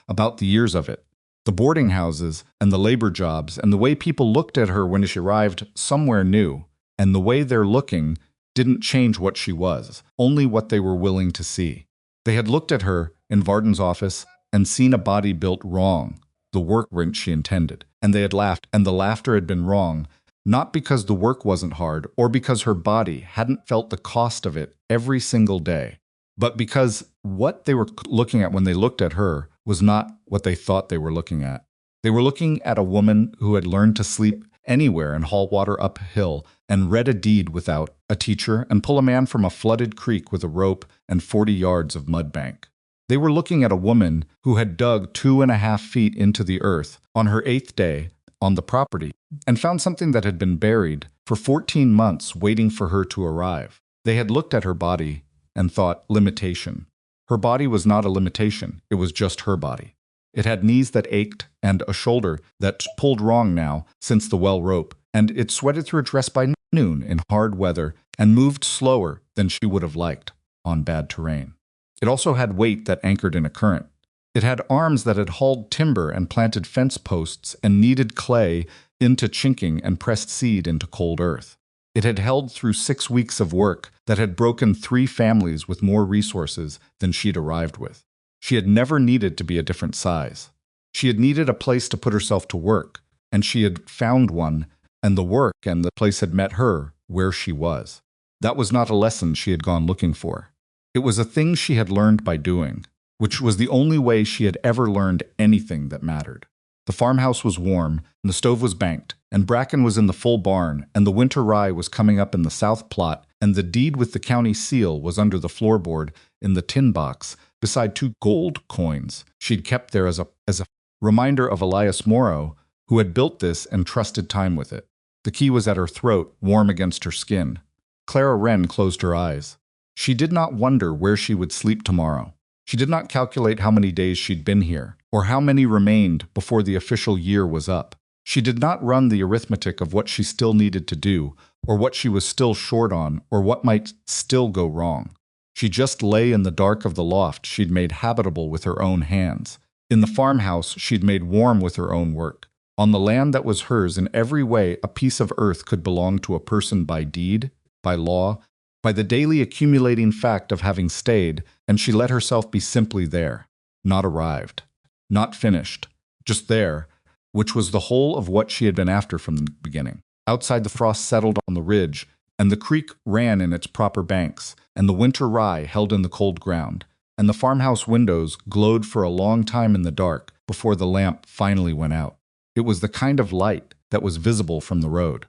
about the years of it, the boarding houses and the labor jobs, and the way people looked at her when she arrived somewhere new, and the way they're looking didn't change what she was, only what they were willing to see. They had looked at her in Varden's office and seen a body built wrong, the work weren't she intended, and they had laughed, and the laughter had been wrong, not because the work wasn't hard or because her body hadn't felt the cost of it every single day, but because what they were looking at when they looked at her was not what they thought they were looking at. They were looking at a woman who had learned to sleep anywhere and haul water uphill and read a deed without a teacher and pull a man from a flooded creek with a rope and 40 yards of mud bank. They were looking at a woman who had dug 2.5 feet into the earth on her 8th day on the property and found something that had been buried for 14 months waiting for her to arrive. They had looked at her body and thought limitation. Her body was not a limitation, it was just her body. It had knees that ached and a shoulder that pulled wrong now since the well rope, and it sweated through a dress by noon in hard weather and moved slower than she would have liked on bad terrain. It also had weight that anchored in a current. It had arms that had hauled timber and planted fence posts and kneaded clay into chinking and pressed seed into cold earth. It had held through 6 weeks of work that had broken 3 families with more resources than she'd arrived with. She had never needed to be a different size. She had needed a place to put herself to work, and she had found one, and the work and the place had met her where she was. That was not a lesson she had gone looking for. It was a thing she had learned by doing, which was the only way she had ever learned anything that mattered. The farmhouse was warm, and the stove was banked, and bracken was in the full barn, and the winter rye was coming up in the south plot, and the deed with the county seal was under the floorboard in the tin box, beside 2 gold coins she'd kept there as a reminder of Elias Morrow, who had built this and trusted time with it. The key was at her throat, warm against her skin. Clara Wren closed her eyes. She did not wonder where she would sleep tomorrow. She did not calculate how many days she'd been here, or how many remained before the official year was up. She did not run the arithmetic of what she still needed to do, or what she was still short on, or what might still go wrong. She just lay in the dark of the loft she'd made habitable with her own hands, in the farmhouse she'd made warm with her own work. On the land that was hers in every way a piece of earth could belong to a person by deed, by law, by the daily accumulating fact of having stayed, and she let herself be simply there, not arrived, not finished, just there, which was the whole of what she had been after from the beginning. Outside the frost settled on the ridge, and the creek ran in its proper banks, and the winter rye held in the cold ground, and the farmhouse windows glowed for a long time in the dark before the lamp finally went out. It was the kind of light that was visible from the road,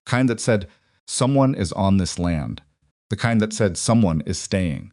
kind that said, someone is on this land, the kind that said someone is staying.